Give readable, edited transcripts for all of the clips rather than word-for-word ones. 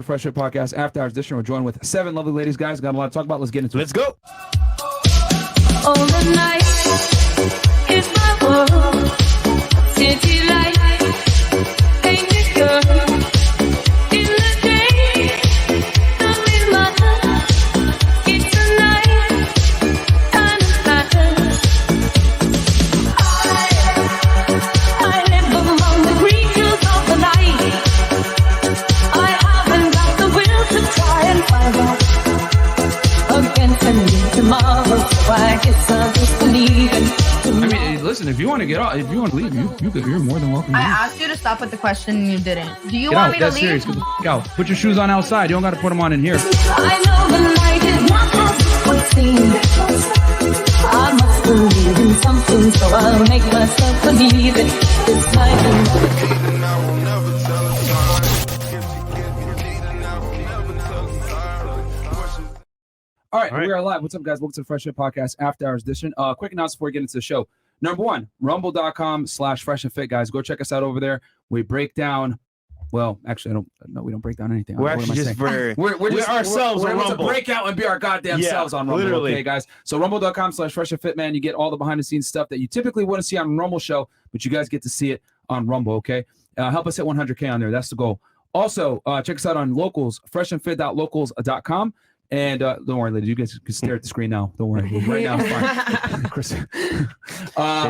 Fresh Fit Podcast After Hours Edition. We're joined with 7 lovely ladies, guys. Got a lot to talk about. Let's get into it. Let's go. All the night is my world. City light, painted girl. In the day, I'm with mother. It's the night, time is matter. I live among the creatures of the night. I haven't got the will to try and find out against a new tomorrow. So I guess I'll just believe in. I mean, listen, if you want to get off, if you want to leave, you're more than welcome. I asked you to stop with the question and you didn't. Do you Get want out. me to That's leave? serious. Get the f- out. Put your shoes on outside. You don't got to put them on in here. I know the night is not as it would seem. I must believe in something, so I'll make myself believe it. This night All right, we are live. What's up, guys? Welcome to the Fresh Fit Podcast After Hours Edition. Quick announcement before we get into the show. Number one, rumble.com/fresh and fit, guys. Go check us out over there. We break down. Well, actually, we don't break down anything. We're What am I actually just saying? we're just ourselves We're on able to Rumble. break out and be our goddamn selves on Rumble. literally. Okay, guys. So rumble.com/fresh and fit, man. You get all the behind the scenes stuff that you typically wouldn't see on a Rumble show, but you guys get to see it on Rumble. Okay, help us hit 100K on there. That's the goal. Also, check us out on locals, freshandfit.locals.com. And don't worry, ladies, you guys can stare at the screen now. Don't worry, right now it's fine. Chris,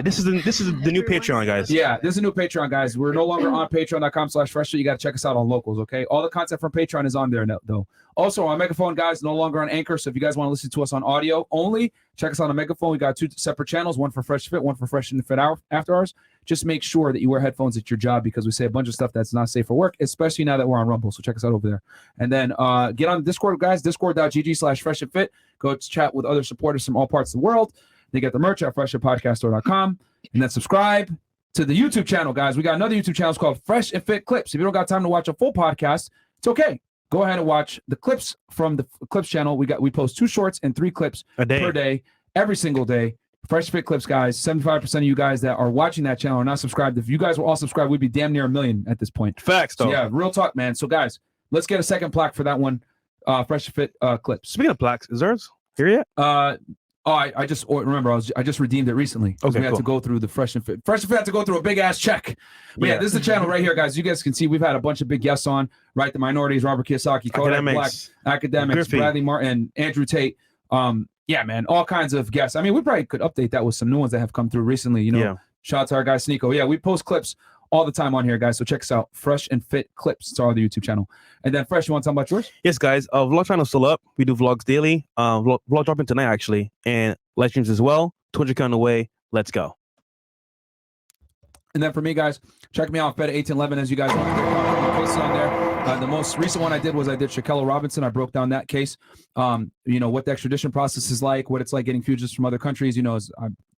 This is the new Patreon, guys. yeah, this is a new Patreon, guys. We're no longer on patreon.com/fresh. You got to check us out on locals, okay? All the content from Patreon is on there now, though. Also, on Megaphone, guys, no longer on Anchor. So if you guys want to listen to us on audio only, check us out on Megaphone. We got 2 separate channels, one for Fresh Fit, one for Fresh and Fit After Hours. Just make sure that you wear headphones at your job because we say a bunch of stuff that's not safe for work, especially now that we're on Rumble. So check us out over there. And then get on Discord, guys, discord.gg/fresh and fit. Go chat with other supporters from all parts of the world. They get the merch at freshfitpodcaststore.com. And then subscribe to the YouTube channel, guys. We got another YouTube channel. It's called Fresh and Fit Clips. If you don't got time to watch a full podcast, it's okay. Go ahead and watch the clips from the Clips channel. We post 2 shorts and 3 clips A day. per day, every single day. Fresh Fit Clips, guys. 75% of you guys that are watching that channel are not subscribed. If you guys were all subscribed, we'd be damn near 1 million at this point. Facts, though. So yeah, real talk, man. So guys, let's get a second plaque for that one. Fresh Fit Clips. Speaking of plaques, is theirs here yet? I just remember I just redeemed it recently. Okay, we had to go through the Fresh and Fit. Fresh and Fit had to go through a big ass check. But yeah, this is the channel right here, guys. You guys can see we've had a bunch of big guests on, right? The Minorities, Robert Kiyosaki, Kodak Black, Academics, Griffey. Bradley Martin, Andrew Tate. Yeah, man, all kinds of guests. I mean, we probably could update that with some new ones that have come through recently. You know, Yeah. shout out to our guy Sneeko. Yeah, we post clips all the time on here, guys. So check us out. Fresh and Fit Clips. It's our other YouTube channel. And then Fresh, you want to talk about yours? Yes, guys. Vlog channel still up. We do vlogs daily. Vlog dropping tonight actually, and live streams as well. 200K on the way. Let's go. And then for me, guys, check me out, Fed 1811, as you guys know. Cases on there. The most recent one I did was I did Shaquella Robinson. I broke down that case. You know, what the extradition process is like, what it's like getting fugitives from other countries. You know,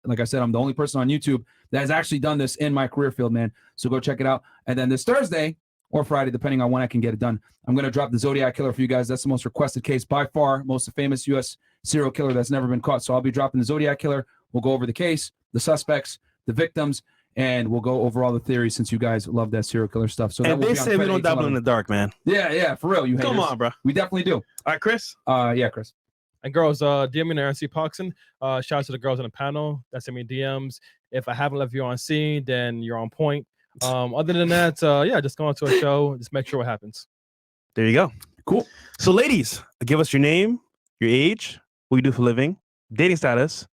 like I said, I'm the only person on YouTube that has actually done this in my career field, man. So go check it out. And then this Thursday or Friday, depending on when I can get it done, I'm going to drop the Zodiac Killer for you guys. That's the most requested case by far, most famous U.S. serial killer that's never been caught. So I'll be dropping the Zodiac Killer. We'll go over the case, the suspects, the victims, and we'll go over all the theories since you guys love that serial killer stuff. So that And will they be on say we Fed don't dabble in 1811. the dark, man. Yeah, for real. You Come haters. on, bro. We definitely do. All right, Chris. Yeah, Chris. And girls, DM me and RC Poxon. Shout out to the girls on the panel that send me DMs. If I haven't left you on scene, then you're on point. Other than that, yeah, just go on to a show. Just make sure what happens. There you go. Cool. So, ladies, give us your name, your age, what you do for a living, dating status,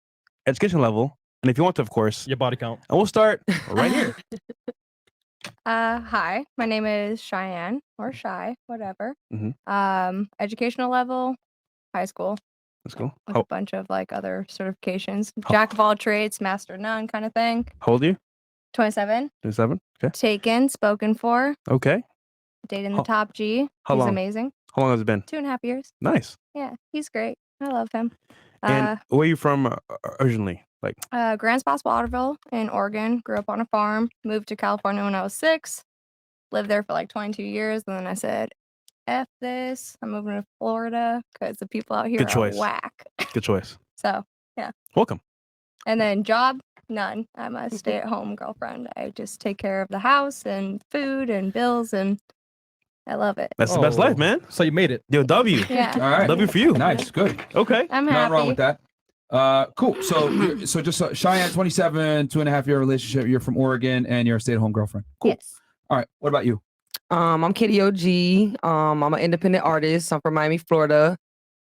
education level, and if you want to, of course, Your body count. and we'll start right here. Hi, my name is Cheyenne or Shy, whatever. Mhm. Educational level, high school, Let's go. with How a bunch of like other certifications. Jack of all trades, master of none kind of thing. old are you? 27, 27. Okay. taken, spoken for, Okay. dating How- the top G. how He's long? amazing. How long has it been? 2.5 years. Nice. Yeah, he's great. I love him. And where are you from originally? Like, Grants Pass, Waterville in Oregon. Grew up on a farm. Moved to California when I was 6. Lived there for like 22 years. And then I said, F this. I'm moving to Florida because the people out here Good are choice. whack. good choice. So, Welcome. and then job, none. I'm a stay-at-home girlfriend. I just take care of the house and food and bills and I love it. That's the best life, man. So you made it. Yo, W. Yeah. All right. W for you. Nice. Good. Okay. I'm Nothing happy. wrong with that. Cool. So just Cheyenne, 27, 2.5-year relationship. You're from Oregon and you're a stay-at-home girlfriend. Cool. Yes. All right. What about you? I'm Kitty OG. I'm an independent artist. I'm from Miami, Florida.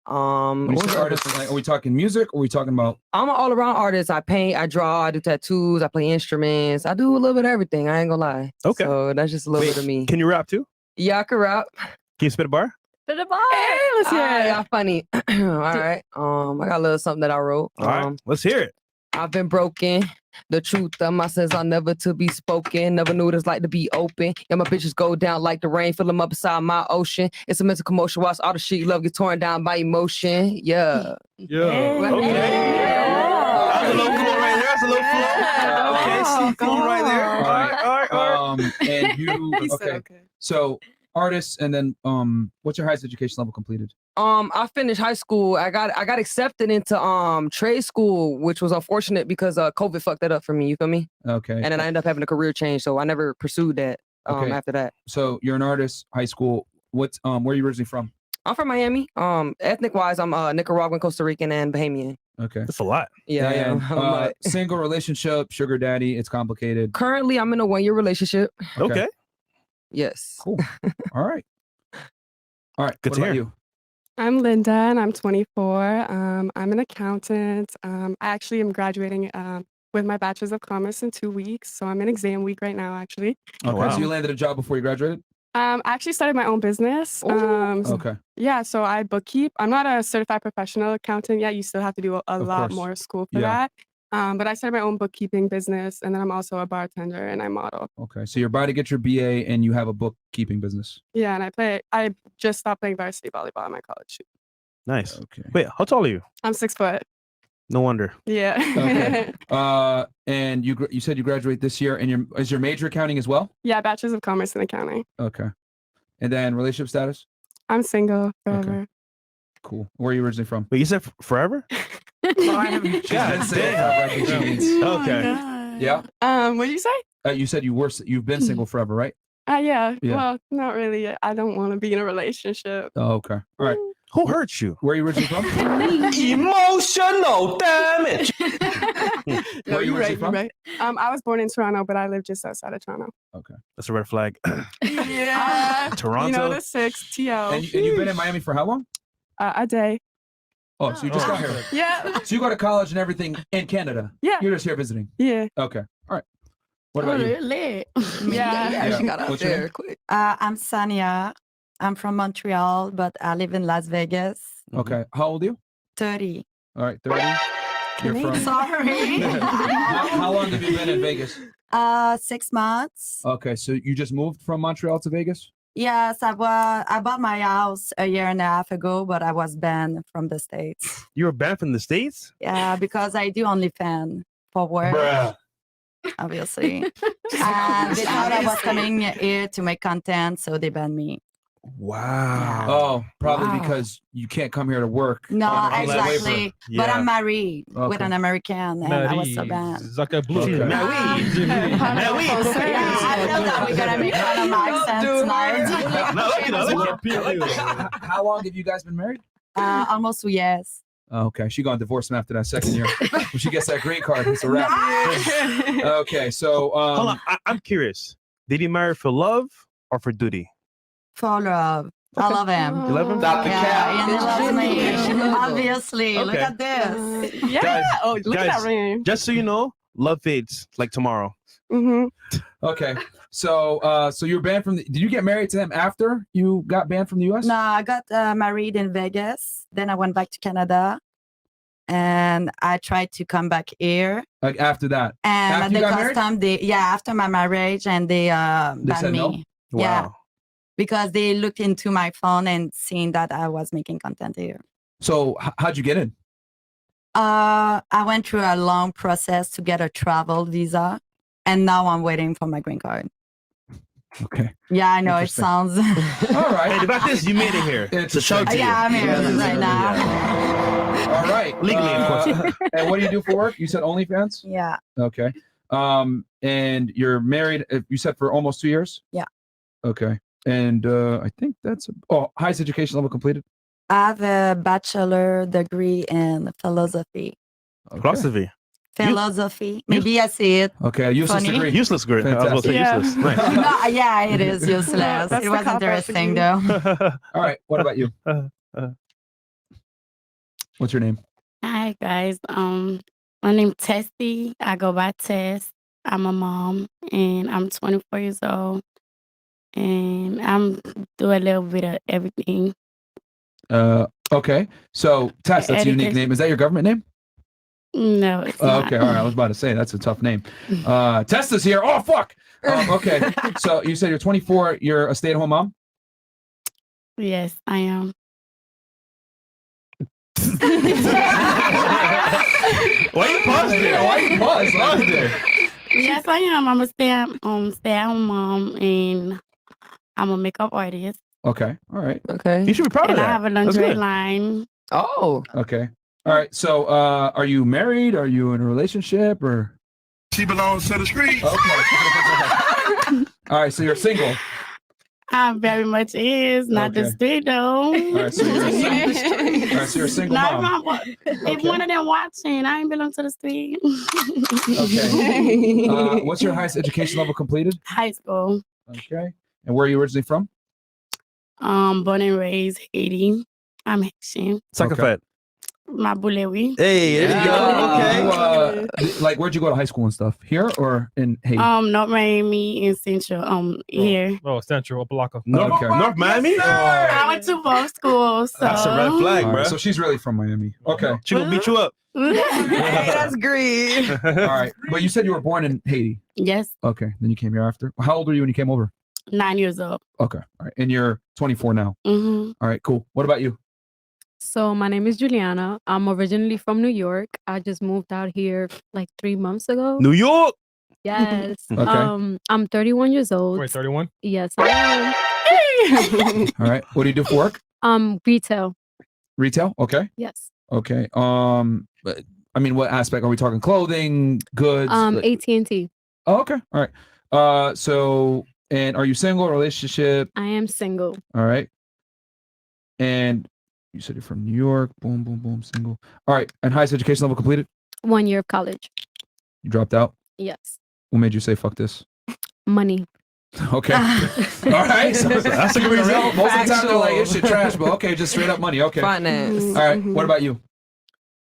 When you what say was the artist, other- like, are we talking music or are we talking about? I'm an all-around artist. I paint, I draw, I do tattoos, I play instruments. I do a little bit of everything. I ain't gonna lie. Okay. So that's just a little Wait, bit of me. Can you rap too? Yeah, I can rap. Can you spit a bar? For the bar. Hey, let's hear Alright. it. Y'all funny. All right. I got a little something that I wrote. All right. Let's hear it. I've been broken. The truth of my sins are never to be spoken. Never knew what it's like to be open. Yeah, my bitches go down like the rain, fill them up beside my ocean. It's a mental commotion. Watch all the shit you love get torn down by emotion. Yeah. Yeah. Okay. That's a low flow right there. That's a low flow. Okay, C right there. All right. And you, okay. So artists and then what's your highest education level completed? I finished high school. I got accepted into trade school, which was unfortunate because COVID fucked that up for me. You feel me? Okay. And then I ended up having a career change, so I never pursued that. Okay. After that, So you're an artist, high school. What's where are you originally from? I'm from Miami. Ethnic wise, I'm Nicaraguan, Costa Rican, and Bahamian. Okay. That's a lot. Yeah. And, I'm like- single relationship, sugar daddy. It's complicated. currently, I'm in a 1-year relationship. Okay. Yes. Cool. All right. All right. Good What to about hear. you? I'm Linda and I'm 24. I'm an accountant. I actually am graduating with my bachelor's of commerce in 2 weeks. So I'm in exam week right now, actually. Okay. wow. So you landed a job before you graduated? I actually started my own business. Okay. Yeah, so I bookkeep. I'm not a certified professional accountant yet. You still have to do a Of lot course. more school for Yeah. that. But I started my own bookkeeping business, and then I'm also a bartender and I model. Okay. So you're about to get your BA and you have a bookkeeping business. Yeah, and I just stopped playing varsity volleyball at my college. Nice. Okay. Wait, how tall are you? I'm 6 foot. No wonder. Yeah. Okay. And you said you graduate this year, and is your major accounting as well? Yeah, bachelor's of commerce in accounting. Okay. And then relationship status? I'm single forever. Cool. Where are you originally from? Wait, you said forever? She's been saying forever, I think she means. Okay. Yeah. What did you say? You said you've been single forever, right? Yeah. Yeah. Well, not really. I don't want to be in a relationship. Oh, okay. All right. Who hurt you? Where are you originally from? Emotional damage. Where are you originally from? right. I was born in Toronto, but I live just outside of Toronto. Okay. That's a red flag. Yeah. Toronto. You know the 6 TL. And you've been in Miami for how long? A day. Oh, so you just got here. Yeah. So you go to college and everything in Canada. Yeah. You're just here visiting. Yeah. Okay. All right. What about you? Really? Yeah. She got out What's your there name? quick. I'm Sania. I'm from Montreal, but I live in Las Vegas. Okay. How old are you? 30. All right. 30. You're from. Sorry. How long have you been in Vegas? 6 months. Okay. So you just moved from Montreal to Vegas? Yes, I bought my house a year and a half ago, but I was banned from the States. You were banned from the States? Yeah, because I do OnlyFans for work, Bruh. obviously. And they thought I was coming here to make content, so they banned me. Wow. Oh, probably Wow. because you can't come here to work. No, on that waiver. exactly. But I'm married with Okay. an American, and I was so banned. Zaka Blue. Okay. Yeah, I know that we're gonna make fun of my accent tonight. No, I like it. I like it. How long have you guys been married? Almost 2 years. Oh, okay. She gonna divorce him after that second year. When she gets that green card, it's a wrap. Okay. So Hold on. I'm curious. Did you marry for love or for duty? For love. I love him. You love him? Stop the Yeah, and he loves me. She loves him. Obviously. Look Okay. at this. Yeah. Guys, Oh, look at guys. that ring. Just so you know, love fades like tomorrow. Mm-hmm. okay. So you were banned from did you get married to them after you got banned from the US? No, I got married in Vegas. Then I went back to Canada. And I tried to come back here. Like after that. And After at you the got married? custom, after my marriage, and they banned said me. no? Yeah. Wow. Because they looked into my phone and seen that I was making content here. So how'd you get in? I went through a long process to get a travel visa, and now I'm waiting for my green card. Okay. Yeah, I know it Interesting. sounds. All right. Hey, the fact is, you made it here. It's So shout out to you. yeah, I'm here right now. All right. Legally, of course. And what do you do for work? You said OnlyFans? Yeah, Okay. And you're married, you said for almost 2 years? Yeah. Okay. And I think that's highest education level completed. I have a bachelor degree in philosophy. Okay. Philosophy. Philosophy. Maybe I see it. Okay, useless Funny. degree. Useless degree. I was about to say Yeah. useless. Nice. No, yeah, it is useless. That's It the was cop-out interesting degree. though. All right. What about you? What's your name? Hi guys. My name's Tessie. I go by Tess. I'm a mom and I'm 24 years old. And I'm do a little bit of everything. Okay. So Tess, that's a unique Education. name. Is that your government name? No, it's not. Okay. All right. I was about to say that's a tough name. Tess is here. Oh fuck. Okay. So you said you're 24. You're a stay-at-home mom. Yes, I am. Why you pause there? Why you pause there? Yes, I am. I'm a stay-at-home mom and I'm a makeup artist. Okay. All right. Okay. You should be proud of And I that. have a That's lingerie good. line. Oh. Okay. All right. So, are you married? Are you in a relationship? Or She belongs to the streets. okay. All right. So you're single. I very much is. Not the Okay. street though. All right. So you're a single, all right, so you're a single Not mom. if one of them watching, I ain't belong to the street. Okay. What's your highest education level completed? High school. Okay. And where are you originally from? Born and raised Haiti. I'm Haitian. Suck a Okay. fat. My boulewi. Hey, there you go. Okay. Like, where'd you go to high school and stuff? Here or in Haiti? North Miami in Central. Here. Oh, Central, Opa-locka. Okay. North Miami? I went to both schools. So. That's a red flag, All bro. right, so she's really from Miami. Okay. She gonna beat you up. That's great. All right. But you said you were born in Haiti. Yes, Okay. Then you came here after. How old were you when you came over? 9 years old. Okay. All right. And you're 24 now. Mm-hmm. All right. Cool. What about you? So my name is Juliana. I'm originally from New York. I just moved out here like 3 months ago. New York. Yes. Okay. I'm 31 years old. Wait, 31? Yes, I am. All right. What do you do for work? Retail. Retail. Okay. Yes. Okay. But, I mean, what aspect are we talking? Clothing, goods. AT&T. Oh, okay. All right. So, and are you single? Relationship? I am single. All right. And you said you're from New York. Boom, boom, boom. Single. All right. And highest education level completed? 1 year of college. You dropped out. Yes. What made you say fuck this? Money. Okay. All right. So that's a good result. Most of the time they're like, it's shit trash, but okay, just straight up money. Okay. Finance. All right. What about you?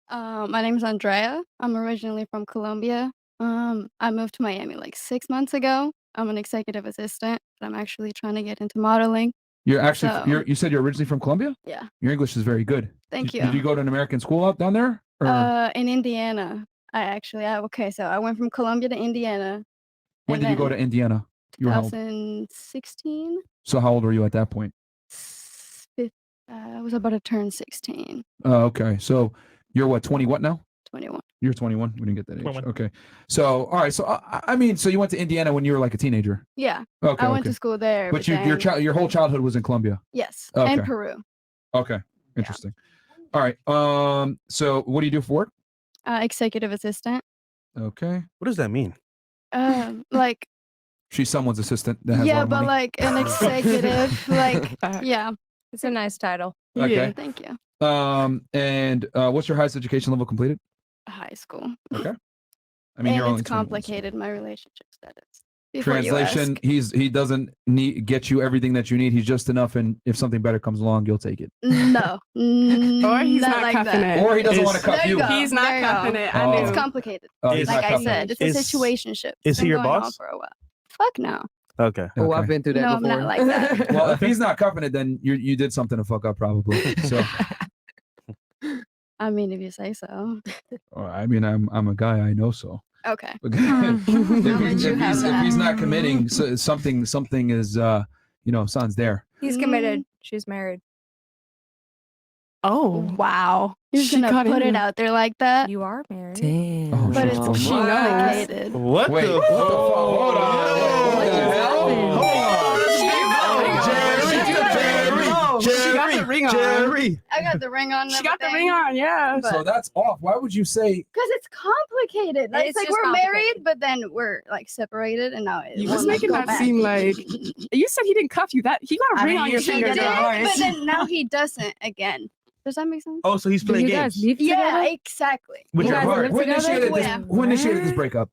My name is Andrea. I'm originally from Colombia. I moved to Miami like 6 months ago. I'm an executive assistant, but I'm actually trying to get into modeling. You're actually So- you said you're originally from Colombia? Yeah. Your English is very good. Thank Did you you. go to an American school out down there? Or In Indiana. So I went from Colombia to Indiana. when and did you go then to Indiana? You were how old? 2016. So how old were you at that point? I was about to turn 16, Oh, okay. So you're what, 20 what now? 21. You're 21. We didn't get that age. 21. Okay. So all right. So I mean, so you went to Indiana when you were like a teenager. Yeah. Okay. I went okay. to school there. But your whole childhood was in Colombia. Yes. Okay. And Peru. Okay. Interesting. All right. So what do you do for work? Executive assistant. Okay. What does that mean? Like, She's someone's assistant that has a lot yeah, of but money. like an executive, like, yeah. It's a nice title. Okay. Thank you. And what's your highest education level completed? High school. Okay. I mean, And you're only it's 21, so- complicated, my relationship status. before you Translation: ask. he doesn't need get you everything that you need. He's just enough, and if something better comes along, you'll take it. No. Or he's not like cuffing that. it. Or he doesn't want to There cuff you you. go. He's not There you cuffing go. it. I Oh. knew. It's complicated. Oh, he's Like not I cuffing said, it. it's a situationship. Is he Been your going on boss? for a while. Fuck no. Okay. Oh, Okay. I've been through that No, I'm before. not like that. Well, if he's not cuffing it, then you did something to fuck up probably. So, I mean, if you say so. I mean, I'm a guy. I know so. Okay. if, let you have if he's that. not committing, so something is something's there. He's committed. She's married. Oh, wow. You're She gonna got put in. it out there like that. You are married. Damn. Oh, But shit. it's She knows. complicated. What Wait, the what the fuck? Hold on. What the hell? happened? Hold on. She got the ring on. Jerry. I got the ring on. and She got the everything, ring on, yeah. So that's off. Why would you say? Because it's complicated. Like, It's it's like just we're complicated. married, but then we're like separated, and now You we'll was not making go that back. seem like you said he didn't cuff you. That he got a I ring mean, on your you should He finger. did, get though. divorced. but then now he doesn't again. Does that make sense? Oh, so he's playing you guys games. leave Yeah, together? exactly. With You your guys heart. live Who initiated this? Yeah. Who initiated this breakup?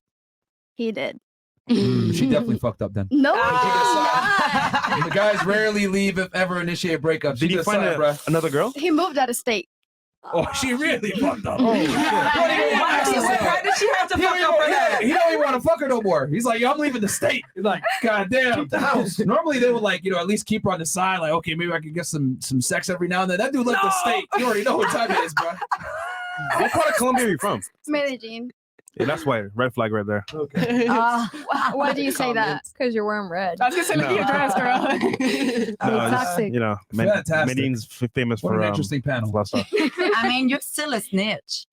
He did. She definitely fucked up then. No, The guys rarely leave if ever initiate breakups. Did She you find decided, bruh. another girl? he moved out of state. Oh, she really fucked up. Oh, shit. Why did she have to He fuck up for that? don't even want to fuck her no more. He's like, yo, I'm leaving the state. He's like, God damn, keep the house. Normally they would like, at least keep her on the side. Like, okay, maybe I could get some sex every now and then. That dude left the state. You already know what time it is, bro. What part of Colombia are you from? Medellin. Yeah, that's why. Red flag right there. Okay. Why do you say that? Because you're wearing red. I was gonna say, look at your dress, girl. No, just, Toxic. Fantastic. Medellin's famous What for an interesting panel. lots of stuff. I mean, you're still a snitch.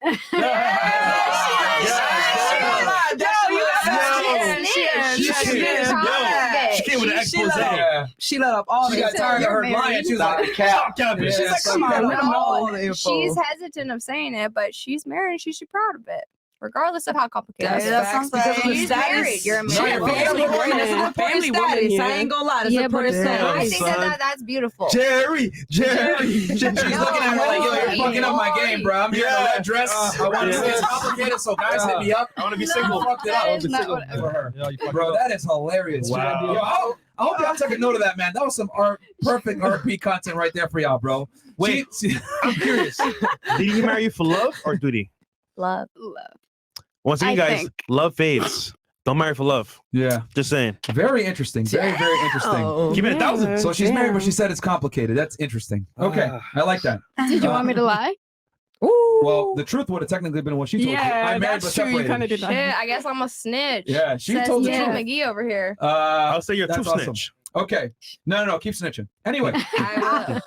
She came with an expose. She let up all She the got tired of her lying. She was like, Stop capping. Yeah, She's like, come come on. on. all the info. She's hesitant of saying it, but she's married and she should be proud of it, regardless of how complicated That's it is. facts, because of the She's status. married. You're No, married. you're Family woman. That's an important Family woman status. here. I ain't gonna lie. That's Yeah, an but important I status. think that's beautiful. Jerry. She's looking at her like, yo, you're fucking up my game, bro. I'm here in a red dress. I want to say it's complicated, so guys hit me up. I want to be No, single. Fucked it that up. is not what For her. Yeah, you fucked Bro, it up. that is hilarious. Wow. Yo, I hope y'all took a note of that, man. That was some perfect RP content right there for y'all, bro. Wait. She- I'm curious. Did he marry you for love or duty? Love. Once again, I guys, think. love fades. Don't marry for love. yeah, Just saying. very interesting. Very interesting. Keep it 1,000. So she's married, Damn. but she said it's complicated. That's interesting. Okay, I like that. Did you want me to lie? Well, the truth would have technically been what she told you. Yeah, I'm married, but that's true. You separated. kind of did Shit, that. I guess I'm a snitch. Yeah, she Says told the Jim truth. McGee over here. I'll say you're a That's true awesome. snitch. Okay. No, keep snitching. Anyway. I will.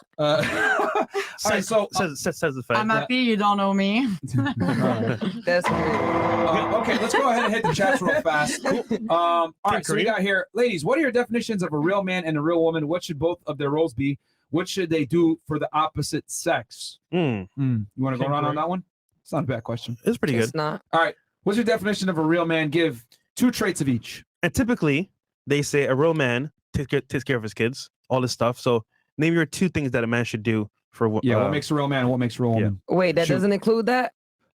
All right, so says the fact. I'm happy you don't know me. That's weird. okay, let's go ahead and hit the chats real fast. All right, so we got here, ladies. What are your definitions of a real man and a real woman? What should both of their roles be? What should they do for the opposite sex? You want to go around on that one? It's not a bad question. It's pretty It's good. not. All right, what's your definition of a real man? Give 2 traits of each. And typically, they say a real man takes care of his kids, all this stuff. So name your 2 things that a man should do for what? Yeah, what makes a real man and what makes a real woman? Wait, that Shoot. doesn't include that?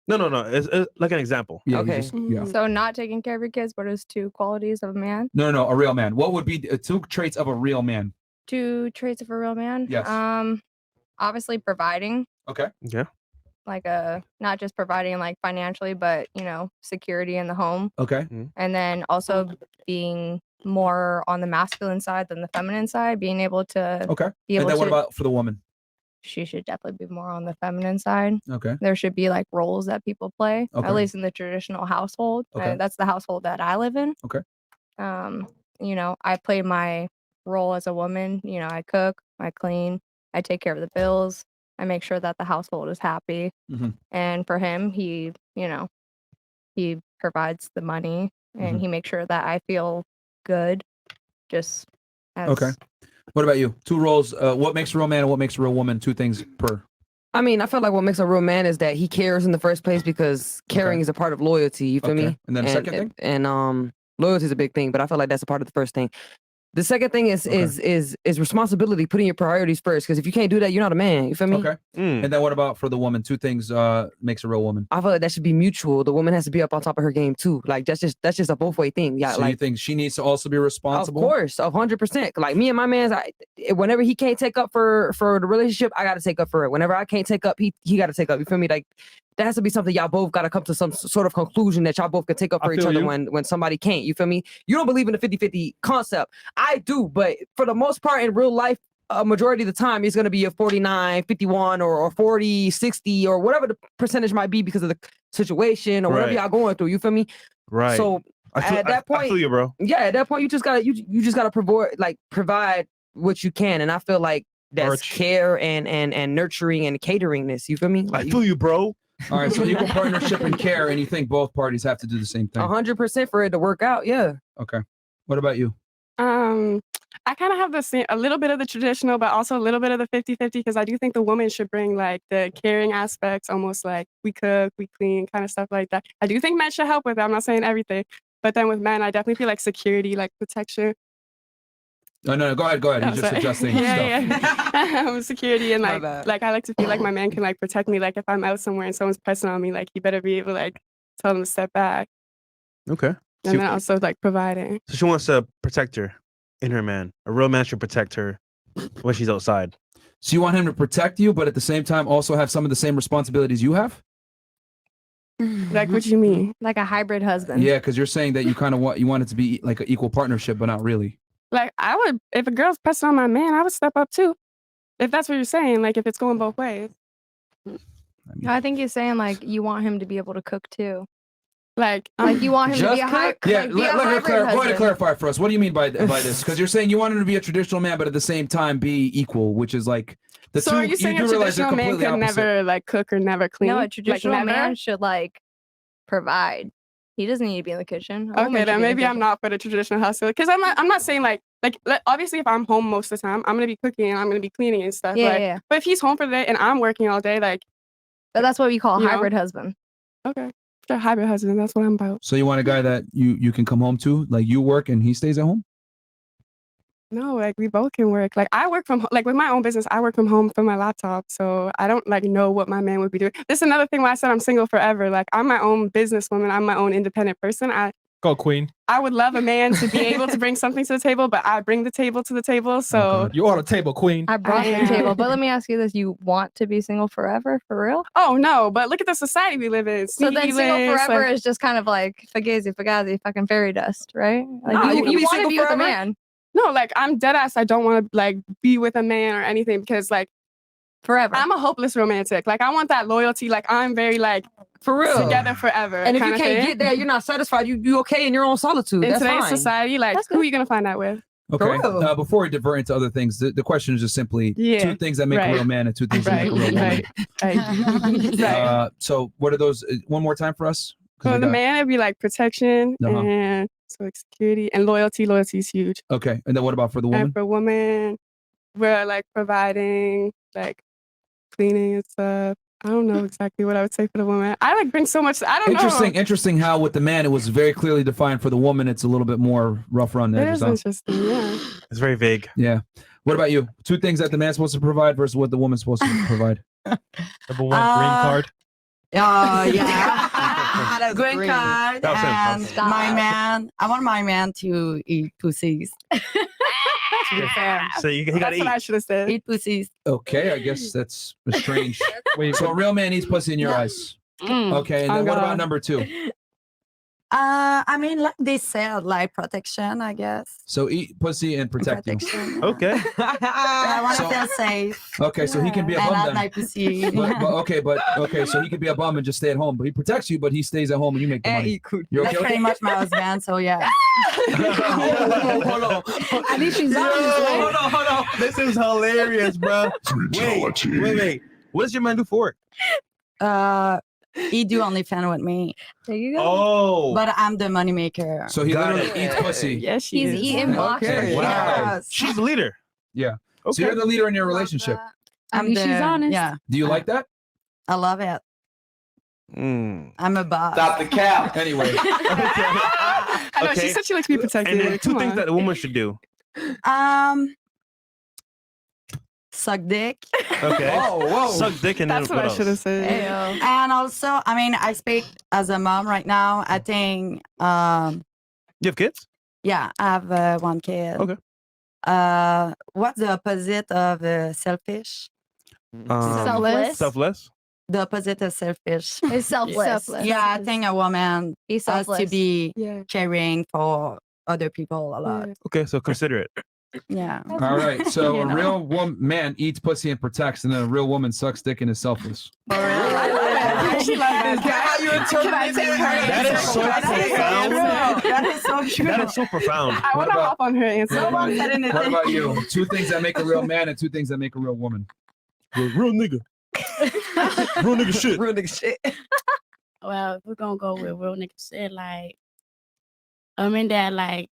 No. It's like an example. Yeah, you Okay. just- yeah. So not taking care of your kids, what is 2 qualities of a man? No, a real man. What would be 2 traits of a real man? 2 traits of a real man? Yes. Obviously providing. Okay. Yeah. Like not just providing like financially, but security in the home. Okay. And then also being more on the masculine side than the feminine side, being able to Okay. be And able then what to about for the woman? she should definitely be more on the feminine side. Okay. There should be like roles that people play, Okay. at least in the traditional household. Okay. That's the household that I live in. Okay. I play my role as a woman. I cook, I clean, I take care of the bills, I make sure that the household is happy. Mhm. And for him, he provides the money and he makes sure that I feel good. Just as Okay. What about you? 2 roles. What makes a real man and what makes a real woman? 2 things per. I mean, I feel like what makes a real man is that he cares in the first place because caring is a part of loyalty. You feel Okay. me? And then the second thing? And loyalty is a big thing, but I feel like that's a part of the first thing. The second thing is responsibility, putting your priorities first. Because if you can't do that, you're not a man. You feel me? Okay. And then what about for the woman? 2 things makes a real woman. I feel like that should be mutual. The woman has to be up on top of her game too. Like that's just a both way thing. Yeah, So you like think she needs to also be responsible? of course, 100%. Like me and my man's, whenever he can't take up for the relationship, I got to take up for it. Whenever I can't take up, he got to take up. You feel me? Like that has to be something y'all both got to come to some sort of conclusion that y'all both can take up for each feel other you. when somebody can't. You feel me? You don't believe in the 50-50 concept. I do, but for the most part in real life, a majority of the time it's going to be a 49-51 or 40-60 or whatever the percentage might be because of the situation or whatever Right. y'all going through. You feel me? Right. So at that I point, feel you, bro. yeah, at that point you just gotta provide what you can, and I feel like that's Merch. care and nurturing and cateringness. You feel me? I Like feel you, bro. All right. So equal partnership and care, and you think both parties have to do the same thing. 100% for it to work out. Yeah. Okay. What about you? I kind of have the same, a little bit of the traditional, but also a little bit of the 50-50 because I do think the woman should bring like the caring aspects, almost like we cook, we clean, kind of stuff like that. I do think men should help with that. I'm not saying everything, but then with men, I definitely feel like security, like protection. Oh, no, go ahead. He's just adjusting stuff. Yeah. Security and like I like to feel like my man can like protect me. Like if I'm out somewhere and someone's pressing on me, like he better be able to like tell them to step back. Okay. And then also like providing. So she wants to protect her in her man. A real man should protect her when she's outside. So you want him to protect you, but at the same time also have some of the same responsibilities you have? Like what you mean? Like a hybrid husband. Yeah, because you're saying that you kind of want it to be like an equal partnership, but not really. Like I would, if a girl's pressing on my man, I would step up too. If that's what you're saying, like if it's going both ways. I think he's saying like you want him to be able to cook too. Like you want him to be a hybrid. Yeah, let her go ahead and clarify for us. What do you mean by this? Because you're saying you want him to be a traditional man, but at the same time be equal, which is like the so two. Are you saying a traditional man could never like cook or never clean? No, a traditional like, man should like provide. He doesn't need to be in the kitchen. Okay, then maybe I'm not for the traditional hustle. Because I'm not saying like obviously if I'm home most of the time, I'm gonna be cooking and I'm gonna be cleaning and stuff. Yeah. But if he's home for the day and I'm working all day, like. But that's what we call a hybrid husband. Okay. A hybrid husband, that's what I'm about. So you want a guy that you can come home to, like you work and he stays at home? No, like we both can work. Like I work from like with my own business, I work from home from my laptop. So I don't like know what my man would be doing. This is another thing why I said I'm single forever. Like I'm my own businesswoman, I'm my own independent person. Go queen. I would love a man to be able to bring something to the table, but I bring the table to the table. So you are the table queen. I brought the table. But let me ask you this: you want to be single forever, for real? Oh no, but look at the society we live in. So then single forever is just kind of like fugazi, fucking fairy dust, right? Like you want to be with a man. No, like I'm dead ass. I don't want to like be with a man or anything because like forever. I'm a hopeless romantic. Like I want that loyalty. Like I'm very like for real together forever. And if you can't get there, you're not satisfied. You okay in your own solitude. In That's today's fine. society, like who are you gonna find that with? Okay. Before we divert into other things, the question is just simply two things that make a real man and two things that make a real woman. Right. So what are those? One more time for us. So the man would be like protection and so like security and loyalty. Loyalty is huge. Okay. And then what about for the woman? And for women, we're like providing, like cleaning and stuff. I don't know exactly what I would say for the woman. I like bring so much. I don't know. Interesting how with the man it was very clearly defined. For the woman, it's a little bit more rough around the edges. It is interesting. Yeah. It's very vague. Yeah. What about you? Two things that the man's supposed to provide versus what the woman's supposed to provide. Number one, green card. Yeah. Green card. And my man. I want my man to eat pussies. So you gotta That's what I should have said. Eat pussies. Okay, I guess that's strange. Wait, so a real man eats pussy in your eyes. Okay, and then what about number two? I mean, like they said, like protection, I guess. So eat pussy and protect you. Okay. I want to feel safe. Okay, so he can be a And bum I then. like pussy. Okay, so he can be a bum and just stay at home, but he protects you, but he stays at home and you make the money. You're okay That's with pretty it? much my husband, so yeah. Hold on. At least she's honest, right? Hold on. This is hilarious, bro. Wait. What does your man do for it? He do OnlyFans with me. There you go. Oh. But I'm the moneymaker. So he literally eats pussy. Yes, He's eating boxers. Okay, wow. Yes. She's the leader. Yeah. Okay. So you're the leader in your relationship. I'm she's honest. Yeah. Do you like that? I love it. I'm a boss. Stop the cap. Anyway. I know she said she likes to be protected. And then two Come things on. that a woman should do. Suck dick. Okay. Whoa. Suck dick and That's then what I else? should have said. And also, I mean, I speak as a mom right now. I think, You have kids? yeah, I have one kid. Okay. What's the opposite of selfish? Selfless. Selfless? The opposite of selfish. It's selfless. Yeah, I think a woman He's has to selfless. be Yeah. caring for other people a lot. Okay, so consider it. Yeah. All right. So a real man eats pussy and protects, and then a real woman sucks dick and is selfless. I actually like this. How you interpret That is so profound. That is so true. That is so profound. I want to hop on her answer. What about you? Two things that make a real man and two things that make a real woman. Real nigga. Real nigga shit. Real nigga shit. Well, if we're gonna go with real nigga shit, like, I mean that like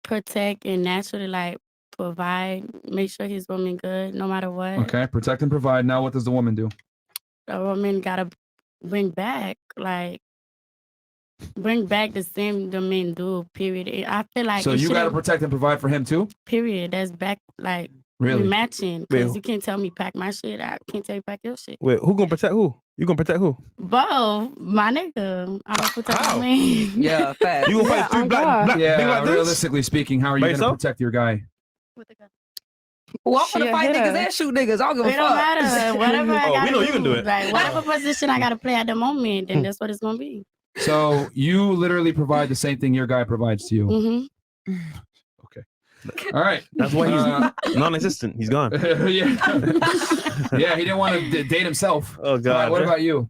protect and naturally like provide, make sure his woman good, no matter what. Okay, protect and provide. Now, what does the woman do? The woman gotta bring back, bring back the same the men do. Period. I feel like So you got to protect and provide for him too. Period. That's back Really? we matching. Wait, Because you can't tell me pack my shit. I can't tell you pack your shit. Wait, who gonna protect who? You gonna protect who? Both, my nigga. I'm gonna protect How? my man. Yeah, fast. You gonna Yeah, fight three oh black, God. black, big Yeah, black dudes? realistically speaking, how are you By going to yourself? protect your guy? Well, I'm She gonna a fight hitter. niggas and shoot niggas. I don't give a It don't fuck. matter. Whatever I Oh, gotta we know you can do it. Like, whatever position I gotta play at the moment, then that's what it's gonna be. So you literally provide the same thing your guy provides to you. Mm-hmm. All right. That's why he's non-existent. He's gone. yeah. Yeah, he didn't want to date himself. Oh All right, God. what about you?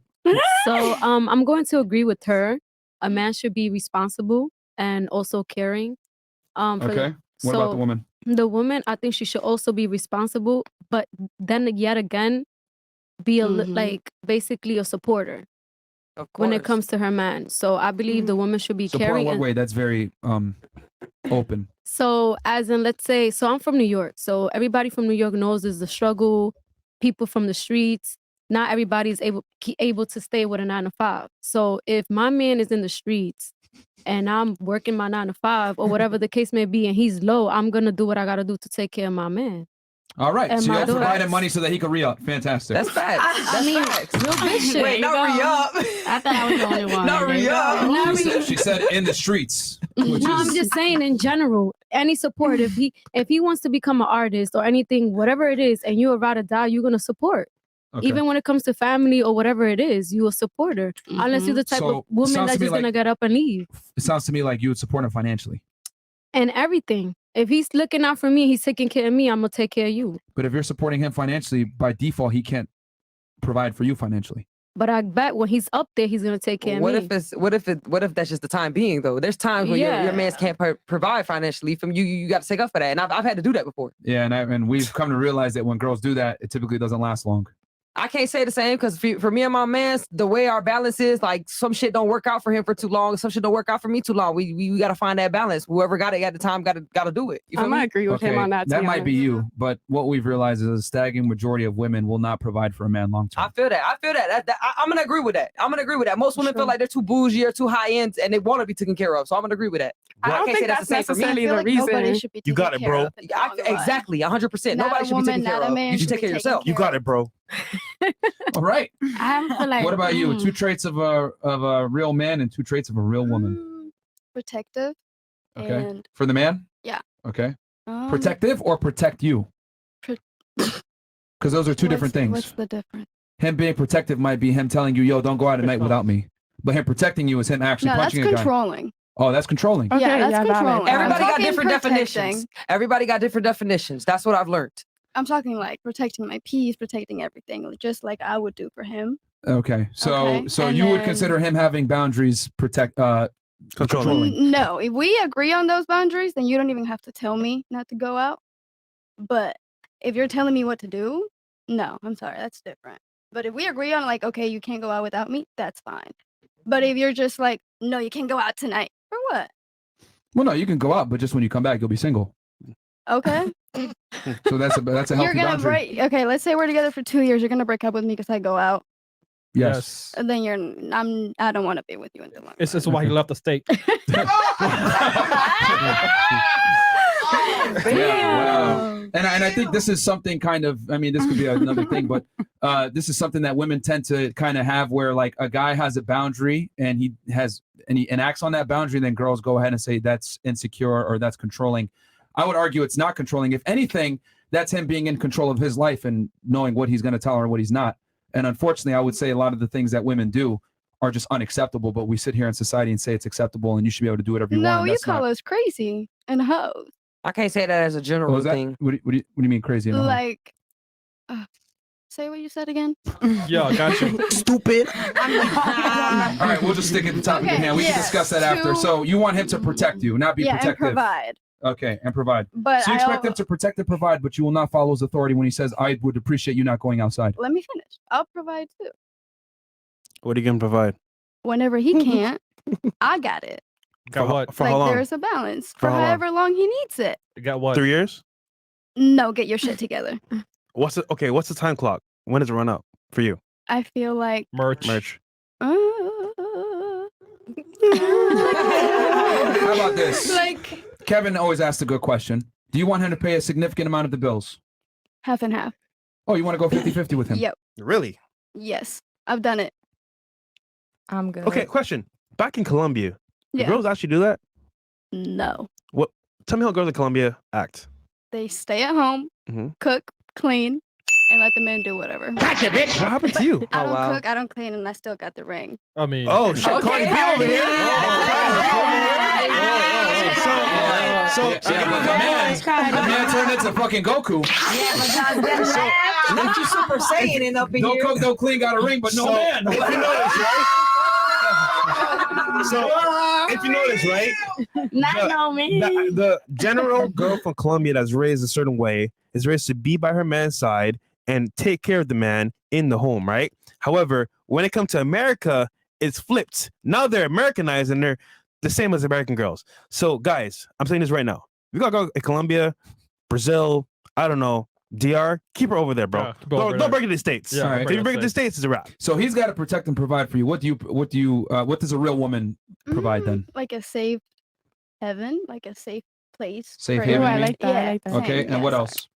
So I'm going to agree with her. A man should be responsible and also caring. For the- Okay. What about the woman? The woman, I think she should also be responsible, but then yet again, be like basically a supporter Of when it course. comes to her man. So I believe the woman should be Support caring. what and- way? That's very open. So as in, let's say, so I'm from New York. So everybody from New York knows there's the struggle, people from the streets. Not everybody is able to stay with a 9 to 5. So if my man is in the streets and I'm working my 9 to 5 or whatever the case may be, and he's low, I'm gonna do what I gotta do to take care of my man. All right. And So my you're daughter- providing money so that he can re-up. Fantastic. That's facts. I mean, real good shit. Wait, not re-up. I thought I was the only one. Not There you go. re-up. No, She said in the streets, which No, is I'm just saying in general, any support. If he wants to become an artist or anything, whatever it is, and you are about to die, you're gonna support. okay. Even when it comes to family or whatever it is, you a supporter. Unless you're the type So, of woman sounds that's to me just gonna like- get up and leave. It sounds to me like you would support him financially. And everything. If he's looking out for me, he's taking care of me, I'm gonna take care of you. But if you're supporting him financially, by default, he can't provide for you financially. But I bet when he's up there, he's gonna take care What of me. if that's just the time being though? There's times when your Yeah. man can't provide financially from you. You got to take up for that, and I've had to do that before. Yeah, and we've come to realize that when girls do that, it typically doesn't last long. I can't say the same because for me and my man, the way our balance is, like some shit don't work out for him for too long, some shit don't work out for me too long. We got to find that balance. Whoever got it at the time got to do it. You I feel might me? agree with him on that. to That be might be honest. you, but what we've realized is a staggering majority of women will not provide for a man long term. I feel that. I'm gonna agree with that. Most women feel like they're too bougie or too high end, and they want to be taken care of. So I'm gonna agree with that. I don't can't think say that's that's the same for me. necessarily the Like nobody reason. should be You got taken it, bro. care of in the long run. Exactly, 100%. Not Nobody a should be taken woman, care not a of. man You should should take be care of taken yourself. You got it, bro. All right. I feel like. What about you? 2 traits of a real man and 2 traits of a real woman. Protective. Okay. And For the man? yeah. Okay. um, Protective or protect you? Pro- Because those are 2 different things. What's the difference? Him being protective might be him telling you, "Yo, don't go out at night without me." But him protecting you is him actually No, that's punching a guy. controlling. Oh, that's controlling. Okay, Yeah, that's yeah, valid. controlling. Everybody I'm got talking different definitions. protecting. Everybody got different definitions. That's what I've learned. I'm talking like protecting my peace, protecting everything, just like I would do for him. Okay. So Okay, so and you would then- consider him having boundaries controlling. No, if we agree on those boundaries, then you don't even have to tell me not to go out. But if you're telling me what to do, no, I'm sorry, that's different. But if we agree on like, okay, you can't go out without me, that's fine. But if you're just like, no, you can't go out tonight, for what? Well, no, you can go out, but just when you come back, you'll be single. Okay. So that's a healthy You're gonna boundary. break. Okay, let's say we're together for 2 years. You're gonna break up with me because I go out. Yes. And then I don't want to be with you any longer. It's just why he left the state. Wow. And I think this is something kind of, I mean, this could be another thing, but this is something that women tend to kind of have where like a guy has a boundary and he acts on that boundary, and then girls go ahead and say that's insecure or that's controlling. I would argue it's not controlling. If anything, that's him being in control of his life and knowing what he's going to tell her and what he's not. And unfortunately, I would say a lot of the things that women do are just unacceptable, but we sit here in society and say it's acceptable and you should be able to do whatever you want. No, and you that's call not- us crazy and hoes. I can't say that as a general Oh, is that- thing. What do you mean crazy? and all? Like, say what you said again. Yeah, I got you. Stupid. All right, we'll just stick at the topic at Okay, hand. We can yes, discuss that after. to- So you want him to protect you, not be Yeah, and protective. provide. Okay, and provide. But So you I expect him al- to protect and provide, but you will not follow his authority when he says, "I would appreciate you not going outside." Let me finish. I'll provide too. What are you gonna provide? Whenever he can't, I got it. Got what? For Like how long? there's a balance For for how long? however long he needs it. Got what? 3 years? No, get your shit together. What's the time clock? When does it run up for you? I feel like Merch. uh, How about this? like Kevin always asks a good question. Do you want him to pay a significant amount of the bills? half and half. Oh, you want to go 50-50 with him? Yep. Really? Yes, I've done it. I'm good. Okay, question. Back in Colombia, do Yeah. girls actually do that? No, What? Tell me how girls in Colombia act. they stay at home, Mhm. cook, clean, and let the men do whatever. Gotcha, bitch. What happened to you? I don't cook, I don't clean, and I still got the ring. I mean. Oh shit, Cardi B over here. So the man turned into fucking Goku. Not you Super Saiyan up in Don't here. cook, don't clean, got a ring, but no man. If you notice, right? So if you notice, right? The general girl from Colombia that's raised a certain way is raised to be by her man's side and take care of the man in the home, right? However, when it comes to America, it's flipped. Now they're Americanized and they're the same as American girls. So guys, I'm saying this right now. If you gotta go to Colombia, Brazil, I don't know, DR, keep her over there, bro. Yeah, keep her over Don't there. bring it to the States. Yeah, Alright. If you bring it to the States, it's a wrap. So he's got to protect and provide for you. What does a real woman provide then? Like a safe heaven, like a safe place. Safe for haven, you. you mean? that. I Yeah, like that. Okay, same, and what yes. else?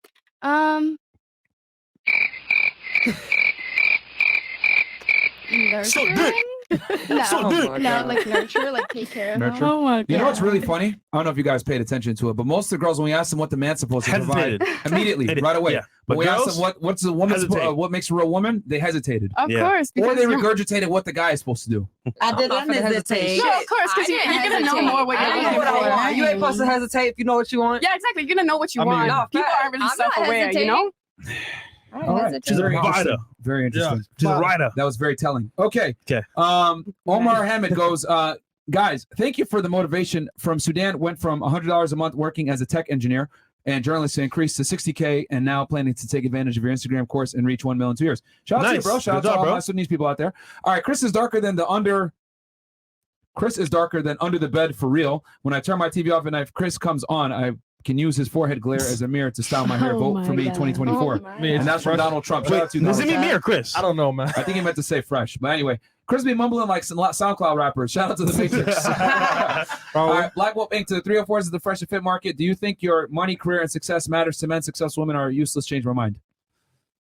So Nurturing? good. No, So good. no, like nurture, like take care of Nurture? them. Oh my You know god. what's really funny? I don't know if you guys paid attention to it, but most of the girls, when we ask them what the man's supposed to provide, Hesitated. immediately, right away. Yeah. But But we asked girls, them what's the woman, hesitate. what makes a real woman, they hesitated. Of Yeah. course, Or because they you're- regurgitated what the guy is supposed to do. I didn't hesitate. No, of course, because you're gonna know more what I you're know looking what I want. for. You ain't supposed to hesitate if you know what you want. Yeah, exactly. You're gonna know what you I mean, want. no, People fact. aren't really I'm not self-aware, you know? All right. She's a Very rider. interesting. Very interesting. She's a rider. That was very telling. Okay. Okay. Omar Hamid goes, guys, thank you for the motivation. From Sudan, went from $100 a month working as a tech engineer and journalist to increase to $60K, and now planning to take advantage of your Instagram course and reach 1 million in 2 years. Shout out to you, Nice. bro. Shout out Good to job, all bro. my Sudanese people out there. All right, Chris is darker than under the bed for real. When I turn my TV off and if Chris comes on, I can use his forehead glare as a mirror to style my hair. Oh Vote my for me God. 2024. Oh I mean, And that's from fresh. Donald Trump. Shout Wait, out to does Donald it mean Trump. me or Chris? I don't know, man. I think he meant to say fresh. But anyway, Chris be mumbling like some SoundCloud rappers. Shout out to the Matrix. All right, Black Wolf Inc. to the 304s is the fresh and fit market. Do you think your money, career, and success matters to men? Successful women are useless. Change my mind.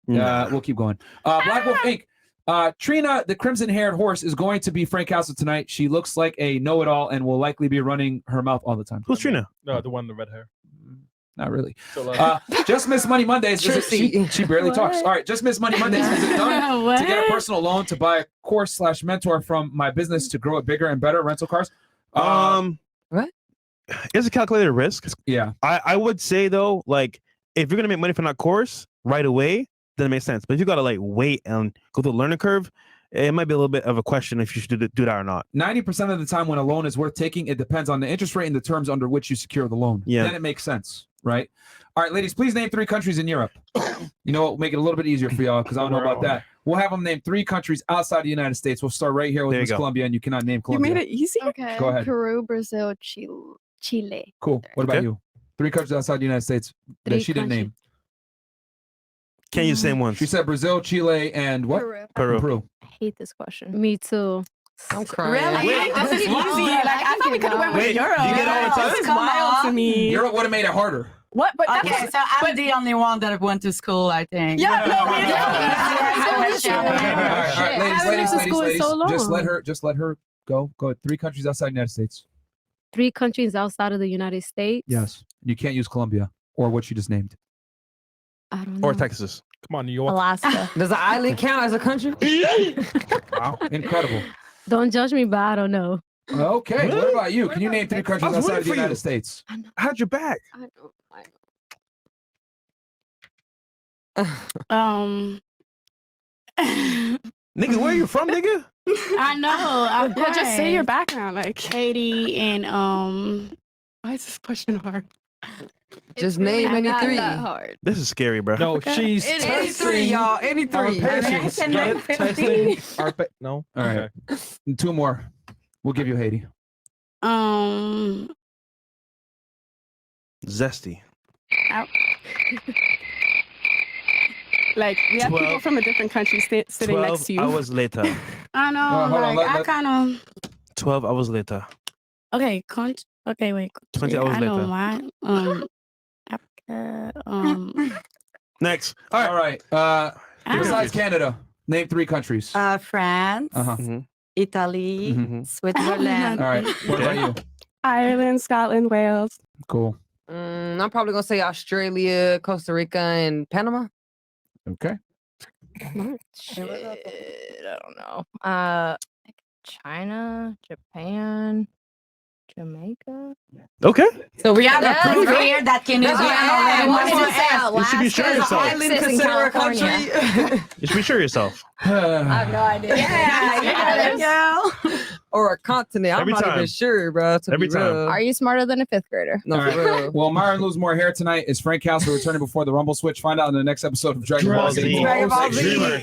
We'll keep going. Black Wolf Inc. Trina, the crimson-haired horse, is going to be Frank Castle tonight. She looks like a know-it-all and will likely be running her mouth all the time. Who's Trina? No, the one with the red hair. Not really. So, Just Miss Money Mondays. Is it, she barely talks. All right, Just Miss Money Mondays. Is it done to get a personal loan to buy a course/mentor from my business to grow it bigger and better? Rental cars. What? It's a calculated risk. Yeah. I would say though, like if you're gonna make money from that course right away, then it makes sense. But if you gotta like wait and go through the learning curve, it might be a little bit of a question if you should do that or not. 90% of the time when a loan is worth taking, it depends on the interest rate and the terms under which you secure the loan. Yeah. Then it makes sense, right? All right, ladies, please name 3 countries in Europe. You know what? We'll make it a little bit easier for y'all because I don't know about that. We'll have them name 3 countries outside the United States. We'll start right here with There you Miss go. Colombia, and you cannot name You Colombia. made it easy. Okay. Go ahead. Peru, Brazil, Chile. Cool. What about Okay. you? 3 countries outside the United States that 3 she didn't name. Can't use the same ones. She said Brazil, Chile, and what? Peru. Peru. I hate this question. Me too. I'm crying. Really? Wait. This is easy. Like I thought we could have went with Wait, Europe. you get all the time? This is Come wild on. to me. Europe would have made it harder. What? But Okay, that's so I'm the only one that went to school, I think. yeah. No, All right, ladies, Having school is so just long. let her go. Go 3 countries outside the United States. 3 countries outside of the United States. Yes. You can't use Colombia or what you just named. I don't know. Or Texas. Come on, New York. Alaska. Does an island count as a country? Wow. Incredible. Don't judge me, but I don't know. Okay. What about you? Can you name 3 countries I was outside waiting of the for you. United States? I had your back. I know. Nigga, where you from, nigga? I know. I'm Yeah, just say your background. Like, Haiti and why is this question hard? Just name any Not 3. that hard. This is scary, bro. No, she's It is. Any 3, testing y'all. Any our 3. patience. said name Testing our no. All right. Okay. 2 more. We'll give you Haiti. Zesty. Like we have people 12 from a different country sitting next to you. 12 hours later. I know. hold on, like I let- kind of. 12 hours later. Okay, okay, wait. 20 country, hours I know later. mine. Africa. Next. All right. All right. Besides Canada, name 3 countries. France, Uh-huh. Italy, Mhm. Switzerland. All right. What about you? Ireland, Scotland, Wales. Cool. I'm probably gonna say Australia, Costa Rica, and Panama. Okay. Shit, I don't know. China, Japan, Jamaica. Okay. So we have That's a proof right. here that can That's be right. I wanted to say You should be sure Alaska is yourself. island considered a country. You should be sure yourself. I have no idea. Yeah. Or a continent. I'm Every not time. even sure, bro. To Every be time. real. Are you smarter than a 5th grader? No, All for right. real. Well, Myron lose more hair tonight. Is Frank Castle returning before the Rumble Switch? Find out in the next episode of Dragon Ball Z. Dragon Ball Z. Dreamer.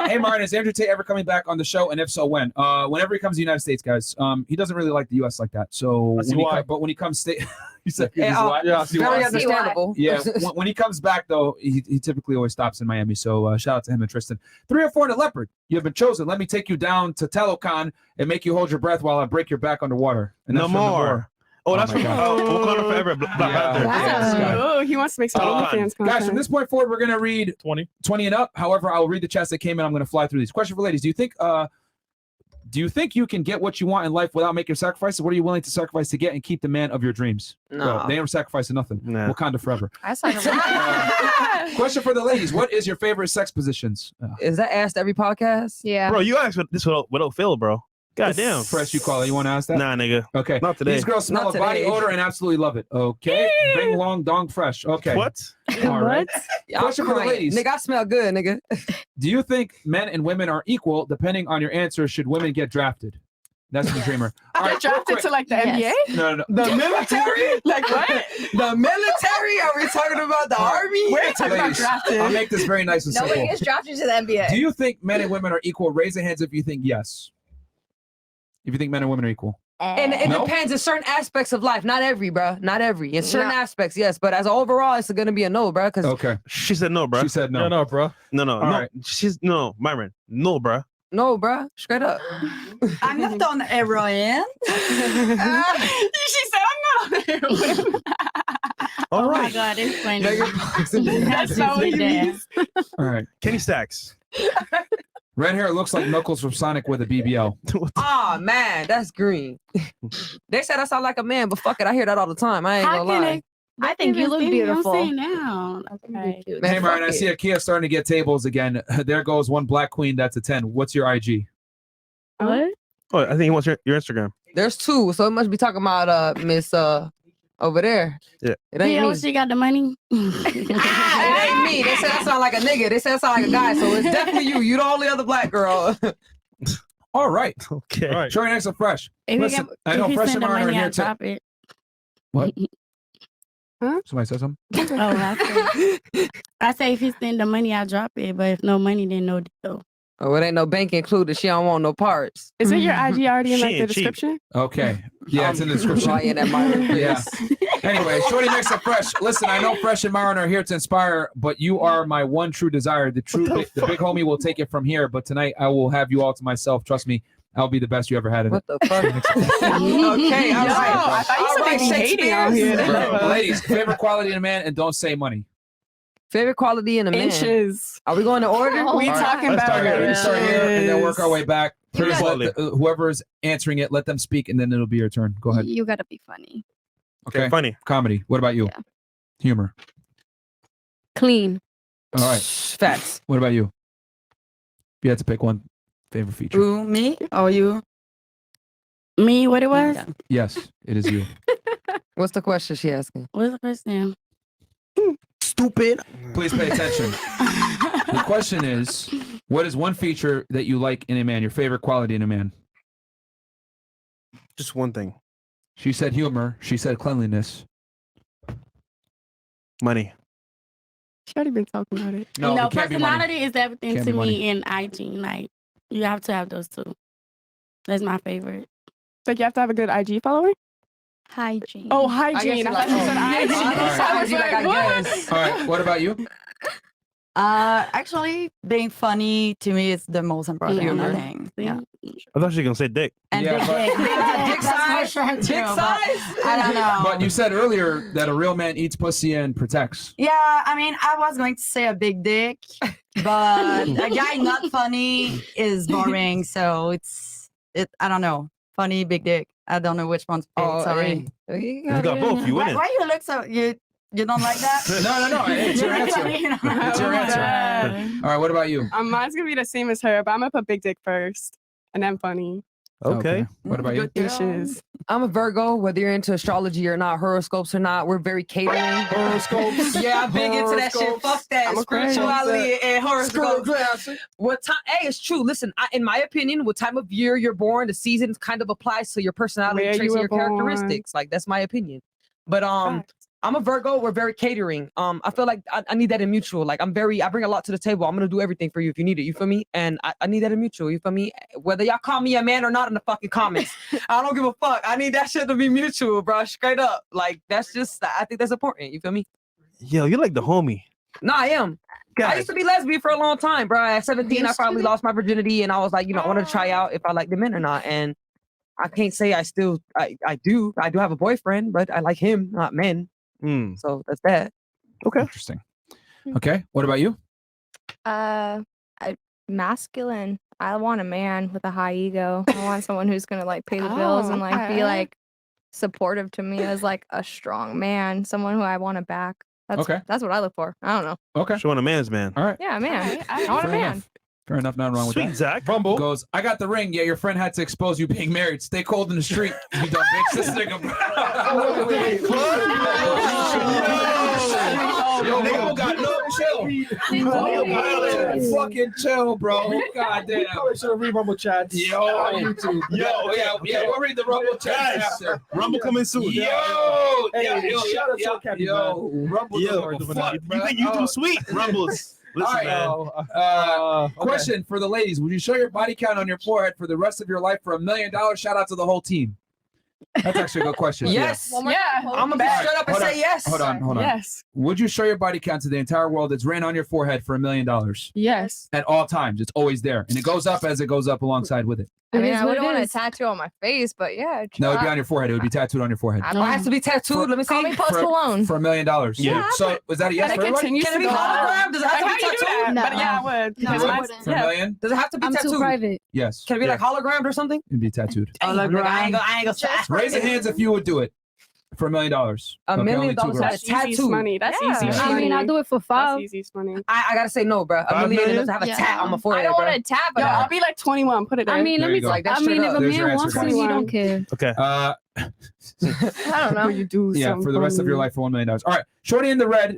Hey, Myron, is Andrew Tate ever coming back on the show? And if so, when? Whenever he comes to the United States, guys. He doesn't really like the U.S. like that. So, I see why. but when he comes, he said, Yeah, "This is why?" Yeah, I see Very why. understandable. Yeah, when he comes back though, he typically always stops in Miami. So shout out to him and Tristan. 3 or 4 in the leopard. You have been chosen. Let me take you down to Telocan and make you hold your breath while I break your back underwater. And No that's from more. Oh, that's my from God. Wakanda Forever. Black Panther. Yeah. Oh, he wants to make some OnlyFans Guys, from content. this point forward, we're gonna read 20. 20 and up. However, I'll read the chats that came in. I'm gonna fly through these. Question for ladies: Do you think you can get what you want in life without making sacrifices? What are you willing to sacrifice to get and keep the man of your dreams? No. They ain't sacrificing nothing. Nah. Wakanda forever. I sacrifice. Question for the ladies: What is your favorite sex positions? Is that asked every podcast? Yeah. Bro, you asked for this without Phil, bro. God damn. Fresh, you call it. You want to ask that? Nah, nigga. Okay. Not today. These girls smell Not a body today. odor and absolutely love it. Okay. Bing long dong fresh. Okay. What? All right. Y'all Question for the crying. ladies. Nigga, I smell good, nigga. Do you think men and women are equal? Depending on your answer, should women get drafted? That's the dreamer. All Get right. real drafted quick. to like the Yes. NBA? No. The military? Like what? The military? Are we talking about the army? We're talking about Ladies, drafted. I'll make this very nice and Nobody simple. gets drafted to the NBA. Do you think men and women are equal? Raise your hands if you think yes. If you think men and women are equal. And it No? depends in certain aspects of life. Not every, bro. Not every. In certain No. aspects, yes. But as overall, it's gonna be a no, bro. Because Okay. She said no, bro. She said no. Yeah, no, bro. No, no, All no. right. She's no, Myron. No, bro. no, bro. Straight up. I'm not on heroin. She said I'm not. All Oh my right. God, it's funny. That's not what he means. All right. Kenny Stacks. Red hair looks like Knuckles from Sonic with a BBL. Oh man, that's green. They said I sound like a man, but fuck it, I hear that all the time. I ain't How gonna can lie. they? I think you look beautiful. I'm saying now. Okay. Man, Hey, Myron, fuck I see it. Akia starting to get tables again. There goes one black queen. That's a 10. What's your IG? What? Oh, I think he wants your Instagram. There's 2, so it must be talking about Miss over there. Yeah. It ain't Yeah, me. she got the money. It ain't me. They said I sound like a nigga. They said I sound like a guy, so it's definitely you. You the only other black girl. All right. Okay. All right. Short next to Fresh. If Listen, you, I know if you Fresh send and the Myron are money, here I to. drop it. What? Somebody said something? I say if you send the money, I drop it. But if no money, then no deal. Oh, it ain't no bank included. She don't want no parts. Isn't your IG already in like She the ain't cheap. description? Okay. Yeah, it's in the description. Lying at my Yeah. Anyway, Shorty next to Fresh. Listen, I know Fresh and Myron are here to inspire, but you are my one true desire. The big homie will take it from here, but tonight I will have you all to myself. Trust me, I'll be the best you ever had at it. What the fuck? Okay, all Yo, right. I thought you said they be hating out here. Bro, ladies, favorite quality in a man, and don't say money. Favorite quality in a man. Inches. Are we going to order? We All right, talking let's about start here. We start here and then work our way back. You Please got- let whoever's answering it, let them speak, and then it'll be your turn. Go ahead. You gotta be funny. Okay. Funny. Comedy. What about you? Yeah. Humor. Clean. All right. Facts. What about you? If you had to pick one favorite feature. Who, me or you? Me, what it was? Yes, it is you. What's the question she asking? What's the question? Stupid. Please pay attention. The question is, what is one feature that you like in a man, your favorite quality in a man? Just one thing. She said humor. She said cleanliness. Money. She already been talking about it. No, No, it can't be money. personality is everything Can't to be money. me in IG. Like, you have to have those two. That's my favorite. Like you have to have a good IG follower? Hygiene. Oh, I guess hygiene. you I like, thought you said hygiene. I was like, what? All right, what about you? Actually, being funny to me is the most important Humor. thing. Yeah. I thought she was gonna say dick. And Yeah, big but- dick. Dick size. Dick size. I don't know. But you said earlier that a real man eats pussy and protects. Yeah, I mean, I was going to say a big dick, but a guy not funny is boring. So I don't know. Funny, big dick. I don't know which one's pick. Sorry. You got both. You Why, winning. why you look so you don't like that? No. It's your answer. It's your answer. All right, what about you? Mine's gonna be the same as her, but I'm gonna put big dick first, and then funny. Okay. What about you? Good dishes. I'm a Virgo, whether you're into astrology or not, horoscopes or not. We're very catering. Horoscopes. Yeah, I'm big into that shit. Fuck that. I'm a Spirituality crazy. and horoscopes. What time? Hey, it's true. Listen, in my opinion, what time of year you're born, the season kind of applies to your personality Where traits you and your were born. characteristics. Like that's my opinion. But I'm a Virgo. We're very catering. I feel like I need that in mutual. Like I bring a lot to the table. I'm gonna do everything for you if you need it. You feel me? And I need that in mutual. You feel me? Whether y'all call me a man or not in the fucking comments, I don't give a fuck. I need that shit to be mutual, bro. Straight up. Like that's just. I think that's important. You feel me? Yo, you're like the homie. No, I am. I used to be lesbian for a long time, bro. At 17, I finally lost my virginity, and I was like, I wanted to try out if I like the men or not. And I can't say I do. I do have a boyfriend, but I like him, not men. So that's that. Okay. Interesting. Okay. What about you? Masculine. I want a man with a high ego. I want someone who's gonna like pay the bills and like be like supportive to me as like a strong man. Someone who I want to back. That's what I look for. I don't know. Okay. Showing a man's man. All right. Yeah, man. I want a Fair man. enough. Fair enough. Nothing wrong with Sweet that. Zach. Rumble goes, I got the ring. Yeah, your friend had to expose you being married. Stay cold in the street. You dumb bitch. This nigga. Yo, Rumble got no chill. Fucking chill, bro. God damn. Probably should have read Rumble chats. Yo, we'll read the Rumble chats after. Rumble coming soon. Yo, shout out to Captain Rumble. Yo, fuck. You think you do sweet? Rumbles. Listen, man. Question for the ladies: would you show your body count on your forehead for the rest of your life for $1 million? Shout out to the whole team. That's actually a good question. Yes. One more Yeah. time. I'm gonna be straight up and Hold say on. yes. Hold on. Yes. Would you show your body count to the entire world that's written on your forehead for $1 million Yes. at all times? It's always there, and it goes up as it goes up alongside with it. I mean, is I what wouldn't it want a is. tattoo on my face, but yeah. No, it'd be on your forehead. It would be tattooed on your forehead. It has to be tattooed. Let me Call me see. Post Malone. For $1 million. Yeah. So was that a yes But for it everybody? continues Can to it be go up. hologram? Does it have I to be heard you do tattooed? that, No. but yeah, I would. No, Because I mine's- wouldn't. For $1 million? Does it have to be I'm tattooed? too private. Yes. Can it be like hologrammed or something? It'd be tattooed. Nigga, I ain't gonna. Raise your hands if you would do it for $1 million. $1 million only two girls. That's easy Tattoo. money. That's easy Yeah. I mean, I'll do it for That's 5. easy money. I gotta say no, bro. $1 $5 million million? doesn't have a Yeah. tat on my I forehead, don't bro. want to tap, but Yo, I'll be like 21. Put it in. I mean, There let me. you go. Like, that's I mean, straight if up. a There's your man answer, wants guys. to, you don't care. Okay. I don't know. You do Yeah, for the rest of your life for $1 million. All right, Shorty in the red,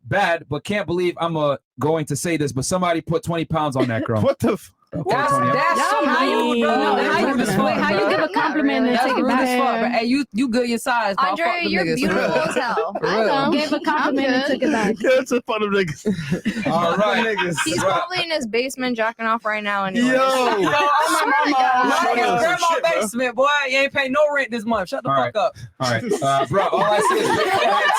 bad, but can't believe I'm going to say this, but somebody put 20 pounds on that girl. What the? Okay, That's Tony. so How you- rude, bro. no, That's how you rude as gonna- fuck, Wait, how you bro. give a compliment and That's take it rude as back? fuck, bro. Hey, you good your size, bro. Fuck Andre, them you're niggas. beautiful as hell. For I real. know. Gave a compliment and good. took it back. Yeah, it's a fun of niggas. All right. He's Right. probably in his basement jacking off right now. Anyway. Yo, oh my mama. Not in Shut grandma's up, bro. basement, boy. You ain't paying no rent this month. Shut the All fuck up. All right. Bro, all I see is big foreheads.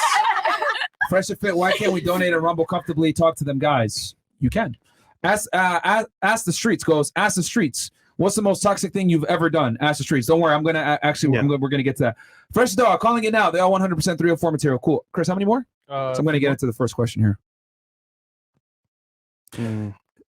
Fresh and fit. Why can't we donate and rumble comfortably? Talk to them guys. You can. Ask the streets goes. Ask the streets. What's the most toxic thing you've ever done? Ask the streets. Don't worry. I'm gonna we're gonna get to that. Fresh dog calling it now. They all 100% 304 material. Cool. Chris, how many more? So I'm gonna get into the first question here.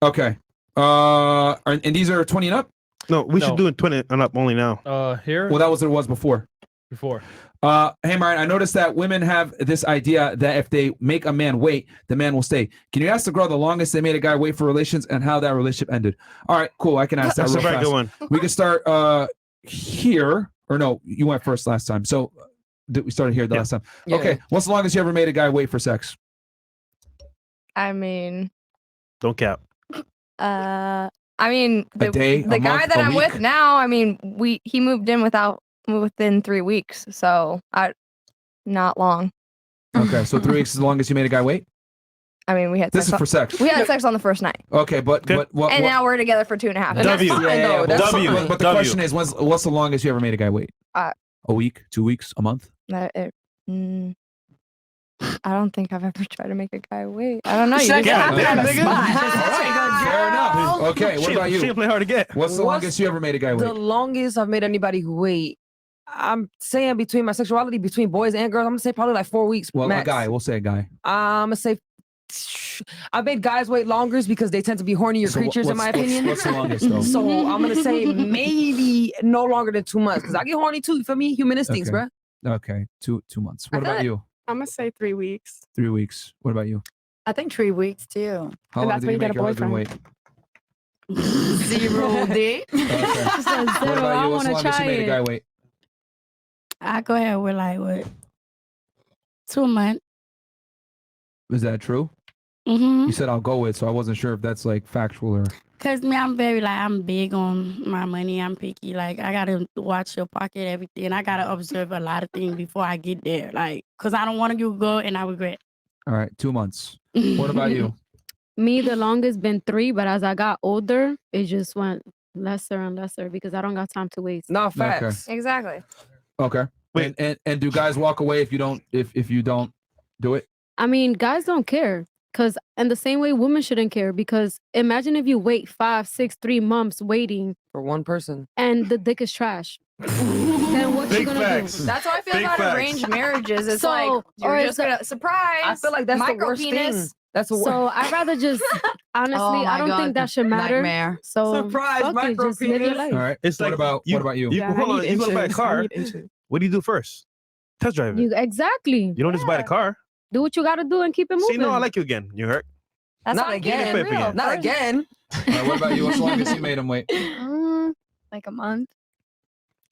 Okay. And these are 20 and up. No, we No. should do it 20 and up only now. Here. Well, that was what it was before. Before. Hey, Marion, I noticed that women have this idea that if they make a man wait, the man will stay. Can you ask the girl the longest they made a guy wait for relations and how that relationship ended? All right, cool. I can ask that That's real a very fast. good one. We can start here. Or no, you went first last time. So we started here the last time. Yeah. Okay. What's the longest you ever made a guy wait for sex? I mean, Don't cap. the day, a the guy month, that a I'm week? with now, I mean, he moved in within 3 weeks, so not long. Okay, so 3 weeks is the longest you made a guy wait? I mean, we had This sex is for sex. We had sex on the first night, Okay, but what? and now we're together for 2.5. And that's W. fine, Yeah, though. but That's the W. fine. but the W. question is, what's the longest you ever made a guy wait? A week, 2 weeks, a month? I don't think I've ever tried to make a guy wait. I don't know. You Shut just up, have to nigga. Fair enough. Okay, what about She you? didn't play hard to get. What's the longest you ever made a guy The wait? longest I've made anybody wait. I'm saying between my sexuality, between boys and girls, I'm gonna say probably like 4 weeks. Well, max. a guy. We'll say a guy. I'm gonna say I've made guys wait longer because they tend to be hornier So creatures, in my opinion. What's the longest though? So I'm gonna say maybe no longer than 2 months because I get horny too. For me, human instincts, Okay. bruh. Okay, 2 months. What I feel about like- you? I'm gonna say 3 weeks. 3 weeks. What about you? I think 3 weeks too. How And long that's did when you you make get a your husband wait? boyfriend. 0 day. Okay. She said What zero. about I you? What's the want to longest you try made a guy it. wait? I go ahead with like what 2 months. Is that true? Mm-hmm. You said I'll go with, so I wasn't sure if that's like factual or. Cause me, I'm very like I'm big on my money. I'm picky. Like I gotta watch your pocket, everything. I gotta observe a lot of things before I get there. Like, cause I don't want to go and I regret. All right, 2 months. What about you? Me, the longest been 3, but as I got older, it just went lesser and lesser because I don't got time to waste. No facts. Exactly. Okay. Wait. And do guys walk away if you don't do it? I mean, guys don't care. Cause in the same way, women shouldn't care. Because imagine if you wait 5, 6, 3 months waiting For one person. and the dick is trash. Then what you Big gonna facts. do? That's how I feel Big about facts. arranged marriages. It's So, like or you're is just gonna surprise. I feel like that's the micro worst penis. thing. That's the worst. So I'd rather just honestly, Oh I my don't God, think that should matter. nightmare. So Surprise, fuck it, micro just live your penis. life. All right. It's What like about you? Yeah, hold I on. need You go to buy a inches. I car. need inches. What do you do first? Test drive it. Exactly. You don't just buy the car. Do what you gotta do and keep it moving. See, no, I like you again. You hurt? That's Not why I'm keeping again. it real. Not again. All right, what about you? What's the longest you made him wait? Like a month.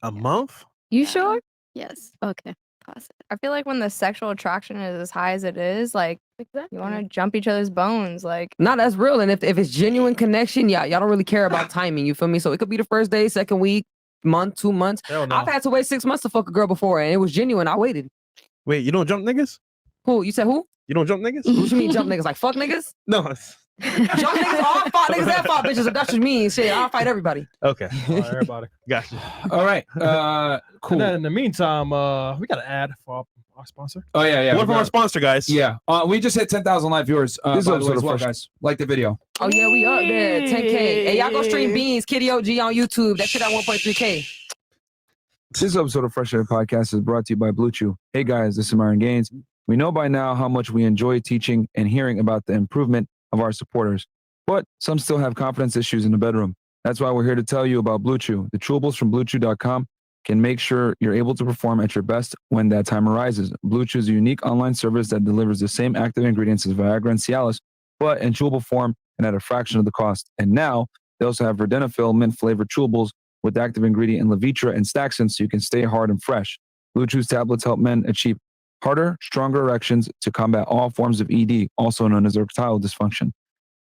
A month? You sure? Yes. Okay. Positive. I feel like when the sexual attraction is as high as it is, like Exactly. you want to jump each other's bones. Like No, that's real. And if it's genuine connection, yeah, y'all don't really care about timing. You feel me? So it could be the first day, second week, month, 2 months. Hell no. I've had to wait 6 months to fuck a girl before, and it was genuine. I waited. Wait, you don't jump niggas? Who? You said who? You don't jump niggas? What you mean jump niggas? Like fuck niggas? No. Jump niggas? Oh, I fought niggas and fought bitches. If that's what you mean, shit, I'll fight everybody. Okay. All right, everybody. Gotcha. All right. Cool. And then in the meantime, we got an ad for our sponsor. Oh yeah. One we from our got- sponsor, guys. Yeah. We just hit 10,000 live viewers. This By is the way, episode as well, of Fresh- guys. Like the video. Oh yeah, we up there. 10K. Hey, y'all go stream Beans, Kitty OG on YouTube. That shit at 1.3K. This episode of Fresh Air Podcast is brought to you by Blue Chew. Hey guys, this is Myron Gaines. We know by now how much we enjoy teaching and hearing about the improvement of our supporters, but some still have confidence issues in the bedroom. That's why we're here to tell you about Blue Chew. The chewables from BlueChew.com can make sure you're able to perform at your best when that time arises. Blue Chew is a unique online service that delivers the same active ingredients as Viagra and Cialis, but in chewable form and at a fraction of the cost. And now they also have Vardenafil mint-flavored chewables with active ingredient in Levitra and Staxin so you can stay hard and fresh. Blue Chew's tablets help men achieve harder, stronger erections to combat all forms of ED, also known as erectile dysfunction.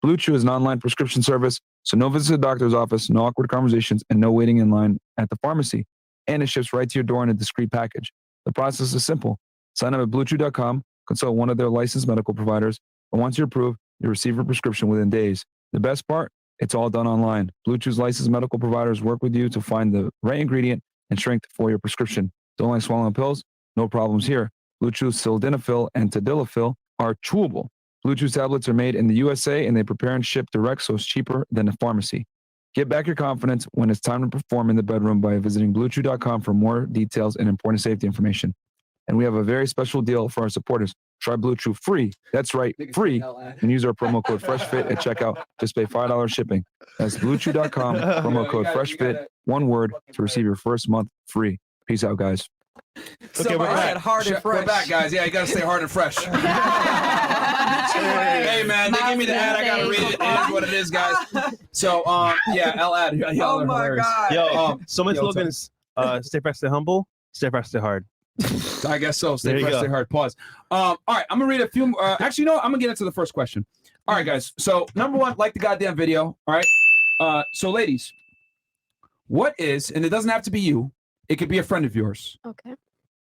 Blue Chew is an online prescription service, so no visit to the doctor's office, no awkward conversations, and no waiting in line at the pharmacy. And it ships right to your door in a discreet package. The process is simple. Sign up at BlueChew.com, consult one of their licensed medical providers, and once you're approved, you'll receive your prescription within days. The best part? It's all done online. Blue Chew's licensed medical providers work with you to find the right ingredient and strength for your prescription. Don't like swallowing pills? No problems here. Blue Chew's sildenafil and tadalafil are chewable. Blue Chew tablets are made in the USA and they prepare and ship direct, so it's cheaper than a pharmacy. Get back your confidence when it's time to perform in the bedroom by visiting BlueChew.com for more details and important safety information. And we have a very special deal for our supporters. Try Blue Chew free. That's right, free. And use our promo code FreshFit at checkout. Just pay $5 shipping. That's BlueChew.com, promo code FreshFit, one word, to receive your first month free. Peace out, guys. Okay, we're back. Hard and fresh. We're back, guys. Yeah, you gotta stay hard and fresh. Hey, man, they give me the ad. I gotta read it. It is what it is, guys. So, yeah, I'll add. Oh my God. Yo, so my slogan is stay fresh, stay humble, stay fresh, stay hard. I guess so. There Stay you fresh, go. stay hard. Pause. All right, I'm gonna read a few. Actually, no, I'm gonna get into the first question. All right, guys. So, number one, like the goddamn video. All right. So, ladies, what is, and it doesn't have to be you, it could be a friend of yours. Okay.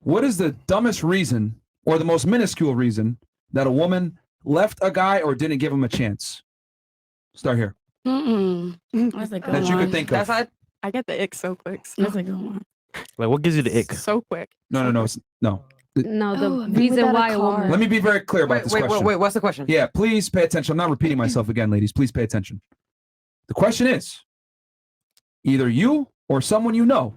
What is the dumbest reason or the most minuscule reason that a woman left a guy or didn't give him a chance? Start here. That's a good That you one. could think of. That's how I get the ick so quick. So. That's a good one. Like, what gives you the ick? So quick. No. No, the Oh, a man reason without a why a woman. car. Let me be very clear about this question. Wait, what's the question? Yeah, please pay attention. I'm not repeating myself again, ladies. Please pay attention. The question is, either you or someone you know,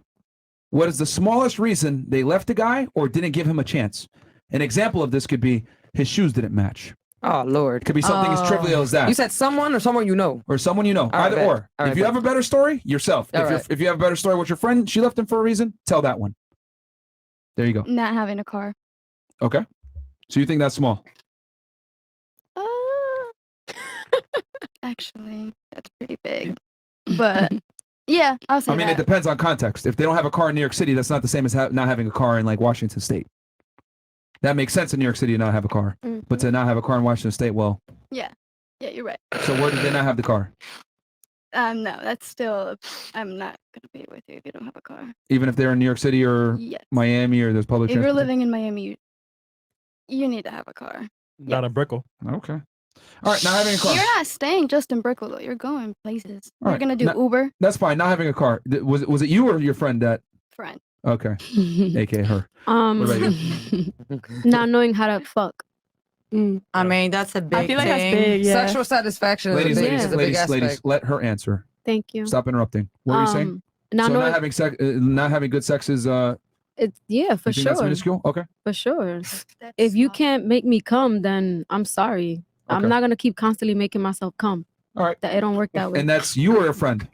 what is the smallest reason they left a guy or didn't give him a chance? An example of this could be his shoes didn't match. Oh Lord. It could be something as trivial as that. You said someone or someone you know? Or someone you know. All right, Either bet. or. All right, if you bet. have a better story, yourself. All If, right. if you have a better story with your friend, she left him for a reason, tell that one. There you go. Not having a car. Okay. So you think that's small? Actually, that's pretty big. But yeah, I'll say I mean, that. it depends on context. If they don't have a car in New York City, that's not the same as not having a car in like Washington State. That makes sense in New York City to not have a car. But to not have a car in Washington State, well. Yeah, you're right. So where did they not have the car? No, that's still. I'm not gonna be with you if you don't have a car. Even if they're in New York City or Yes. Miami or there's public If you're transportation? living in Miami, you need to have a car. Not a Brickell. Okay. All right, not having a car. You're not staying just in Brickell though. You're going places. All You're right, gonna do not- Uber. That's fine. Not having a car. Was it you or your friend that? Friend. Okay. AKA her. What about you? Not knowing how to fuck. I mean, that's a big feel like that's thing. big, yeah. Sexual satisfaction Ladies, is a, ladies, is a big ladies, aspect. ladies, let her answer. Thank you. Stop interrupting. What are you saying? Not So knowing, not having sex, not having good sex is it's yeah, for you think sure. that's minuscule? Okay. For sure. If you can't make me come, then I'm sorry. I'm Okay. not gonna keep constantly making myself come. All right. That it don't work that way. And that's you or a friend?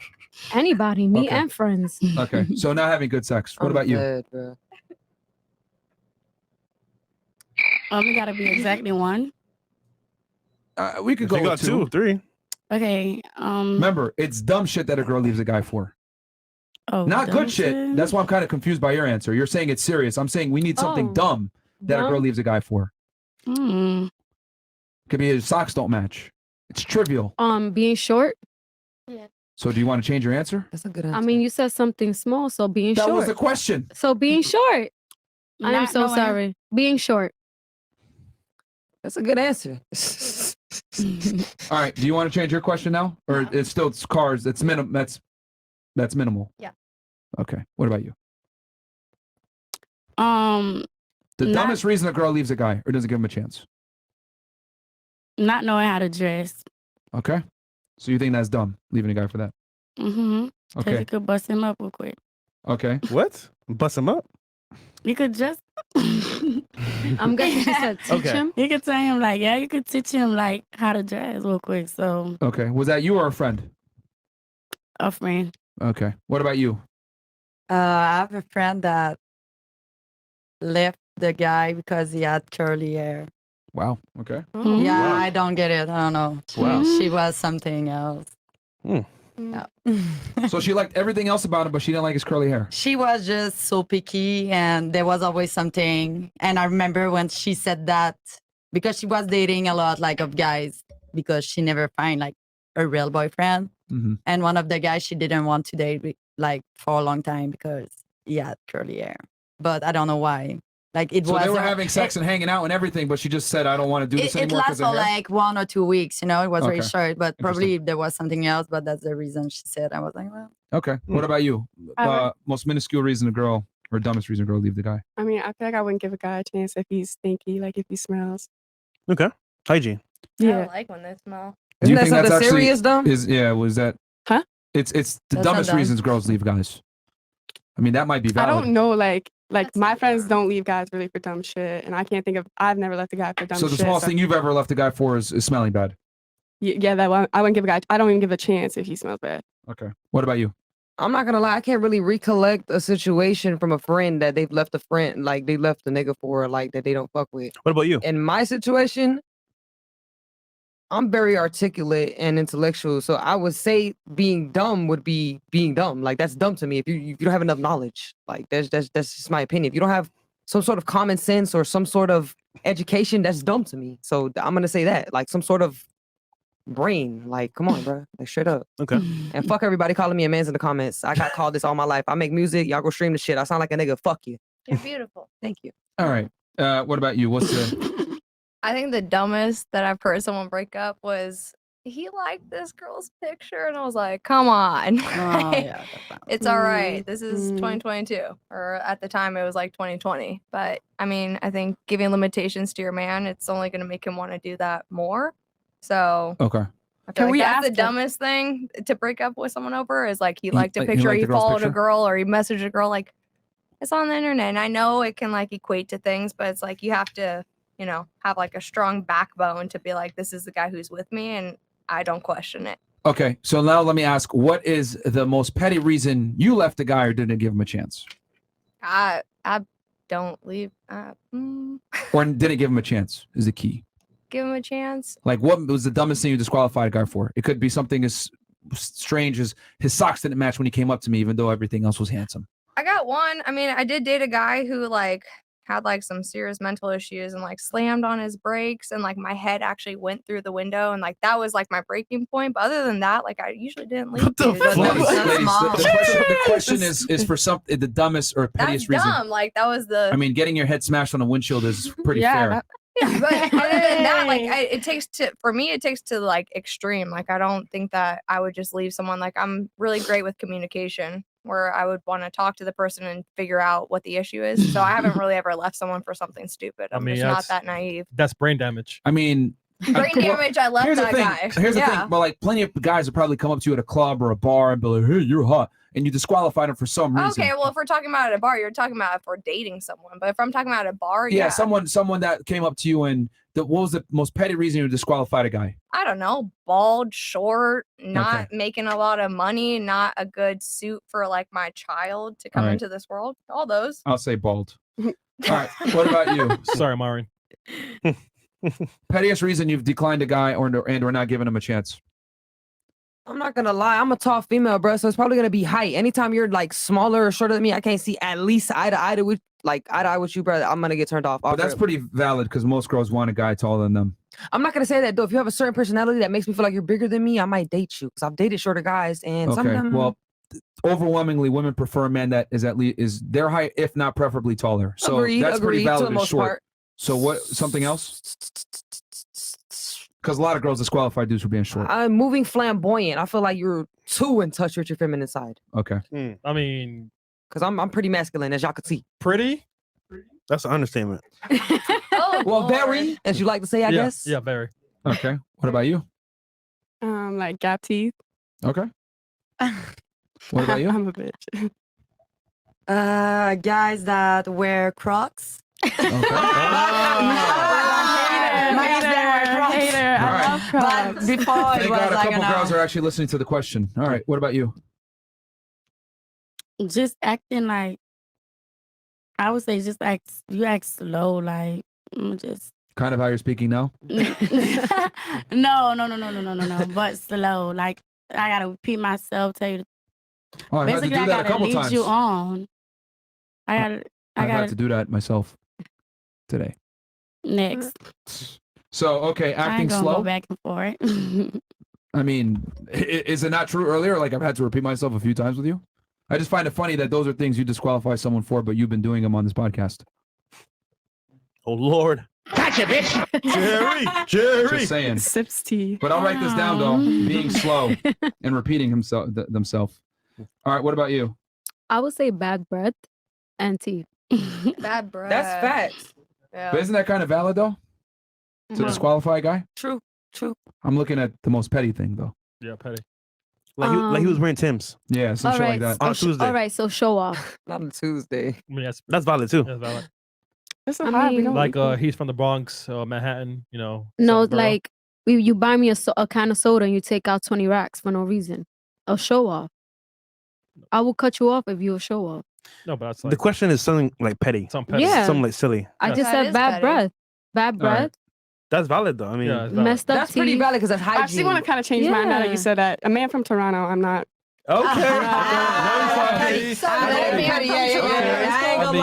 Anybody, me Okay. and friends. Okay. So not having good sex. What I'm about you? dead, bro. It gotta be exactly one. We could If go you with got 2, 3. Okay. Remember, it's dumb shit that a girl leaves a guy for. Oh, Not dumb good shit. That's why I'm kind of confused by your answer. You're saying it's serious. I'm saying we need something Oh, dumb that a girl dumb? leaves a guy for. Could be his socks don't match. It's trivial. Being short. So do you want to change your answer? That's a good I mean, you said something small, so being That short. was the question. So being short. I am Not so knowing- sorry. Being short. That's a good answer. All right. Do you want to change your question now, or it's still it's cars? It's minimum. That's minimal. Yeah. Okay. What about you? Um, The Not- dumbest reason a girl leaves a guy or doesn't give him a chance. not knowing how to dress. Okay. So you think that's dumb, leaving a guy for that? Mm-hmm. Cause Okay. you could bust him up real quick. Okay. What? Bust him up? You could just. I'm guessing you said teach Okay. him. You could tell him like, yeah, you could teach him like how to dress real quick. So Okay. Was that you or a friend? a friend. Okay. What about you? I have a friend that left the guy because he had curly hair. Wow. Okay. Yeah, Wow. I don't get it. I don't know. Wow. She was something else. Hmm. Yeah. So she liked everything else about him, but she didn't like his curly hair. She was just so picky, and there was always something. And I remember when she said that because she was dating a lot like of guys because she never find like a real boyfriend. Mm-hmm. And one of the guys she didn't want to date like for a long time because he had curly hair. But I don't know why. Like it So was they were having sex and hanging out and everything, but she just said, "I don't want to do this it anymore." lasted of hair. like 1 or 2 weeks, you know, it was very Okay. short, but Interesting. probably there was something else, but that's the reason she said. I was like, well, Okay. What about you? I- Most minuscule reason a girl or dumbest reason a girl leave the guy. I mean, I feel like I wouldn't give a guy a chance if he's stinky, like if he smells. Okay. Hygiene. Yeah. like when they smell. Do you Isn't that think that's something actually serious, dumb? was that? Huh? It's the That's not dumbest dumb. reasons girls leave guys. I mean, that might be I valid. don't know, like That's my not friends fair. don't leave guys really for dumb shit, and I can't think of. I've never left a guy for dumb So shit. the smallest thing you've ever left a guy for is smelling bad. Yeah, that one. I wouldn't give a guy. I don't even give a chance if he smells bad. Okay. What about you? I'm not gonna lie, I can't really recollect a situation from a friend that they've left a friend, like they left a nigga for, like that they don't fuck with. What about you? In my situation, I'm very articulate and intellectual, so I would say being dumb would be being dumb. Like that's dumb to me. If you don't have enough knowledge, like that's just my opinion. If you don't have some sort of common sense or some sort of education, that's dumb to me. So I'm gonna say that, like some sort of brain. Like, come on, bro, like straight up. Okay. And fuck everybody calling me a man's in the comments. I got called this all my life. I make music, y'all go stream the shit. I sound like a nigga. Fuck you. You're beautiful. Thank you. All right. What about you? What's the? I think the dumbest that I've heard someone break up was he liked this girl's picture, and I was like, come on. It's all right. This is 2022, or at the time it was like 2020. But I mean, I think giving limitations to your man, it's only going to make him want to do that more. So Okay. I feel like that's the dumbest thing to break up with someone over is like he liked a like, he picture, liked he the girl's followed picture? a girl, or he messaged a girl. Like it's on the internet, and I know it can like equate to things, but it's like you have to, you know, have like a strong backbone to be like, this is the guy who's with me, and I don't question it. Okay, so now let me ask, what is the most petty reason you left a guy or didn't give him a chance? I don't leave. Or didn't give him a chance is the key. Give him a chance. Like, what was the dumbest thing you disqualified a guy for? It could be something as strange as his socks didn't match when he came up to me, even though everything else was handsome. I got one. I mean, I did date a guy who like had like some serious mental issues and like slammed on his brakes, and like my head actually went through the window, and like that was like my breaking point. But other than that, like I usually didn't leave. Ladies, the question is for the dumbest or pettiest That's reason. dumb. Like that was the. I mean, getting your head smashed on a windshield is pretty fair. Yeah, but other than that, like it takes to like extreme. Like I don't think that I would just leave someone. Like I'm really great with communication, where I would want to talk to the person and figure out what the issue is. So I haven't really ever left someone for something stupid. I'm just not that naive. That's brain damage. I mean, Brain damage. I left here's that the thing. guy. Here's the Yeah. thing. But like, plenty of guys would probably come up to you at a club or a bar and be like, "Hey, you're hot," and you disqualified him for some reason. Okay, well, if we're talking about at a bar, you're talking about if we're dating someone. But if I'm talking about at a bar, Yeah, someone that came up to you and what was the most petty reason you disqualified a guy? I don't know, bald, short, not making a lot of money, not a good suit for like my child to come All right. into this world. All those. I'll say bald. All right. What about you? Sorry, Maureen. Pettiest reason you've declined a guy or not giving him a chance? I'm not gonna lie, I'm a tall female, bro. So it's probably gonna be height. Anytime you're like smaller or shorter than me, I can't see at least eye to eye with you, brother. I'm gonna get turned off. But that's pretty valid because most girls want a guy taller than them. I'm not gonna say that though. If you have a certain personality that makes me feel like you're bigger than me, I might date you because I've dated shorter guys, and some of Okay. them. Well, overwhelmingly, women prefer a man that is at least is their height, if not preferably taller. So that's pretty to valid the and most short. part. So what? Something else? Because a lot of girls disqualify dudes for being short. I'm moving flamboyant. I feel like you're too in touch with your feminine side. Okay. I mean, because I'm pretty masculine, as y'all can see. Pretty? That's an understatement. Well, very, as you like to say, I guess. Yeah, very. Okay. What about you? Like gap teeth. Okay. What about you? I'm a bitch. Guys that wear Crocs. Hater. I love Crocs. But before it Thank was God a like, couple girls are actually listening to the question. All right. What about you? Just acting like, I would say just act slow, like just Kind of how you're speaking now? no, but slow. Like I gotta repeat myself, tell you. Oh, I've had to Basically, do I that a gotta couple lead times. you on. I I've had gotta to do that myself today. next. So, okay, I acting ain't gonna slow. go back and forth. I mean, is it not true earlier? Like I've had to repeat myself a few times with you. I just find it funny that those are things you disqualify someone for, but you've been doing them on this podcast. Oh Lord. Gotcha, bitch. Jerry. Just saying. Sips tea. But I'll write this down though. Being slow and repeating themselves. All right. What about you? I would say bad breath and teeth. Bad breath. That's facts. Yeah. But isn't that kind of valid though? To Mhm. disqualify a guy? True. I'm looking at the most petty thing though. Yeah, petty. Like he was wearing Tim's. Yeah, some All shit right, like that. On Tuesday. all right, so show off. Not on Tuesday. I mean, That's valid too. that's valid. It's so I hard. We mean- don't Like he's from the Bronx, Manhattan. You know. No, Southern Borough. like you buy me a can of soda and you take out 20 racks for no reason. A show off. I will cut you off if you're a show off. No, but that's like The question is something like petty. something petty. Yeah. Something like silly. I just That said is bad petty. breath. Bad All right. breath. That's valid though. I mean, Yeah, it's valid. Messed up That's pretty teeth. valid because that's I hygiene. actually want to kind of change mine now that Yeah. you said that. A man from Toronto, I'm not. okay.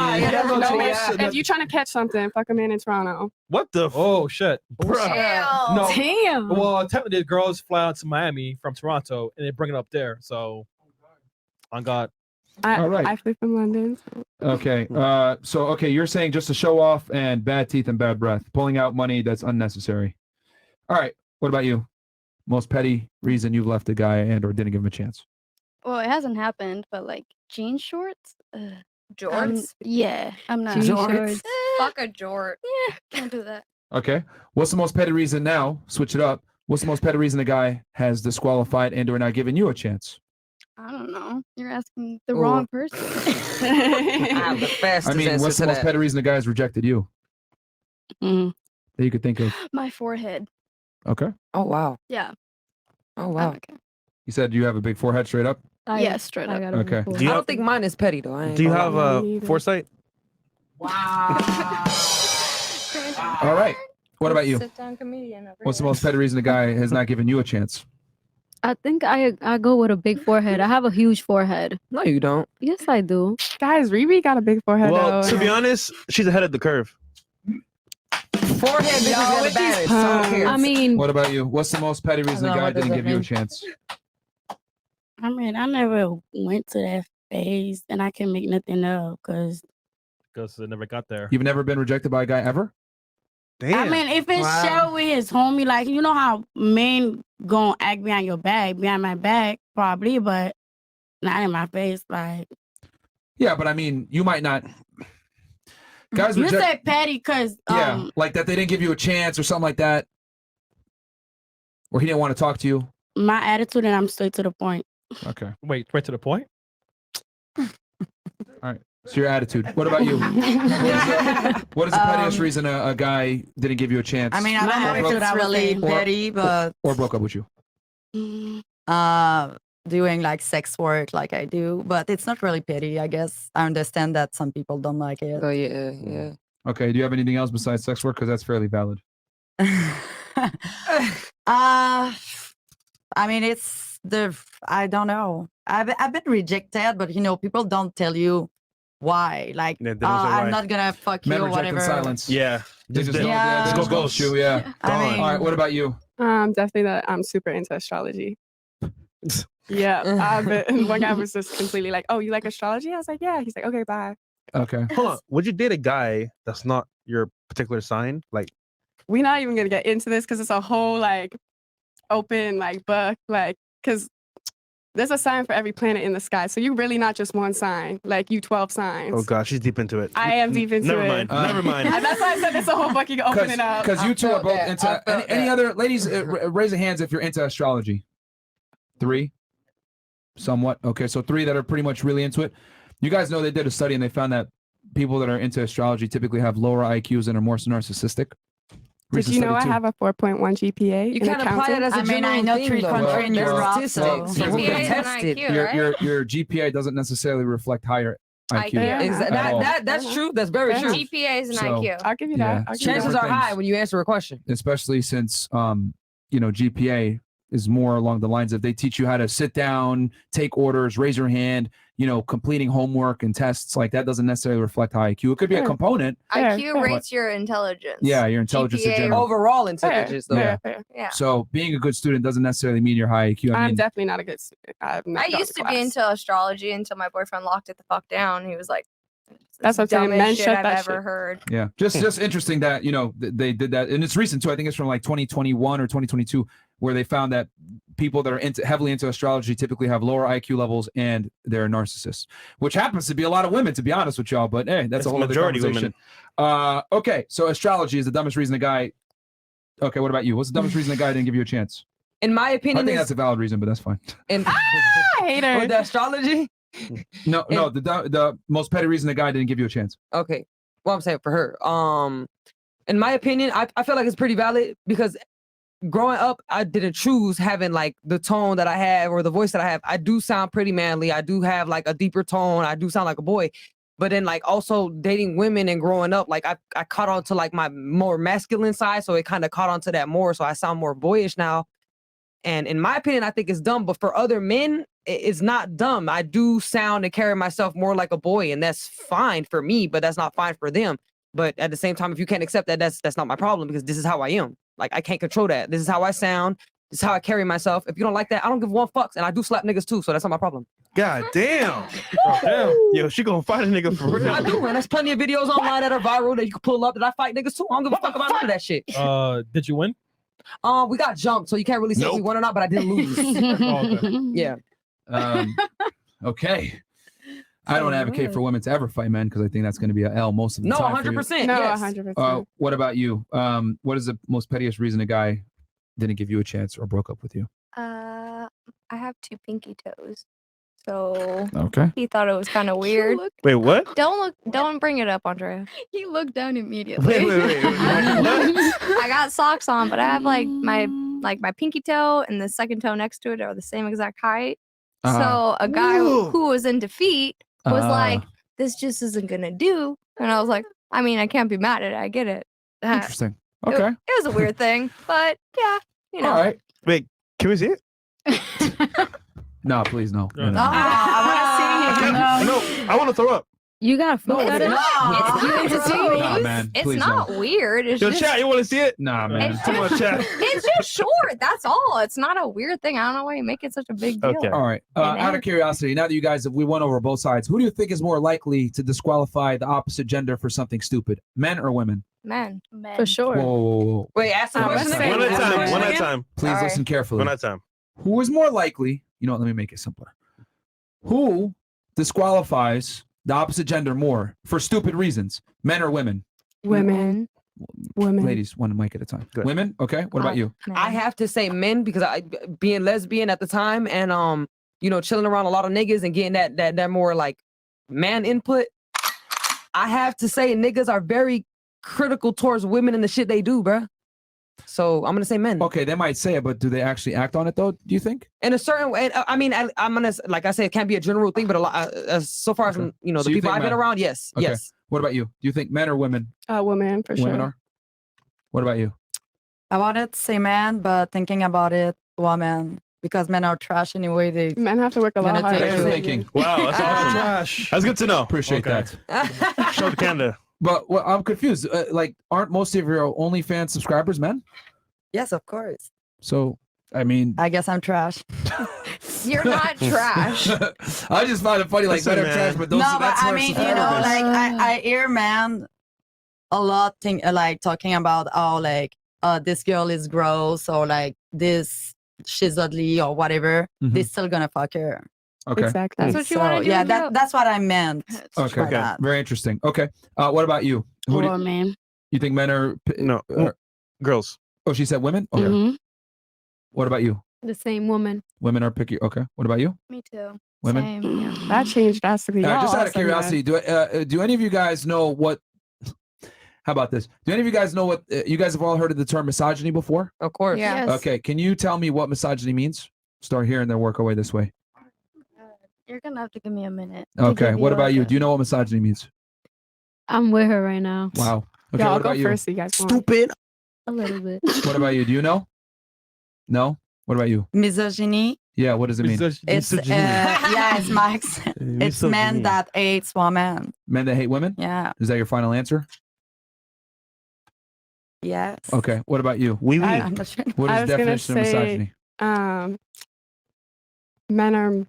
If you're trying to catch something, fuck a man in Toronto. What the? Oh shit. Damn. No. Damn. Well, technically, the girls fly out to Miami from Toronto and they bring it up there. So, on God. All right. I flew from London. Okay. So okay, you're saying just to show off and bad teeth and bad breath, pulling out money that's unnecessary. All right. What about you? most petty reason you've left a guy and or didn't give him a chance? Well, it hasn't happened, but like jean shorts. Jorts? Yeah, I'm not. Jean shorts. Fuck a jort. Yeah, can't do that. Okay. What's the most petty reason now? Switch it up. What's the most petty reason a guy has disqualified and or not giving you a chance? I don't know. You're asking the wrong person. I have the fastest I mean, answer what's the to most that. petty reason a guy has rejected you that you could think of? My forehead. Okay. Oh wow. Yeah. Oh wow. Okay. You said you have a big forehead straight up? Yeah, straight up. Okay. I don't think mine is petty though. I ain't Do you gonna have lie. foresight? All right. What about you? Sit-down comedian. What's the most petty reason a guy has not given you a chance? I think I go with a big forehead. I have a huge forehead. No, you don't. Yes, I do. Guys, Riri got a big forehead. Well, though. to be honest, she's ahead of the curve. Forehead bitches got the baddest. So I don't care. I mean, What about you? What's the most petty reason a Hello, guy what does didn't that give you a mean? chance? I mean, I never went to that phase, and I can make nothing up because it never got there. You've never been rejected by a guy ever? I mean, if it's share with his homie, like you know how men gonna act behind your back, behind my back, probably, but not in my face. Like Yeah, but I mean, you might not. Guys you reject. said petty because Yeah, like that they didn't give you a chance or something like that, or he didn't want to talk to you. my attitude, and I'm straight to the point. Okay. Wait, right to the point. All right. So your attitude. What about you? What is the pettiest reason a guy didn't give you a chance? I mean, I don't know if it's really petty, but or broke up with you. doing like sex work like I do, but it's not really petty. I guess I understand that some people don't like it. Oh yeah. Okay. Do you have anything else besides sex work? Because that's fairly valid. I mean, it's I don't know. I've been rejected, but you know, people don't tell you why. Like, Yeah, they don't say I'm why. not gonna fuck Men you or reject in whatever. silence. Yeah. They just don't. Yeah. They just ghost you. Yeah. I mean- All right. What about you? Definitely that I'm super into astrology. Yeah, one guy was just completely like, "Oh, you like astrology?" I was like, "Yeah." He's like, "Okay, bye." Okay. Hold on. Would you date a guy that's not your particular sign? Like, We're not even gonna get into this because it's a whole like open like book, like because there's a sign for every planet in the sky. So you're really not just one sign. Like you 12 signs. oh gosh, she's deep into it. I am deep into Never it. mind. Never mind. And that's why I said there's a whole book you can open it up. Because you two are both into. Any that. other ladies? Raise your hands if you're into astrology. 3. Somewhat. Okay, so 3 that are pretty much really into it. You guys know they did a study and they found that people that are into astrology typically have lower IQs and are more narcissistic. Did you know I have a 4.1 GPA? You in can't apply accounting? it as a I mean, I general know thing, 3 though. countries in Europe, Well, so GPA is an IQ, right? Your GPA doesn't necessarily reflect higher IQ. IQ. at all. That's true. That's very true. GPA is an So- IQ. I'll give you Yeah. that. I'll give you Chances that. are high when you answer a question. Especially since GPA is more along the lines of they teach you how to sit down, take orders, raise your hand, completing homework and tests. Like that doesn't necessarily reflect high IQ. It could be a Fair. component. IQ rates your intelligence. Yeah, your intelligence in GPA general. Overall Fair, intelligence, though. fair, Yeah. fair. Yeah. So being a good student doesn't necessarily mean you're high IQ. I I'm mean, definitely not a good student. I've not I gone used to be class. into astrology until my boyfriend locked it the fuck down. He was like, That's what I'm saying. dumbest Men shit shut I've that ever shit. heard. yeah, just interesting that they did that, and it's recent too. I think it's from like 2021 or 2022, where they found that people that are heavily into astrology typically have lower IQ levels and they're narcissists, which happens to be a lot of women, to be honest with y'all. But hey, that's It's a whole other majority conversation. Okay, so astrology is the dumbest reason a guy. Okay, what about you? What's the dumbest reason a guy didn't give you a chance? In my I opinion, think that's a valid reason, but that's fine. in I hate her. with the astrology. No, the most petty reason a guy didn't give you a chance. Okay. Well, I'm saying for her. In my opinion, I feel like it's pretty valid because growing up, I didn't choose having like the tone that I have or the voice that I have. I do sound pretty manly. I do have like a deeper tone. I do sound like a boy. But then like also dating women and growing up, like I caught on to like my more masculine side. So it kind of caught on to that more. So I sound more boyish now. And in my opinion, I think it's dumb. But for other men, it's not dumb. I do sound and carry myself more like a boy, and that's fine for me, but that's not fine for them. But at the same time, if you can't accept that, that's not my problem because this is how I am. Like I can't control that. This is how I sound. This is how I carry myself. If you don't like that, I don't give one fucks, and I do slap niggas too, so that's not my problem. God damn. Yo, she gonna fight a nigga for real. I do, man. There's plenty of videos online that are viral that you can pull up that I fight niggas too. I don't give a fuck about none of that shit. Did you win? We got jumped, so you can't really say if we won or not, but I didn't lose. Yeah. Okay. I don't advocate for women to ever fight men because I think that's going to be an L most of the No, time. 100%. No, yes. 100%. What about you? What is the most pettiest reason a guy didn't give you a chance or broke up with you? I have 2 pinky toes. So Okay. he thought it was kind of weird. Wait, what? Don't bring it up, Andrea. He looked down immediately. Wait. I got socks on, but I have like my pinky toe and the second toe next to it are the same exact height. So a guy who was in defeat was like, "This just isn't gonna do," and I was like, "I mean, I can't be mad at it. I get it." Interesting. It Okay. was a weird thing, but yeah, you know. All right. Wait, can we see it? No, please, no. No, no. I want to see him. No, I want to throw up. You got a foot It's fetish? not. It's Nah, man. It's Please not no. weird. It's Yo, just chat, you want to see it? Nah, man. It's Too much chat. it's just short. That's all. It's not a weird thing. I don't know why you make it such a big deal. Okay. All right. Out of curiosity, now that you guys we went over both sides, who do you think is more likely to disqualify the opposite gender for something stupid, men or women? Men. For sure. Whoa. Wait, ask the question let's again. say One at a time. men. One at a time. Please All right. listen carefully. One at a time. Who is more likely? You know what? Let me make it simpler. Who disqualifies the opposite gender more for stupid reasons, men or women? Women. Ladies, one mic at a time. Good. Women. Okay. What about you? I have to say men because I being lesbian at the time and chilling around a lot of niggas and getting that more like man input. I have to say niggas are very critical towards women and the shit they do, bruh. So I'm gonna say men. Okay, they might say it, but do they actually act on it though? Do you think? In a certain way, I mean, I'm gonna like I said, it can't be a general thing, but a lot so far as Okay. the So you people think I've been men? around, yes, Okay. yes. What about you? Do you think men or women? Women for Women sure. are. What about you? I wanted to say man, but thinking about it, woman, because men are trash anyway. They Men have to work a lot Minute harder. Thanks for Yeah. thinking. Wow, that's awesome. Trash. That's good to know. Appreciate Okay. that. Show the Canada. But well, I'm confused. Like, aren't most of your OnlyFans subscribers men? yes, of course. So, I mean, I guess I'm trash. You're not trash. I just find it funny. Like, Listen, men are man. trash, but those No, but that's I our mean, you subscribers. know, like I hear man a lot like talking about how like this girl is gross or like this she's ugly or whatever. They're still gonna fuck her. Okay. Exactly. That's what you So, want to do. yeah, with girls. that's what I meant. Okay. by that. Very interesting. Okay. What about you? Who do Woman. you think men are? No, girls. Oh, she said women. Okay. Mhm. What about you? The same woman. Women are picky. Okay. What about you? Me too. Women. Same, yeah. That changed drastically. Y'all Just out all of said that. curiosity, do any of you guys know what? How about this? Do any of you guys know what? You guys have all heard of the term misogyny before? Of course. Yeah. Yes. Okay. Can you tell me what misogyny means? Start here and then work our way this way. You're gonna have to give me a minute. to Okay. give What about you? like Do you know what misogyny means? I'm with her right now. Wow. Okay. Yeah, I'll what go about you? first. So you guys want. Stupid. A little bit. What about you? Do you know? No. What about you? Misogyny. Yeah. What does it mean? It's yeah, it's Max. It's men that hates women. Men that hate women? Yeah. Is that your final answer? Yes. Okay. What about you? Oui, oui. I'm not sure. What I is the was gonna definition of misogyny? Men are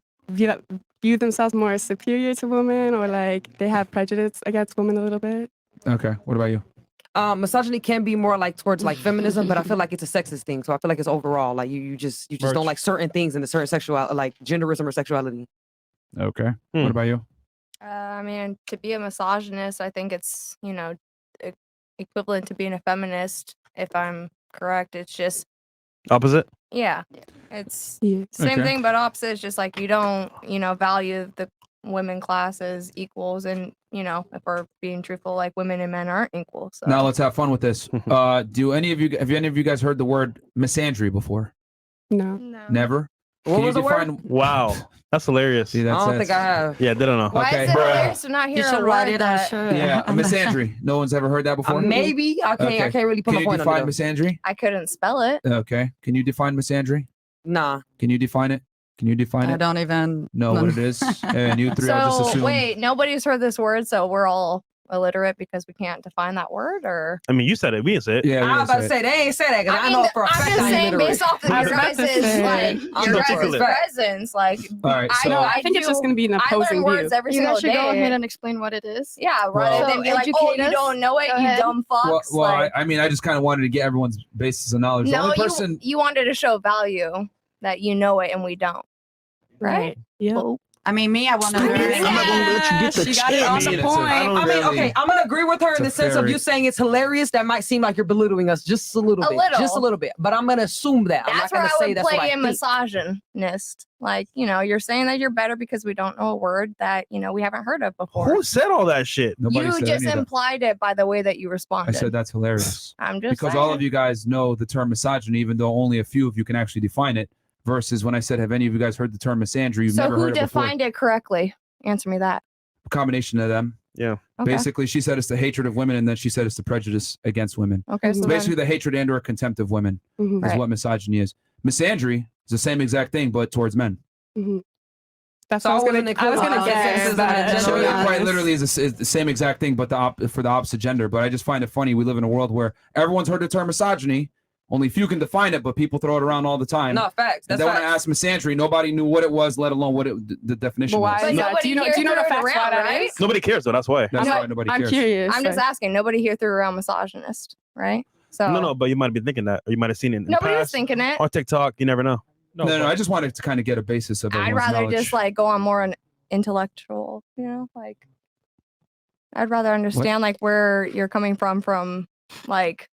view themselves more as superior to women, or like they have prejudice against women a little bit. Okay. What about you? Misogyny can be more like towards like feminism, but I feel like it's a sexist thing. So I feel like it's overall like you just Merch. don't like certain things in a certain sexual like genderism or sexuality. Okay. Hmm. What about you? I mean, to be a misogynist, I think it's, equivalent to being a feminist, if I'm correct. It's just, Opposite. yeah, it's Yeah. same Okay. thing, but opposite. It's just like you don't, value the women class as equals. And, if we're being truthful, like women and men aren't equal. So Now let's have fun with this. Have any of you guys heard the word misandry before? No. No. Never. What Can you was the word? define? Wow, that's hilarious. See, I that's, don't think I have. Yeah, didn't know. why Okay. is it Bruh. hilarious to not You hear a should write word it. I'm that sure. Yeah, a misandry. No one's ever heard that before. Maybe I can't. Okay. I can't really put Can my you point on define it. misandry? I couldn't spell it? Okay. Can you define misandry? Nah. Can you define it? Can you define I it? don't even know what it is. And you three, I'll just So assume. wait, nobody's heard this word, so we're all illiterate because we can't define that word, or? I mean, you said it. We didn't say it. Yeah, I was about to say they ain't said that because I, mean, know for a fact I'm just I'm saying illiterate. based off of your guys' like I'm your guys' articulate. presence, like All right, so I think it's just going to be an I opposing learn words view. every You single guys should day. go ahead and explain what it is. Yeah, rather Well- than be like, oh, educate you us. don't know it, Go you ahead. dumb fucks. Well, like, I mean, I just kind of wanted to get everyone's basis of knowledge. The no, only person, you wanted to show value that you know it and we don't, right? Yeah. I mean, me, I want to I'm learn. not gonna let you get the She got it on chance. the it's a- point. I I don't mean, really- okay, I'm gonna agree with her in the It's a sense of very- you saying it's hilarious. That might seem like you're belittling us just a little A bit, little. just a little bit. But I'm gonna assume that. I'm That's not where gonna I say would that's what play I in think. misogynist. Like, you're saying that you're better because we don't know a word that, we haven't heard of before. Who said all that shit? nobody You said just any of that. implied it by the way that you I responded. said that's hilarious. I'm just Because saying. all of you guys know the term misogyny, even though only a few of you can actually define it. Versus when I said, have any of you guys heard the term misandry? You've So never who heard it before. defined it correctly? Answer me that. A combination of them. Yeah. Okay. Basically, she said it's the hatred of women, and then she said it's the prejudice against women. Okay, so It's basically the hatred and or contempt of women Mhm. is Right. what misogyny is. Misandry is the same exact thing, but towards men. Mhm. That's So what I was I going wasn't to included. guess. So that. So be it quite honest. literally is the same exact thing, but for the opposite gender. But I just find it funny. We live in a world where everyone's heard the term misogyny. Only few can define it, but people throw it around all the time. No, facts. And That's then when I facts. asked misandry, nobody knew what it was, let alone what the definition But why was. is But that? nobody Do you know here the threw facts it why around, that right? is? Nobody cares though. That's why. That's No, why nobody I'm cares. curious. I'm just asking. Nobody here threw around misogynist, right? So No, but you might have been thinking that, or you might have seen it in the nobody was past thinking it. on TikTok. You never know. No, I just wanted to kind of get a basis of I'd everyone's rather knowledge. just like go on more an intellectual, like I'd rather understand like where you're coming from like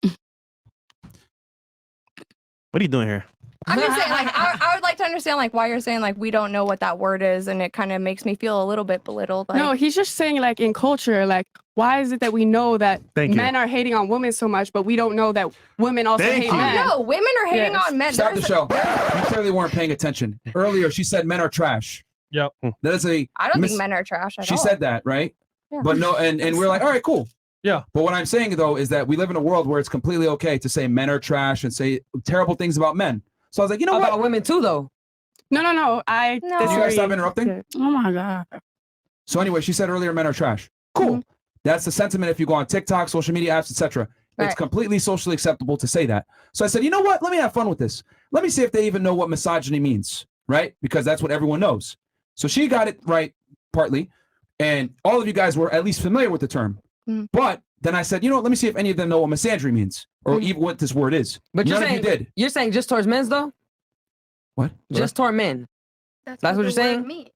What are you doing here? I'm just saying like I would like to understand like why you're saying like we don't know what that word is, and it kind of makes me feel a little bit belittled. Like, No, he's just saying like in culture, like why is it that we know that Thank you. men are hating on women so much, but we don't know that women also Thank hate you. men? no, women are hating Yes. on men. Stop the There's show. You clearly weren't paying attention. Earlier, she said men are trash. Yep. That is a. I don't think men are trash at She all. said that, right? Yeah. But no, and we're like, all right, cool. Yeah. But what I'm saying though is that we live in a world where it's completely okay to say men are trash and say terrible things about men. So I was like, you know About what? women too, though. No. No. I Can you guys disagree. stop interrupting? Oh my God. So anyway, she said earlier men are trash. Cool. Mm-hmm. That's the sentiment if you go on TikTok, social media apps, etc. It's Right. completely socially acceptable to say that. So I said, you know what? Let me have fun with this. Let me see if they even know what misogyny means, right? Because that's what everyone knows. So she got it right partly, and all of you guys were at least familiar with the term. Mhm. But then I said, you know what? Let me see if any of them know what misandry means or even what this word is. But you're None saying of you did. You're saying just towards men's though. What? Just toward men. That's what the you're saying? word means.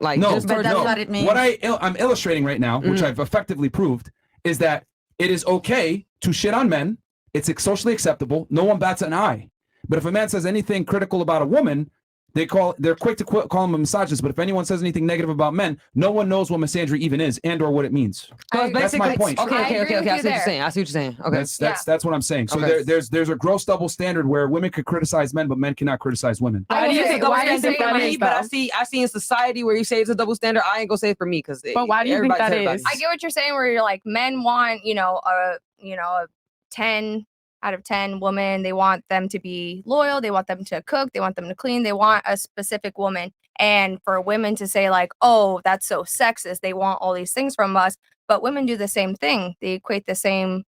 Like No, just but towards that's men. what it means. What I'm illustrating right now, which Mhm. I've effectively proved, is that it is okay to shit on men. It's socially acceptable. No one bats an eye. But if a man says anything critical about a woman, they're quick to call him a misogynist. But if anyone says anything negative about men, no one knows what misandry even is and or what it means. That's my point. Okay. I I see agree what with you you're there. saying. I see what you're saying. Okay. That's what I'm saying. So Okay. there's a gross double standard where women could criticize men, but men cannot criticize women. I do you think think- it's a double why do you standard think for that me, is, but though? I see in society where you say it's a double standard. I ain't gonna say it for me because. But why do you think that is? I get what you're saying where you're like men want, a 10 out of 10 woman. They want them to be loyal. They want them to cook. They want them to clean. They want a specific woman. And for women to say like, oh, that's so sexist. They want all these things from us. But women do the same thing. They equate the same,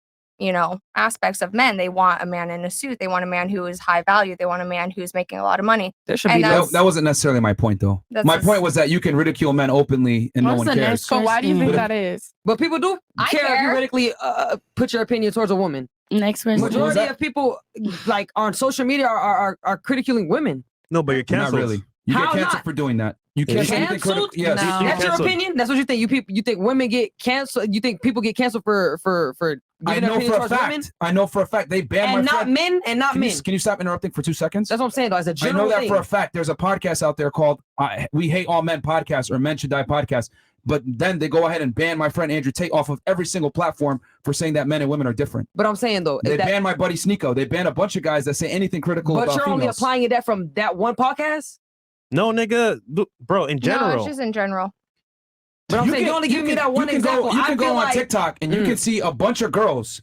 aspects of men. They want a man in a suit. They want a man who is high value. They want a man who's making a lot of money. There should And be that's- That wasn't necessarily my point, though. That's My just- point was that you can ridicule men openly and no What's one the cares. next But why do you think But if- that is? But people do I care if you care. radically put your opinion towards a woman. Next question. was Majority that? of people like on social media are ridiculing women. No, but you're Not canceled. really. You How get canceled not? for doing that. You can't say anything critical. Canceled? Yes. No. You're That's your canceled. opinion. That's what you think. You think women get canceled? You think people get canceled for I giving their know opinion for a towards fact. women? I know for a fact they banned And my not friend. men. And not Can men. you stop interrupting for 2 seconds? That's what I'm saying, though. As a I general know that thing. for a fact. There's a podcast out there called We Hate All Men Podcast or Men Should Die Podcast. But then they go ahead and ban my friend Andrew Tate off of every single platform for saying that men and women are different. But I'm saying though, They that, banned my buddy Sneeko. They banned a bunch of guys that say anything critical but about you're only females. applying it that from that one podcast. No, nigga, bro. In No, general, it's just in general. But I'm saying you only give me that one you can example. Go, you I can feel go on like TikTok and you can see a bunch of girls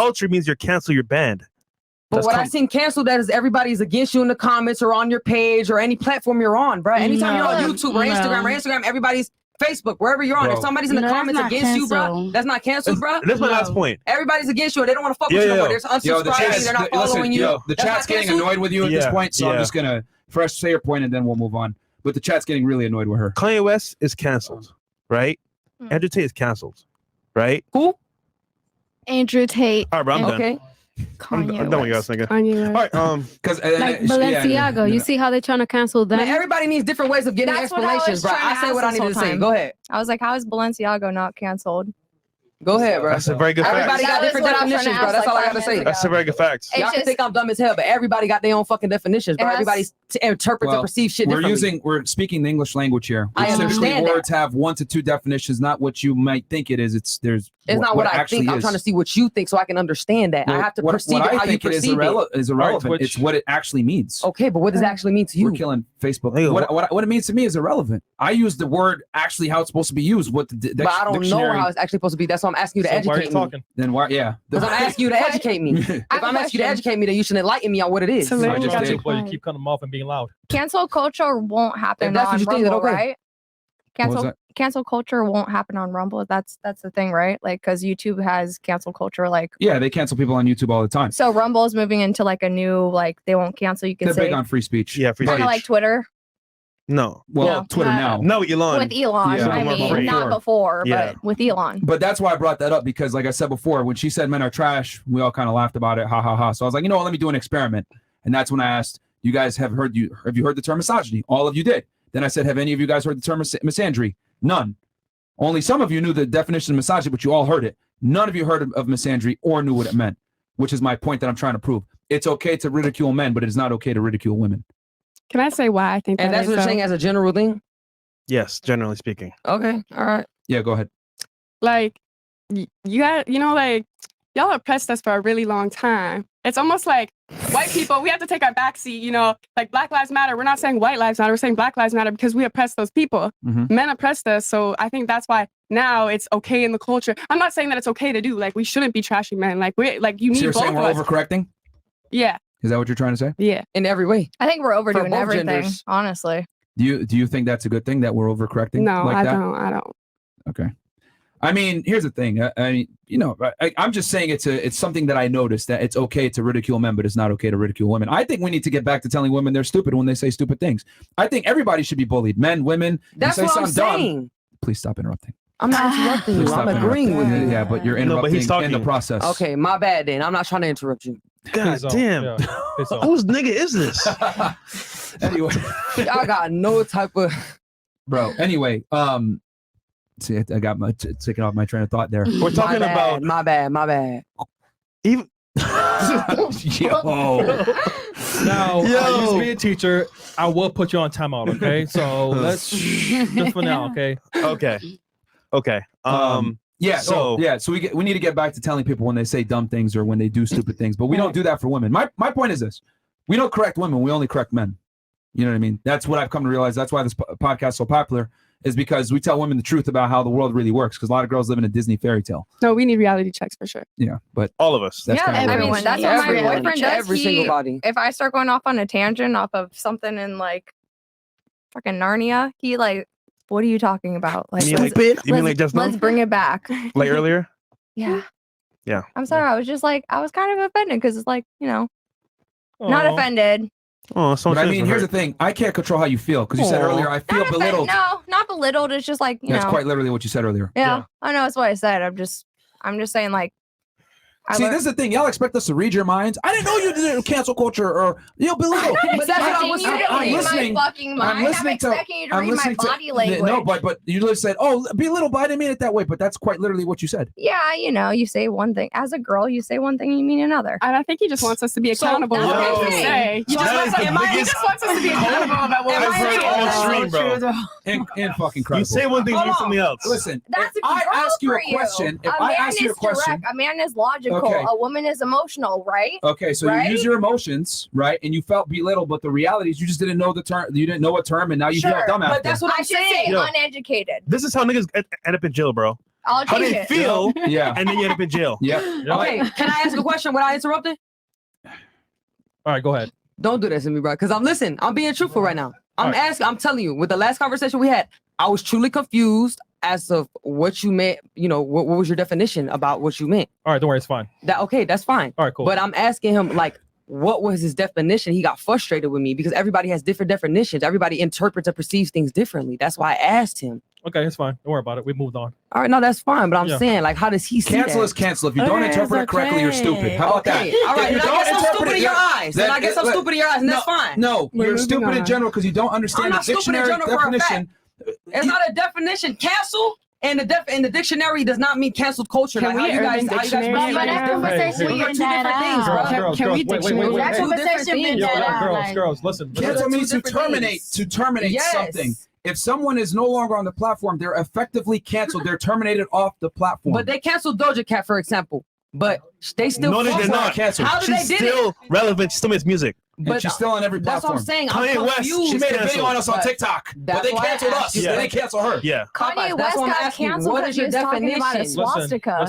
culture means you're canceled, you're banned. But That's what I seen canceled that is everybody's against you in the comments or on your page or any platform you're on, bro. Anytime you're on No, YouTube or Instagram, everybody's Facebook, wherever you're on. Bro. If somebody's in the No, that's comments not against you, bro, cancel. that's not canceled, bro. That's my last point. Everybody's against you. Or they don't want to fuck with Yeah, you no more. yeah. They're Yo, the unsubscribing. chat's, They're not listen, following you. yo, the That's chat's not getting canceled? annoyed with you at this Yeah, point, so I'm yeah. just gonna first say your point and then we'll move on. But the chat's getting really annoyed with her. Kanye West is canceled, right? Andrew Tate is canceled, right? Who? Andrew Tate. All right, bro, I'm done. Okay. I'm done with you guys thinking. Kanye All West. right, Because Like Balenciaga, you see how they're trying to cancel them? Man, everybody needs different ways of getting That's what I was explanations, bro. trying to I say ask what I this needed to whole say. time. Go ahead. I was like, how is Balenciaga not canceled? Go ahead, bro. that's a very good Everybody fact. got That was different what I was trying to definitions, bro. ask, That's all I like, gotta 5 say. minutes That's a very good fact. It Y'all can just- think I'm dumb as hell, but everybody got their own fucking definitions, bro. It has- Everybody interprets and perceives shit we're differently. we're speaking the English language here. I Typically, understand that. words have 1 to 2 definitions, not what you might think it is. It's not what I actually think. I'm is. trying to see what you think so I can understand that. I Well, have to what perceive I it how you think it perceive is irrelevant. Twitch. It's what it actually means. Okay, but what does it actually mean to We're you? killing Facebook. Hey, What it means to me is irrelevant. I use the word actually how it's supposed to be used. What the But I don't know dictionary. how it's actually supposed to be. That's why I'm asking you to So why are you educate me. talking? Then why? Yeah. Because I'm asking you to educate me. If have I'm a asking you to question. educate me, then you should enlighten me on what it is. So I literally just got did. your But you point. keep cutting them off and being loud. Cancel culture won't happen If that's what on you think, then Rumble, okay. right? What was Cancel that? cancel culture won't happen on Rumble. That's the thing, right? Like, because YouTube has cancel culture. Like, Yeah, they cancel people on YouTube all the time. so Rumble is moving into like a new, like, they won't cancel. You can They're say big on free speech. Yeah, free kind speech. of like Twitter No. Well, No. Twitter now. No, Elon. with Elon. Yeah. I More mean, free. not before, Yeah. but with Elon. But that's why I brought that up because, like I said before, when she said men are trash, we all kind of laughed about it. Ha ha ha. So I was like, you know what? Let me do an experiment. And that's when I asked, you guys have you heard the term misogyny? All of you did. Then I said, have any of you guys heard the term misandry? None. Only some of you knew the definition of misogyny, but you all heard it. None of you heard of misandry or knew what it meant, which is my point that I'm trying to prove. It's okay to ridicule men, but it is not okay to ridicule women. Can I say why I think And that that's is, what you're though? saying as a general thing? Yes, generally speaking. Okay, all right. Yeah, go ahead. Like, you got, like, y'all oppressed us for a really long time. It's almost like white people, we have to take our backseat, like Black Lives Matter. We're not saying white lives matter. We're saying Black Lives Matter because we oppressed those people. Mhm. Men oppressed us. So I think that's why now it's okay in the culture. I'm not saying that it's okay to do. Like, we shouldn't be trashing men. Like, you So need you're both saying of we're us. overcorrecting? Yeah. Is that what you're trying to say? Yeah. In every way. I think we're overdoing both everything, genders. honestly. Do you think that's a good thing that we're overcorrecting? No, like I that? don't. I don't. Okay. I mean, here's the thing. I'm just saying it's something that I noticed that it's okay to ridicule men, but it's not okay to ridicule women. I think we need to get back to telling women they're stupid when they say stupid things. I think everybody should be bullied. Men, women. That's you say what I'm something dumb, saying. please stop interrupting. I'm not interrupting you. Please I'm stop agreeing with interrupting. you. Yeah, but you're No, interrupting but he's in talking. the process. Okay, my bad then. I'm not trying to interrupt you. God Please don't. damn. Yeah, please don't. Whose nigga is this? Anyway, I got no type of. bro. Anyway, see, I got taking off my train of thought there. We're talking about My bad. even. Yo. Now, I Yo. used to be a teacher. I will put you on timeout, okay? So let's just for now, okay? Okay. Yeah. So- So we need to get back to telling people when they say dumb things or when they do stupid things, but we don't do that for women. My point is this: we don't correct women. We only correct men. You know what I mean? That's what I've come to realize. That's why this podcast is so popular, is because we tell women the truth about how the world really works. Because a lot of girls live in a Disney fairy tale. No, we need reality checks for sure. Yeah, but all of us. That's Yeah, kinda what it everyone. is. That's what my Everyone. boyfriend does. Every single body. If I start going off on a tangent off of something in like fucking Narnia, he like, what are you talking about? Like, You mean like just now? let's bring it back. Like earlier? Yeah. Yeah. I'm sorry. I was just like, I was kind of offended because it's like, not Aw. offended. Oh, so But I mean, here's the thing: I can't control how you feel because you said Aw. earlier I feel Not belittled. No, not belittled. It's just like, That's quite literally what you said earlier. Yeah, I know. That's what I said. I'm just saying like. See, this is the thing. Y'all expect us to read your minds. I didn't know you did cancel culture or belittle. But that's what I was saying. I'm listening. My fucking mind. I'm listening to. expecting you to I'm read my listening to. body language. No, but you literally said, "Oh, belittle," but I didn't mean it that way. But that's quite literally what you said. Yeah, you say one thing as a girl. You say one thing, you mean another. And I think he just wants us to be accountable. that's about what what I'm we saying. say. He just wants us to be accountable about what I've we heard say. all stream, bro. And fucking credible. You say one thing, do something else. Listen, That's if I girl ask you a for question, if a I man ask you a is question, direct, a man is logical. Okay. A woman is emotional, right? okay, so Right? you use your emotions, right, and you felt belittled, but the reality is you just didn't know the term. You didn't know a term, and now you feel dumb after. But that's what I I'm should say saying. Yo. uneducated. This is how niggas end up in jail, bro. I'll How change they it. feel, Yeah. and then you end up in jail. Yeah. Okay, can I ask a question without interrupting? All right, go ahead. Don't do this to me, bro. Because I'm being truthful right now. I'm telling you, with the last conversation we had, I was truly confused as of what you meant. You know, what was your definition about what you meant? All right, don't worry, it's fine. Okay, that's fine. All right, cool. But I'm asking him like, what was his definition? He got frustrated with me because everybody has different definitions. Everybody interprets and perceives things differently. That's why I asked him. Okay, it's fine. Don't worry about it. We moved on. All right, no, that's fine. But I'm saying, like, how does he see Cancel that? is cancel. If you don't interpret it correctly, you're stupid. How about that? All right, If then you I guess don't I'm interpret stupid in your eyes. Then I guess I'm stupid in your eyes, and that's fine. No, you're stupid in general because you don't understand I'm the not stupid in dictionary general for a definition. fact. It's not a definition. Cancel in the dictionary does not mean canceled culture. Can Like we how you guys, Urban Dictionary how you that guys out? conversation Hey, we are two different things, bro. Can we dictionary wait. that? Conversation Yo, been that out, girls, listen. Cancel means to terminate. To terminate Yes. something. If someone is no longer on the platform, they're effectively canceled. They're terminated off the platform. But they canceled Doja Cat, for example. But they still No, they fuck did with not her. cancel. How did She's they did still it? relevant. She still makes music. And she's still on every That's platform. what I'm saying. Kanye I'm West, confused. She made a canceled. video on us on But TikTok, but that's they why I canceled asked us. you. They didn't cancel her. Yeah. Popeyes, Kanye that's West what I'm got asking you. canceled What because is he your was talking about a definition? swastika.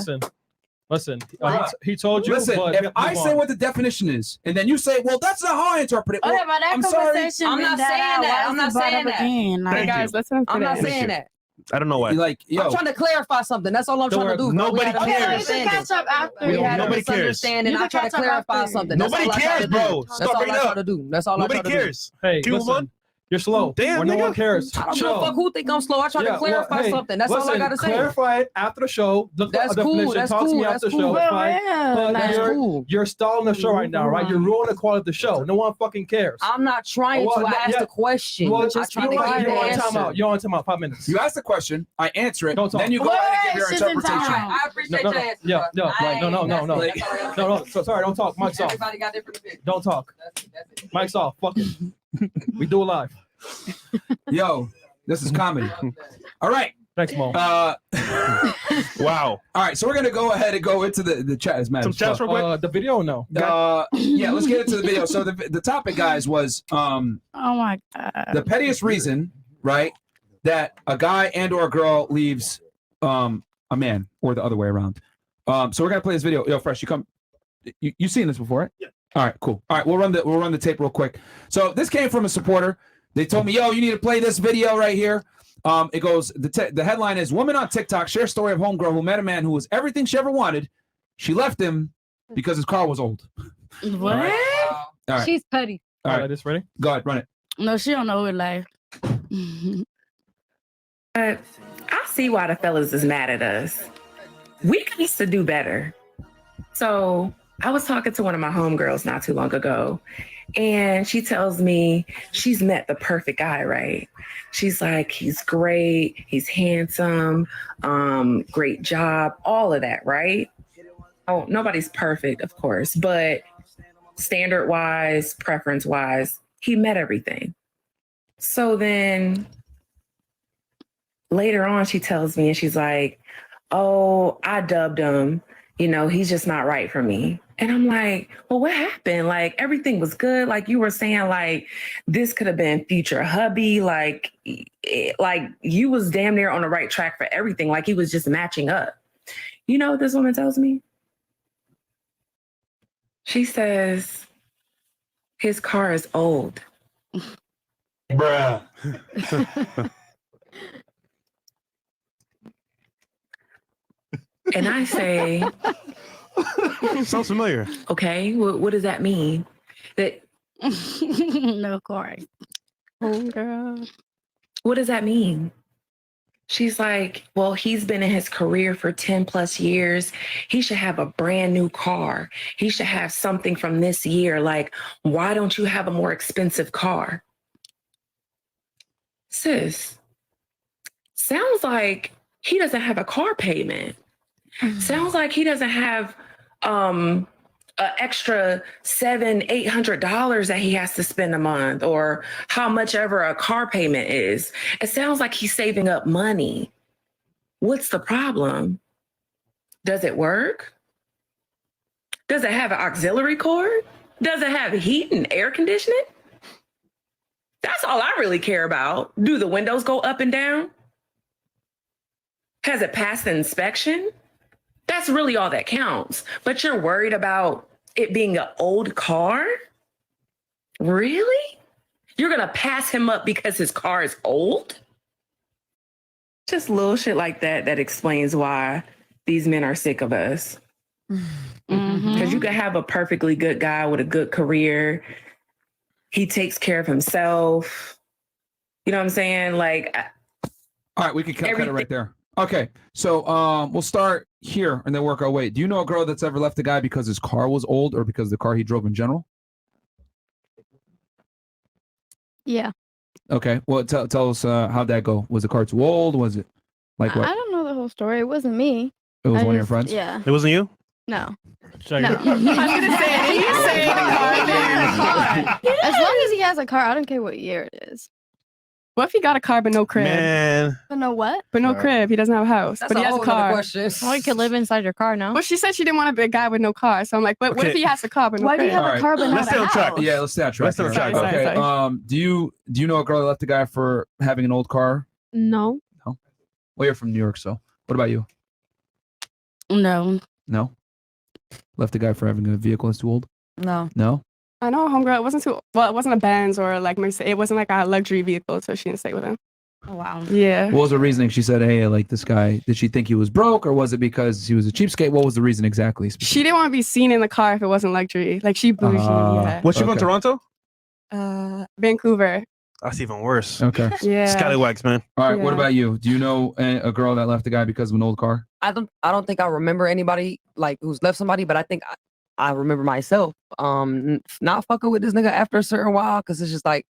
Listen. Bruh, He told you. Listen, but if we have to I move say on. what the definition is, and then you say, well, that's not how I interpret it. Well, Okay, but that I'm sorry. conversation I'm been not saying out. that. Why I'm is not it brought saying up that. again? Like, Thank Guys, you. listen to I'm not this. saying that. I don't know why. Like, yo, I'm trying to clarify something. That's all I'm trying to do. bro. We Nobody had a cares. okay, you can misunderstanding. catch up after. We had a Nobody cares. misunderstanding. You I can try to catch up clarify after. something. That's Nobody all I try cares, to do. bro. That's Stop all I bringing it try up. to do. That's all I Nobody try to do. cares. Hey, Can you move listen. on? You're slow. Damn, Or no nigga. one cares. I don't give a Chill. fuck who think I'm slow. I try to clarify hey, something. That's all I gotta say. Clarify it after the show. Look That's at the cool, definition. that's Talk to cool, me that's after the cool. show. It's For fine. real, But like- cool. you're stalling the show right now, right? You're ruining the quality of the show. No one fucking cares. I'm not trying Well, to. I asked yeah. a question. Well, I just tried you're to right. give You're the on answer. timeout. You're on timeout. 5 minutes. you ask the question, I answer it, Don't talk. then you go ahead and give your Wait, she's in interpretation. time. I appreciate your answer. Yeah, bro. no, right. No. That's all I No. So sorry, don't talk. Mic's off. Everybody got different opinions. Don't talk. That's it. Mic's off. Fuck it. We do it live. Yo, this is comedy. All right. Thanks, Mo. Wow. All right, so we're gonna go ahead and go into the chat. As mad Some as fuck. chats real quick. The video or no? Yeah, let's get into the video. So the topic, guys, was Oh my god. the pettiest reason, right, that a guy and or a girl leaves a man, or the other way around. So we're gonna play this video. Yo, Fresh, you come. You seen this before, right? Yeah. All right, cool. All right, we'll run the tape real quick. So this came from a supporter. They told me, yo, you need to play this video right here. It goes, the headline is, woman on TikTok shares story of homegirl who met a man who was everything she ever wanted. She left him because his car was old. What? All right. She's petty. All right, this ready? go ahead, run it. No, she don't know it life. I see why the fellas is mad at us. We used to do better. So I was talking to one of my homegirls not too long ago, and she tells me she's met the perfect guy, right? She's like, he's great, he's handsome, great job, all of that, right? Oh, nobody's perfect, of course, but standard-wise, preference-wise, he met everything. So then later on, she tells me, and she's like, oh, I dubbed him. You know, he's just not right for me. And I'm like, well, what happened? Like, everything was good. Like, you were saying, like, this could have been future hubby. Like you was damn near on the right track for everything. Like, he was just matching up. You know what this woman tells me? She says, his car is old. Bruh. And I say, Sounds familiar. okay, what does that mean? That No, Corey. Oh, girl. What does that mean? She's like, well, he's been in his career for 10 plus years. He should have a brand new car. He should have something from this year. Like, why don't you have a more expensive car? Sis, sounds like he doesn't have a car payment. Sounds like he doesn't have an extra $700-800 that he has to spend a month, or how much ever a car payment is. It sounds like he's saving up money. What's the problem? Does it work? Does it have an auxiliary cord? Does it have heat and air conditioning? That's all I really care about. Do the windows go up and down? Has it passed the inspection? That's really all that counts. But you're worried about it being an old car? Really? You're going to pass him up because his car is old? Just little shit like that that explains why these men are sick of us. Because you could have a perfectly good guy with a good career. He takes care of himself. You know what I'm saying? Like, all right, we can cut it right there. Okay, so we'll start here and then work our way. Do you know a girl that's ever left a guy because his car was old or because the car he drove in general? Yeah. Okay, well, tell us how'd that go? Was the car too old? Was it like what? I don't know the whole story. It wasn't me. It was I one of your just- friends? Yeah. It wasn't you? No. Check No. it. I was gonna say, he's saying the car. As long as he has a car, I don't care what year it is. What if he got a car but no crib? Man. But no what? But no crib. He doesn't have a house. That's but he a has a whole nother car. question. Or you could live inside your car now. Well, she said she didn't want to be a guy with no car. So I'm like, but what if Okay. he has a car but no Why do crib? you have All a right. car but Let's not stay a on track. house? Yeah, let's stay on track. Let's stay on here. track. Sorry, Okay. sorry. Do you know a girl that left a guy for having an old car? No. Well, you're from New York, so what about you? No. No. Left a guy for having a vehicle that's too old? No. No. I know, homegirl. It wasn't too. Well, it wasn't a Benz or like Mercedes. It wasn't like a luxury vehicle, so she didn't stay with him. Oh, wow. Yeah. What was her reasoning? She said, "Hey, I like this guy." Did she think he was broke, or was it because he was a cheapskate? What was the reason exactly? She didn't want to be seen in the car if it wasn't luxury. Like she bougie. Yeah. Was she from Okay. Toronto? Vancouver. That's even worse. Okay. Yeah. Scallywags, man. All right. What Yeah. about you? Do you know a girl that left a guy because of an old car? I don't think I remember anybody like who's left somebody, but I think I remember myself not fucking with this nigga after a certain while because it's just like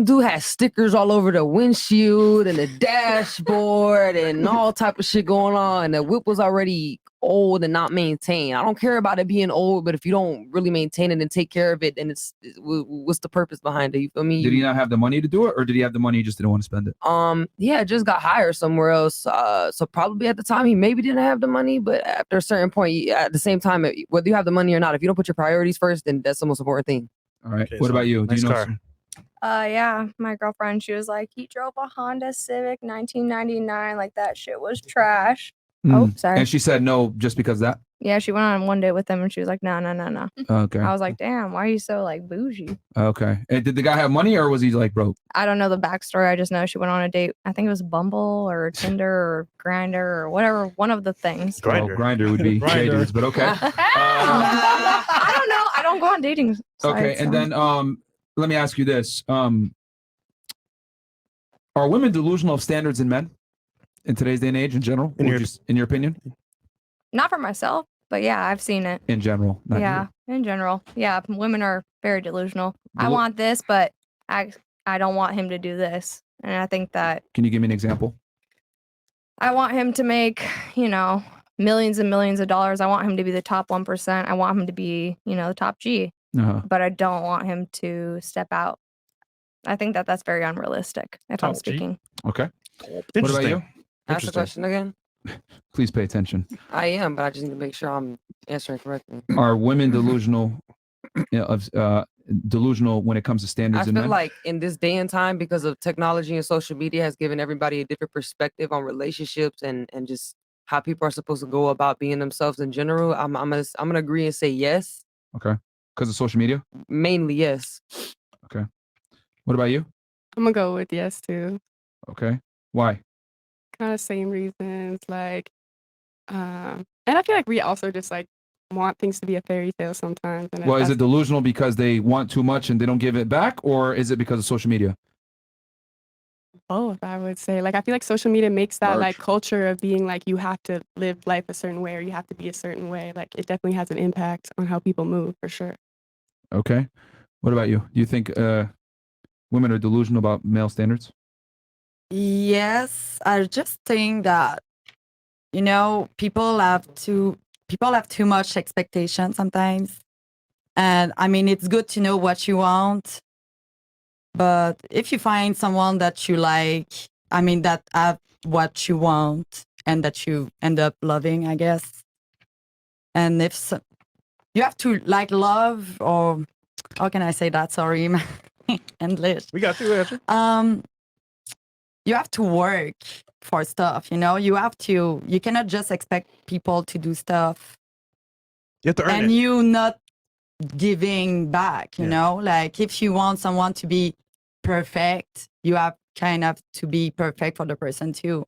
dude has stickers all over the windshield and the dashboard and all type of shit going on, and the whip was already old and not maintained. I don't care about it being old, but if you don't really maintain it and take care of it, then what's the purpose behind it? You feel me? Did he not have the money to do it, or did he have the money, he just didn't want to spend it? Yeah, just got hired somewhere else. So probably at the time he maybe didn't have the money, but after a certain point, at the same time, whether you have the money or not, if you don't put your priorities first, then that's the most important thing. All right. Okay, What so about you? Do nice you know? car. some- Yeah, my girlfriend, she was like, he drove a Honda Civic 1999, like that shit was trash. Oh, Mm. sorry. And she said no just because of that. Yeah, she went on one date with him and she was like, no. Okay. I was like, damn, why are you so like bougie? Okay. And did the guy have money, or was he like broke? I don't know the backstory. I just know she went on a date. I think it was Bumble or Tinder or Grindr or whatever, one of the things. Well, Grindr. Grinder would be Grindr. gay dudes, but okay. I don't know. I don't go on dating sites. Okay. And so. then let me ask you this: are women delusional of standards in men in today's day and age in general? In In your opinion? Not for myself, but yeah, I've seen it. In general, not Yeah, in general. Yeah, women are very delusional. I Delu- want this, but I don't want him to do this. And I think that Can you give me an example? I want him to make, millions and millions of dollars. I want him to be the top 1%. I want him to be, the top G. Uh-huh. But I don't want him to step out. I think that that's very unrealistic if I'm Top G? speaking. Okay. What about you? Ask the question again. Please pay attention. I am, but I just need to make sure I'm answering correctly. Are women delusional delusional when it comes to I standards in feel men? like in this day and time, because of technology and social media, has given everybody a different perspective on relationships and just how people are supposed to go about being themselves in general. I'm gonna agree and say yes. Okay. Because of social media? Mainly yes. Okay. What about you? I'm gonna go with yes too. Okay. Why? Kind of same reasons, like, and I feel like we also just like want things to be a fairy tale sometimes. And Well, is that's it delusional because they want too much and they don't give it back, or is it because of social media? both? I would say, like, I feel like social media makes that Large. like culture of being like you have to live life a certain way or you have to be a certain way. Like, it definitely has an impact on how people move for sure. Okay. What about you? Do you think women are delusional about male standards? Yes, I just think that people have too much expectation sometimes, and I mean it's good to know what you want, but if you find someone that you like, I mean that have what you want and that you end up loving, I guess, and you have to like love, or how can I say that? Sorry, my English. We got you. You have to work for stuff, you cannot just expect people to do stuff You have to earn and it. you not giving back, Yeah. like if you want someone to be perfect, you have kind of to be perfect for the person too.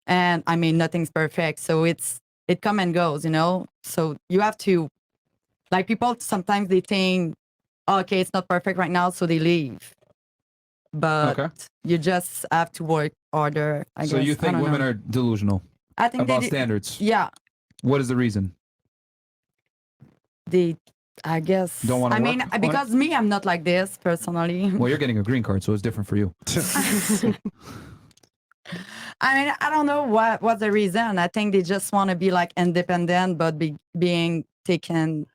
And I mean, nothing's perfect. So it come and goes, you know? So you have to, like people sometimes they think, oh, okay, it's not perfect right now. So they leave. But you just have to work harder, I guess. So you think women are delusional I think about standards? Yeah. What is the reason? I guess. Don't want to I work mean, on because it? me, I'm not like this personally. Well, you're getting a green card, so it's different for you. I mean, I don't know what's the reason. I think they just want to be like independent, but being taken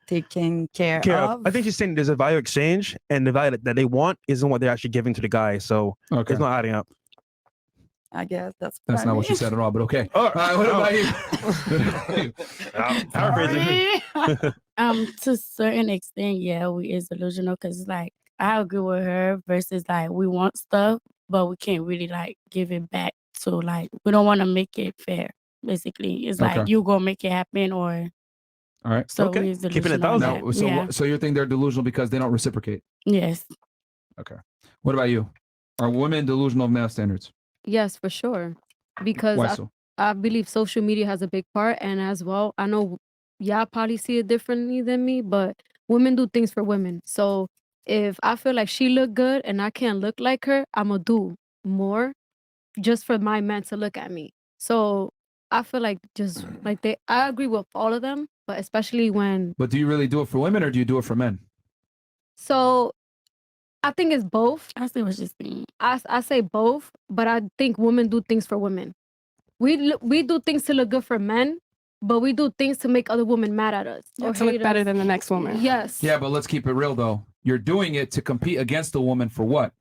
care of. I think she's saying there's a value exchange, and the value that they want isn't what they're actually giving to the guy. So it's not adding up. I guess that's not what she said at all, but okay. All right, what about you? To a certain extent, yeah, we is delusional because like I agree with her versus like we want stuff, but we can't really like give it back. So like we don't want to make it fair. Basically, it's like you gonna make it happen or. All right. So we is Keeping it delusional. thousand. Yeah. So you think they're delusional because they don't reciprocate? Yes. Okay. What about you? Are women delusional of male standards? Yes, for sure. Because Why so? I believe social media has a big part. And as well, I know y'all probably see it differently than me, but women do things for women. So if I feel like she look good and I can't look like her, I'm going to do more just for my man to look at me. So I feel like just like I agree with all of them, but especially when. But do you really do it for women or do you do it for men? So I think it's both. I see what she's saying. I say both, but I think women do things for women. We do things to look good for men, but we do things to make other women mad at us. Or to look hate better us. than the next woman. Yes. Yeah, but let's keep it real though. You're doing it to compete against the woman for what?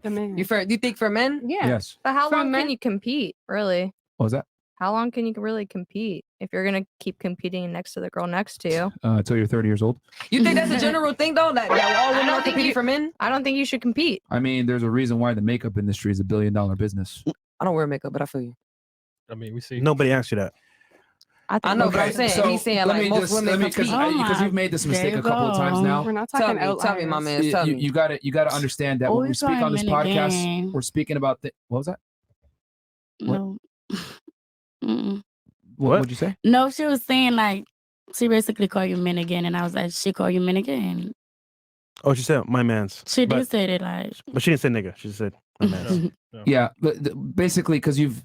The man. You think for men? Yeah. Yes. But how For long men- can you compete, really? What was that? How long can you really compete if you're gonna keep competing next to the girl next to you? Until you're 30 years old. You think that's a general thing though? That all women are competing for men? I don't think you should compete. I mean, there's a reason why the makeup industry is $1 billion business. I don't wear makeup, but I feel you. I mean, we see. Nobody asked you that. I know, but I'm saying he's saying like most women compete. Because you've made this mistake a couple of times now. We're not Tell talking me, outliers. tell me, my man. Tell me. You got to understand that when we speak on this podcast, we're speaking about what was that? No. Mm-mm. What would you say? No, she was saying like she basically called you men again, and I was like, she called you men again. Oh, she said my man's. She did say it like. But she didn't say nigga. She said my man's. Yeah, but basically, because you've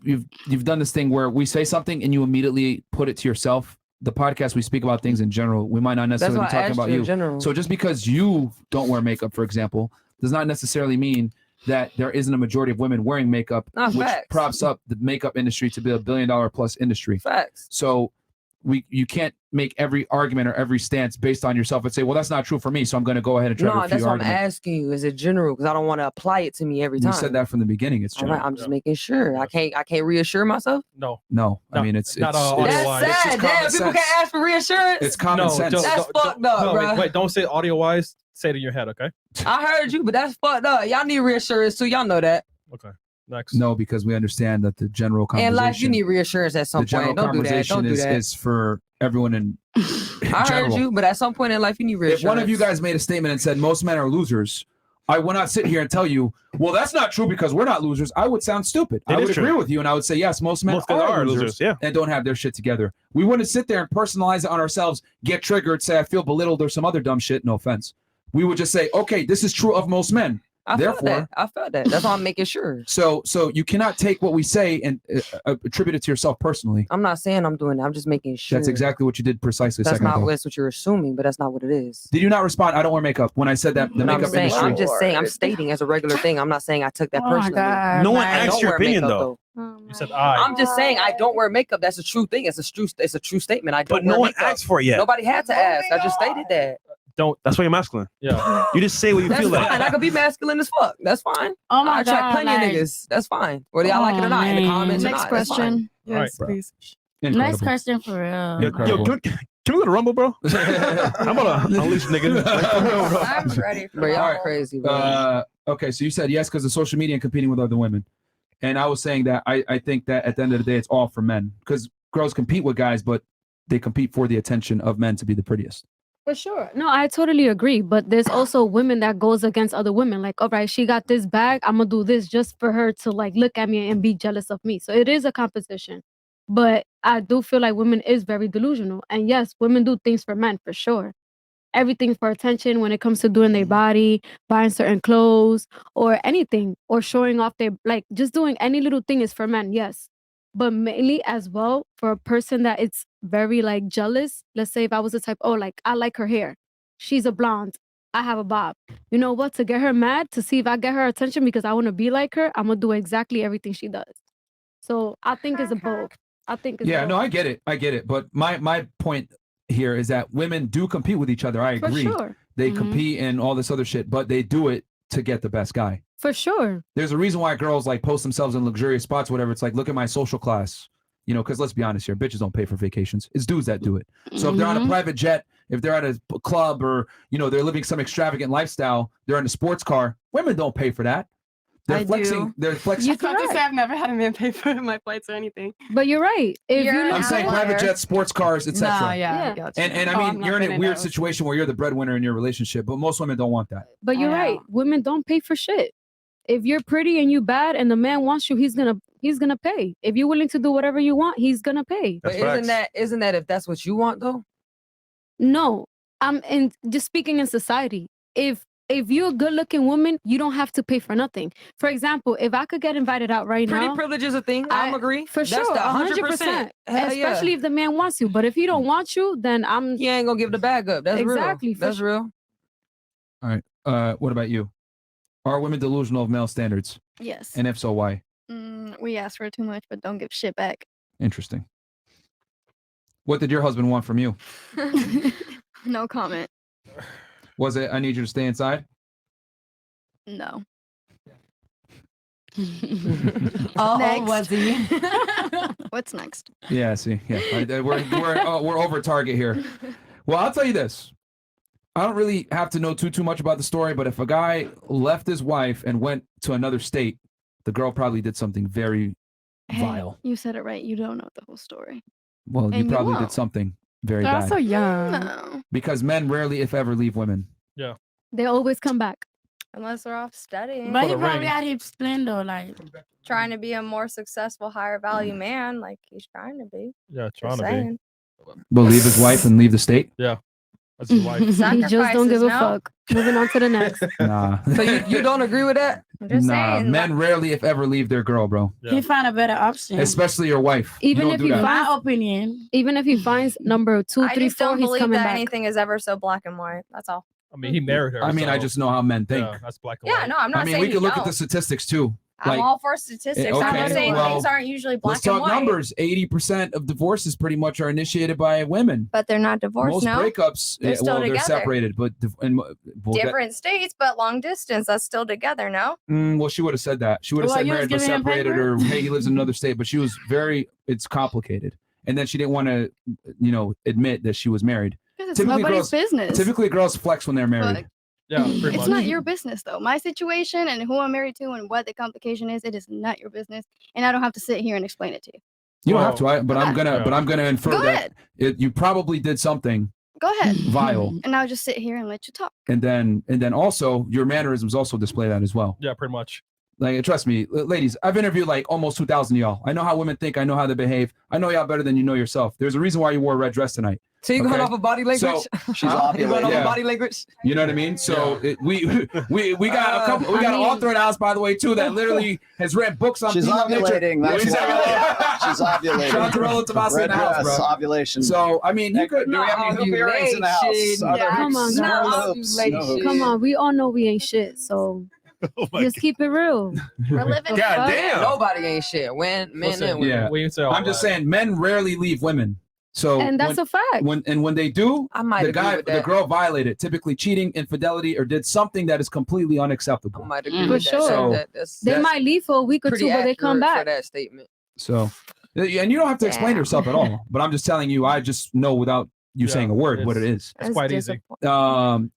done this thing where we say something and you immediately put it to yourself. The podcast, we speak about things in general. We might not necessarily be That's why I talking asked about you in you. general. So just because you don't wear makeup, for example, does not necessarily mean that there isn't a majority of women wearing makeup, Nah, which facts. props up the makeup industry to be $1 billion plus industry. Facts. So you can't make every argument or every stance based on yourself and say, well, that's not true for me, so I'm going to go ahead and try to No, refute that's your what I'm argument. asking you. Is it general? Because I don't want to apply it to me every time. You said that from the beginning. It's All general. right, I'm just making sure. I can't reasure myself. No. No, I mean it's not it's, all it's, audio-wise. it's just Sad. common Damn, people sense. can't ask for reassurance. It's common sense. That's fucked up, no, bro. wait, don't say audio wise. Say it in your head, okay? I heard you, but that's fucked up. Y'all need reassurance too. Y'all know that. Okay. Next. No, because we understand that the general conversation. In life, you need reassurance at some the general point. Don't do that. conversation Don't do is, that. is for everyone in I general. heard you, but at some point in life, you need reassurance. If one of you guys made a statement and said most men are losers, I would not sit here and tell you, well, that's not true because we're not losers. I would sound stupid. It I would is agree true. with you, and I would say, yes, most men are losers, yeah. and don't have their shit together. We wouldn't sit there and personalize it on ourselves, get triggered, say I feel belittled or some other dumb shit. No offense. We would just say, okay, this is true of most men. I felt Therefore, that. I felt that. That's why I'm making sure. So you cannot take what we say and attribute it to yourself personally. I'm not saying I'm doing that. I'm just making sure. That's exactly what you did precisely a That's second not ago. that's what you're assuming, but that's not what it is. Did you not respond? I don't wear makeup when I said that the But I'm makeup saying, industry. I'm just saying, I'm stating as a regular thing. I'm not saying I took that Oh my personally. God, No one man. I asked don't your wear opinion makeup, though. You said I. I'm just saying I don't wear makeup. That's a true thing. It's a true statement. I don't But wear no one makeup. asked for it yet. Nobody had to ask. I just stated that. Don't. That's why you're masculine. Yeah. You just say what you That's feel fine. like. I could be masculine as fuck. That's fine. Oh my I attract God, plenty like- of niggas. That's fine. Whether y'all like it or not in the man. comments or Next not. That's fine. question. Yes, All right, please. Next Incredible. question for real. Yo, Incredible. can we go to Rumble, bro? I'm about to unleash niggas. Like, for real, bro. I'm ready for Bro, y'all that. Alright. crazy, bro. Okay, so you said yes because of social media and competing with other women. And I was saying that I think that at the end of the day, it's all for men because girls compete with guys, but they compete for the attention of men to be the prettiest. For sure. No, I totally agree. But there's also women that goes against other women. Like, all right, she got this bag. I'm gonna do this just for her to like look at me and be jealous of me. So it is a competition. But I do feel like women is very delusional. And yes, women do things for men for sure. Everything for attention when it comes to doing their body, buying certain clothes or anything, or showing off their like just doing any little thing is for men, yes. But mainly as well for a person that it's very like jealous. Let's say if I was the type, oh, like I like her hair. She's a blonde. I have a bob. You know what? To get her mad, to see if I get her attention because I want to be like her, I'm gonna do exactly everything she does. So I think it's a both. I think it's Yeah, both. no, I get it. But my point here is that women do compete with each other. I For agree. sure. They compete and all this other shit, but they do it to get the best guy. For sure. There's a reason why girls like post themselves in luxurious spots, whatever. It's like, look at my social class, you know, because let's be honest here, bitches don't pay for vacations. It's dudes that do it. So if they're on a private jet, if they're at a club or, you know, they're living some extravagant lifestyle, they're in a sports car, women don't pay for that. They're flexing. They're flexing. I was about to say I've never had a man pay for my flights or anything. But you're right. If I'm saying private jets, sports cars, etc. No, yeah, I got you. And I Oh, mean, I'm not you're in a getting weird those. situation where you're the breadwinner in your relationship, but most women don't want that. But you're right. Women don't pay for shit. If you're pretty and you bad and the man wants you, he's gonna pay. If you're willing to do whatever you want, he's gonna pay. But isn't that if that's what you want though? No, I'm just speaking in society. If you're a good looking woman, you don't have to pay for nothing. For example, if I could get invited out right Pretty now, privilege is a thing. I'm agree. For That's sure, the 100%. Hell yeah. Especially if the man wants you. But if he don't want you, then he ain't gonna give the bag up. That's exactly. real. That's real. All right. What about you? Are women delusional of male standards? Yes. And if so, why? We ask for too much, but don't give shit back. Interesting. What did your husband want from you? No comment. Was it, I need you to stay inside? No. Oh, Next. was he? What's next? Yeah, see. Yeah. We're over target here. Well, I'll tell you this. I don't really have to know too much about the story, but if a guy left his wife and went to another state, the girl probably did something very vile. You said it right. You don't know the whole story. Well, you And you probably did won't. something very They're bad. also young. No. Because men rarely, if ever, leave women. Yeah. They always come back. Unless they're off studying. But he probably out here splendor, like Trying to be a more successful, higher value man, like he's trying to be. Yeah, Just trying to saying. Will leave his wife and leave the state? Yeah. That's his wife. He just don't give a Sacrifices, no? fuck. Moving on to the next. Nah. So you don't agree with that? I'm just Nah, saying. men rarely, if ever, leave their girl, bro. he find a better option. Especially your wife. Even You don't if do he that. finds, My opinion. even if he finds number 2, I 3, just 4, don't he's believe coming that back. anything is ever so black and white. That's all. I mean, he married her. I mean, I so- just know how men think. Yeah, that's black and Yeah, white. no, I'm not I mean, saying we you can look at don't. the statistics too. I'm Like, all for statistics. I'm okay, just saying well, things aren't usually black let's and talk white. numbers. 80% of divorces pretty much are initiated by women. But they're not divorced Most now. breakups, They're still well, they're together. separated, but Different states, but long distance. That's still together, no? Well, she would have said that. She would have Well, said you was married but giving him separated, paper? or hey, he lives in another state. But she was it's complicated, and then she didn't want to, admit that she was married. 'Cause it's nobody's business. Typically, girls flex when they're married. But Yeah, pretty it's not your business though. My situation and who I'm married to and what the complication is, it is not your business, and I don't have to sit here and explain it to you. You don't have to, but I'm gonna infer Go that you probably did something Go ahead. vile, And I'll just sit here and let you talk. and then also your mannerisms also display that as well. Yeah, pretty much. Like, trust me, ladies, I've interviewed like almost 2,000 of y'all. I know how women think. I know how they behave. I know y'all better than you know yourself. There's a reason why you wore a red dress tonight. So you going okay? off of body language? So, You going off Yeah. of body language? You know what I mean? So we got a couple. We got an author in the house, by the way, too, that literally has read books on She's female nature. ovulating. That's She's why. She's ovulating. Shout out to Roland Tomasi in Red the house, dress, bro. ovulation. So I mean, you could. Do we have any hoop earrings in the house? Are there Come on, hoops? guys. No hoops. No hoops. Come on, we all know we ain't shit, so just keep it real. We're living. God damn. Nobody ain't shit. Men and women. Yeah, I'm just saying, men rarely leave women. So And that's a fact. When they do, I might the agree guy, with the that. girl violated, typically cheating, infidelity, or did something that is completely unacceptable. I might agree For with that. sure. That's They might leave for a week or pretty two, but they come accurate for back. that statement. So, and you don't have to explain yourself at all. But I'm just telling you, I just know without you saying a word what it is. It's quite easy.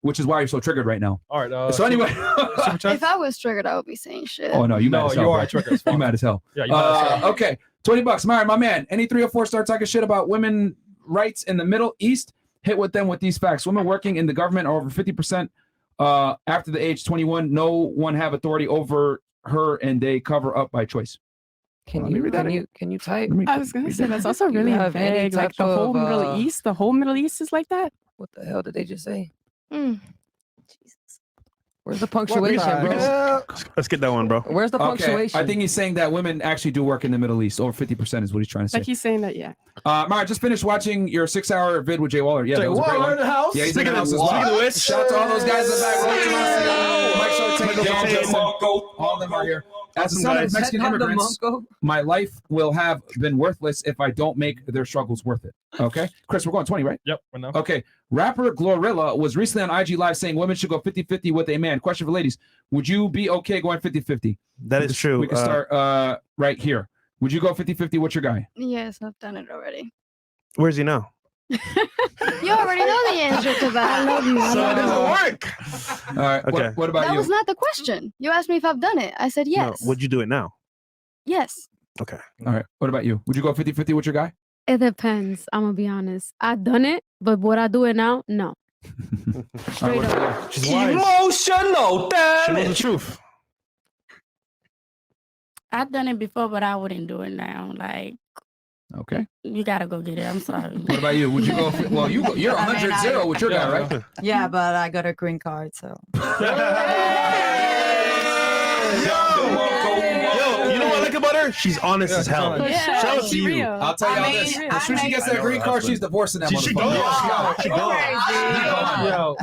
Which is why you're so triggered right now. All right. So anyway, If I was triggered, I would be saying shit. oh no, you mad as hell. you are bro. triggered as You mad as hell. Yeah, you mad as hell. Okay, $20. Myron, my man. Any 3 or 4 star talking shit about women rights in the Middle East? hit with them with these facts. Women working in the government are over 50% after the age 21. No one have authority over her, and they cover up by choice. Can Let me read that again. you type? I was gonna say that's also You really have any vague. Like type the whole of, Middle East, the whole Middle East is like that. What the hell did they just say? Mm. Where's the punctuation, bro? Let's get that one, bro. Where's the punctuation? I think he's saying that women actually do work in the Middle East. Over 50% is what he's trying to say. Like he's saying that, yeah. Mara, just finished watching your 6-hour vid with Jay Waller. Yeah, Jay that was a great Waller one. in the house? Yeah, he's in Speaking the of house as what? well. Speaking of which- Shout out to all those guys in the back. Mike Short, Yo, Jason, all of them are here. As a son of Mexican immigrants, my life will have been worthless if I don't make their struggles worth it. Okay? Chris, we're going 20, right? Yep, I know. Okay. Rapper Glorilla was recently on IG Live saying women should go 50-50 with a man. Question for ladies. Would you be okay going 50-50? That is true. We can start right here. Would you go 50-50 with your guy? Yes, I've done it already. Where's he now? You already know the answer to that. I love you. So it doesn't work. All right. Okay. What about That you? was not the question. You asked me if I've done it. I said yes. No, would you do it now? Yes. Okay. All right. What about you? Would you go 50-50 with your guy? It depends. I'm gonna be honest. I've done it, but would I do it now? No. Straight up. She's wise. Emotional She knows the damage. truth. I've done it before, but I wouldn't do it now. Like, Okay. you gotta go get it. I'm sorry. What about you? Would you go? Well, you're I mean, 100-0 with your guy, right? Yeah, but I got a green card, so. Yo, you know what I like about her? She's honest as hell. Yeah, Shout out to she you. real. I'll tell y'all this. As soon as she gets that green card, she's divorcing that She motherfucker. should go. Yo,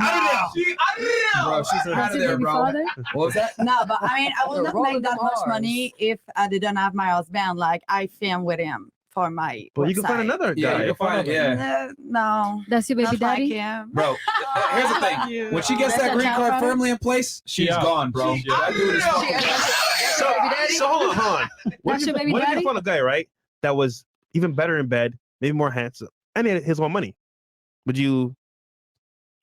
Bro, she's out That's of your there, baby bro. father? What was that? No, but I mean, I will not Rolling make that them much Rs. money if I didn't have my husband. Like, I film with him for my But you can find website. another Yeah, guy. you'll find it. Yeah. No. That's your baby Not like daddy? him. Bro, here's the thing. When she gets That's that a green child card father? firmly in place, she's Yeah. gone, bro. That dude is So hold on. What That's if your baby what if daddy? you found a guy, right, that was even better in bed, maybe more handsome, and he had his own money? Would you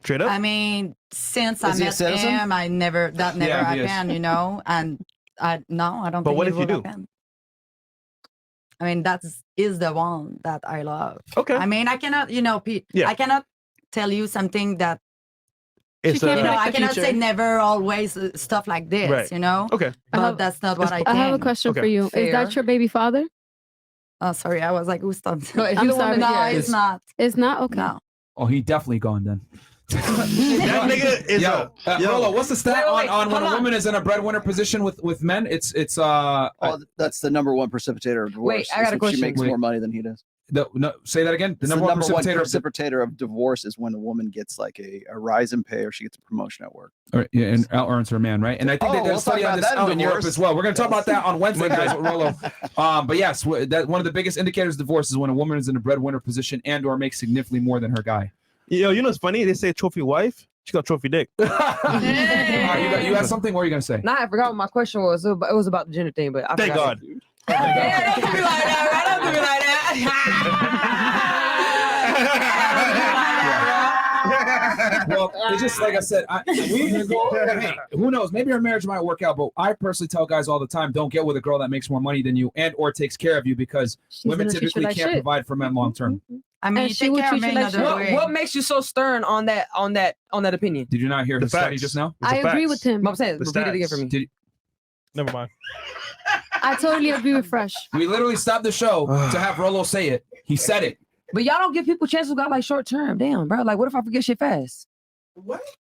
trade up? I mean, since I Is he a met citizen? him, I never never Yeah, he is. happened, you know. And I don't. But think what it if you will do? happen. I mean, that is the one that I love. Okay. I mean, I cannot, Yeah. I cannot tell you something that It's can't you know. Like I the cannot future. say never, always, stuff like this. Right. You know. okay. But that's not what I think. I have a question Okay. for you. Is Fair. that your baby father? Oh, sorry. I was like, who's stopped? No, if I'm you don't want sorry. to No, hear it's it, not. It's not? Okay. No. Oh, he definitely gone then. That nigga is Yo, Rolo, what's the stat Wait, on when hold a on. woman is in a breadwinner position with men? It's Oh, that's the number one precipitator of divorce. Wait, I got is a if question. She makes Wait. more money than he does. no, say that again. The It's number one precipitator. precipitator of divorce is when a woman gets like a rise in pay or she gets a promotion at work. Yeah, and out earns her man, right? And I think they did a we'll study talk on about this that out in in Europe divorce. as well. We're gonna talk about that on Wednesday, guys, with Rolo. But yes, that one of the biggest indicators of divorce is when a woman is in a breadwinner position and or makes significantly more than her guy. Yo, you know what's funny? They say trophy wife. She got trophy dick. You had something? What are you gonna say? Nah, I forgot what my question was. It was about the gender thing, but I Thank forgot God. it. Yeah, don't do me like that, bro. Don't do me like that. Well, it's just like I said. Hey, who knows? Maybe our marriage might work out. But I personally tell guys all the time: don't get with a girl that makes more money than you and or takes care of you, because women gonna treat you typically like can't shit. provide for men long term. I mean, And you she take would care of treat me you like another shit. way. What makes you so stern on that opinion? Did you not hear The his study facts. just now? It's I the agree facts. with him. I'm saying, The repeat it again for stats. me. Did never mind. I totally agree with Fresh. we literally stopped the show to have Rolo say it? He said it. But y'all don't give people chances who got like short term. Damn, bro. Like, what if I forget shit fast?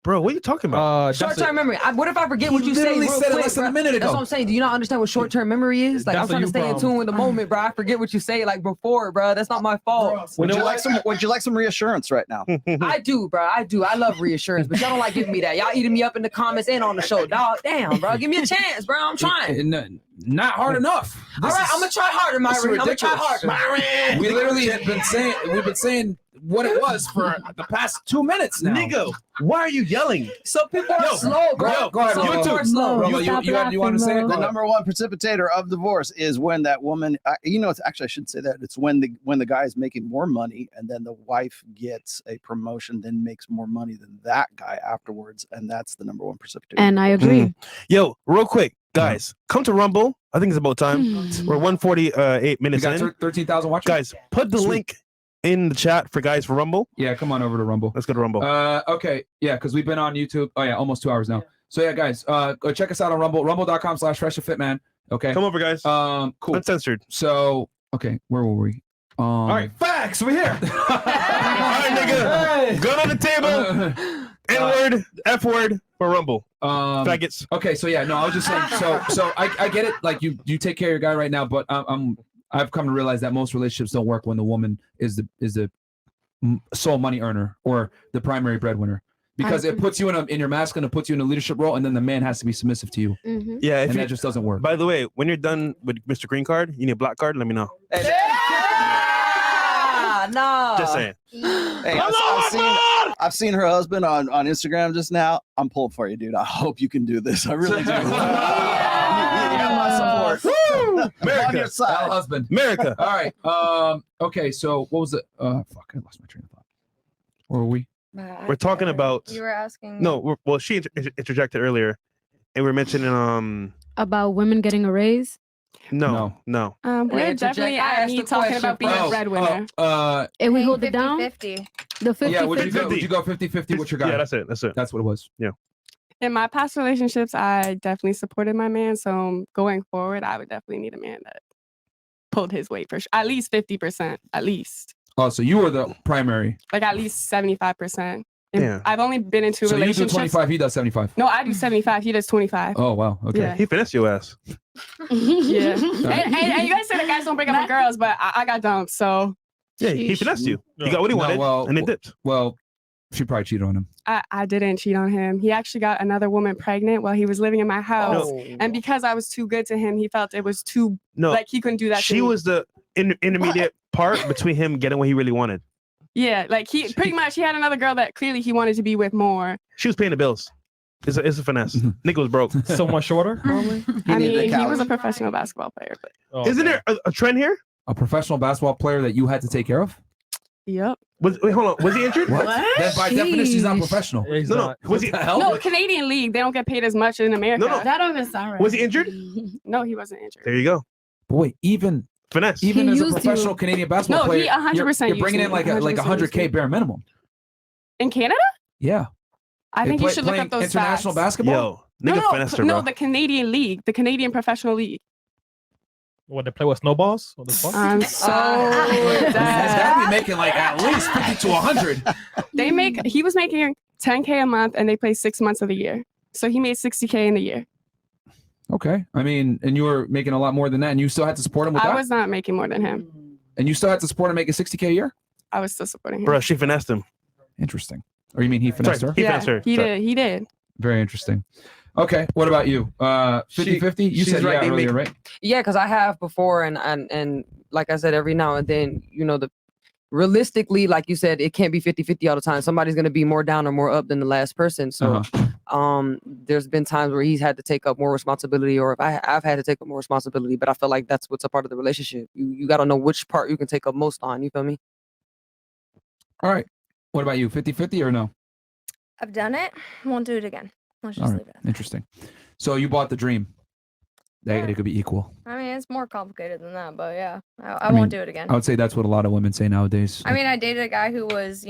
Bro, what are you talking about? Short term memory. What if I forget what you say? literally real said it quick, less than a bruh? minute ago. That's what I'm saying. Do you not understand what short term memory is? Like, That's I'm trying a to stay you in problem. tune with the moment, bro. I forget what you say like before, bro. That's not my fault. Would you like some reassurance right now? I do, bro. I do. I love reassurance, but y'all don't like giving me that. Y'all eating me up in the comments and on the show, dog. Damn, bro. Give me a chance, bro. I'm trying. Not hard enough. All right, I'm gonna try harder, This is Myron. I'm gonna try ridiculous. harder. We literally have been saying what it was for the past 2 minutes now. Nigga, why are you yelling? So people are slow, bro. Go ahead, Some Rolo. people are slow. Rolo, you want to say it? Go The ahead. number one precipitator of divorce is when that woman, it's actually, I shouldn't say that. It's when the guy is making more money and then the wife gets a promotion, then makes more money than that guy afterwards. And that's the number one precipitator. And I agree. Yo, real quick, guys, come to Rumble. I think it's about time. We're 148 We minutes got in. 13,000 watchers. Guys, put the Sweet. link in the chat for guys for Rumble? Yeah, come on over to Rumble. Let's go to Rumble. Okay, yeah, because we've been on YouTube. Oh yeah, almost 2 hours now. So yeah, guys, go check us out on Rumble. Rumble.com/freshfitman. Okay. Come over, guys. Cool. Uncensored. So okay, where were we? All right, facts. We're here. All right, nigga. Gun on the table. N-word, F-word for Rumble. Faggots. Okay, so yeah, no, I was just saying. So I get it. Like you take care of your guy right now, but I've come to realize that most relationships don't work when the woman is the sole money earner or the primary breadwinner, because it puts you in your masculine, it puts you in a leadership role, and then the man has to be submissive to you. Yeah, and that just doesn't work. By the way, when you're done with Mr. Green Card, you need a black card. Let me know. No. Just saying. Hey, I've seen her husband on Instagram just now. I'm pulling for you, dude. I hope you can do this. I really do. You got my support. Woo! On your side. Husband. America. All right. Okay. So what was it? Fuck. I lost my train of thought. Where were we? We're talking about. You were asking. No. Well, she interjected earlier, and we're mentioning about women getting a raise. No. We're definitely at me talking about being a breadwinner. And we hold it down. 50-50. The 50. Yeah. Would you go 50-50 with your guy? Yeah, that's it. That's what it was. Yeah. In my past relationships, I definitely supported my man. So going forward, I would definitely need a man that pulled his weight for sure. At least 50%. At least. Oh, so you were the primary. Like at least 75%. Yeah. I've only been in two So you relationships. do 25. He does 75. No, I do 75. He does 25. Oh wow. Okay. Yeah. He finessed your ass. Yeah. and you guys say that guys don't break up with girls, but I got dumped. So Yeah, he finessed you. He got what he wanted, and it dipped. Well, she probably cheated on him. I didn't cheat on him. He actually got another woman pregnant while he was living in my house. No. And because I was too good to him, he felt it was too, No, like he couldn't do that to She me. was the intermediate part between him getting what he really wanted. Yeah, like he pretty much, he had another girl that clearly he wanted to be with more. She was paying the bills. It's a finesse. Nigga was broke. Someone shorter, probably. I mean, he was a professional basketball player, but Isn't there a trend here? A professional basketball player that you had to take care of? Yep. Wait, hold on. Was he injured? What? Then by definition, he's not professional. No. Was he? No, Canadian league, they don't get paid as much in America. No. That don't even sound right. Was he injured? No, he wasn't injured. There you go. Boy, even finesse. Even as a professional Canadian basketball No, player, he 100% you're bringing in like 100K bare minimum. In Canada? Yeah. I think you should look up those international stats. basketball. Yo, nigga finessed her, no, bro. the Canadian league, the Canadian professional league. What, they play with snowballs? What the fuck? I'm so He's gotta be making like at least 50 to 100. He was making 10K a month and they play 6 months of the year. So he made 60K in the year. Okay. I mean, and you were making a lot more than that, and you still had to support him with I that? was not making more than him. And you still had to support him making 60K a year? I was still supporting him. Bro, she finessed him. Interesting. Or you mean he finessed her? He finessed her. He Sorry. did. He did. Very interesting. Okay. What about you? 50-50? You said yeah earlier, right? Yeah, because I have before, and like I said, every now and then, realistically, like you said, it can't be 50-50 all the time. Somebody's gonna be more down or more up than the last person. So there's been times where he's had to take up more responsibility, or if I've had to take up more responsibility, but I feel like that's what's a part of the relationship. You gotta know which part you can take up most on, you feel me? All right. What about you? 50-50 or no? I've done it. Won't do it again. Let's All just right. leave it. Interesting. So you bought the dream. That it could be equal. I mean, it's more complicated than that, but yeah, I mean, won't do it again. I would say that's what a lot of women say nowadays. I mean, I dated a guy who was,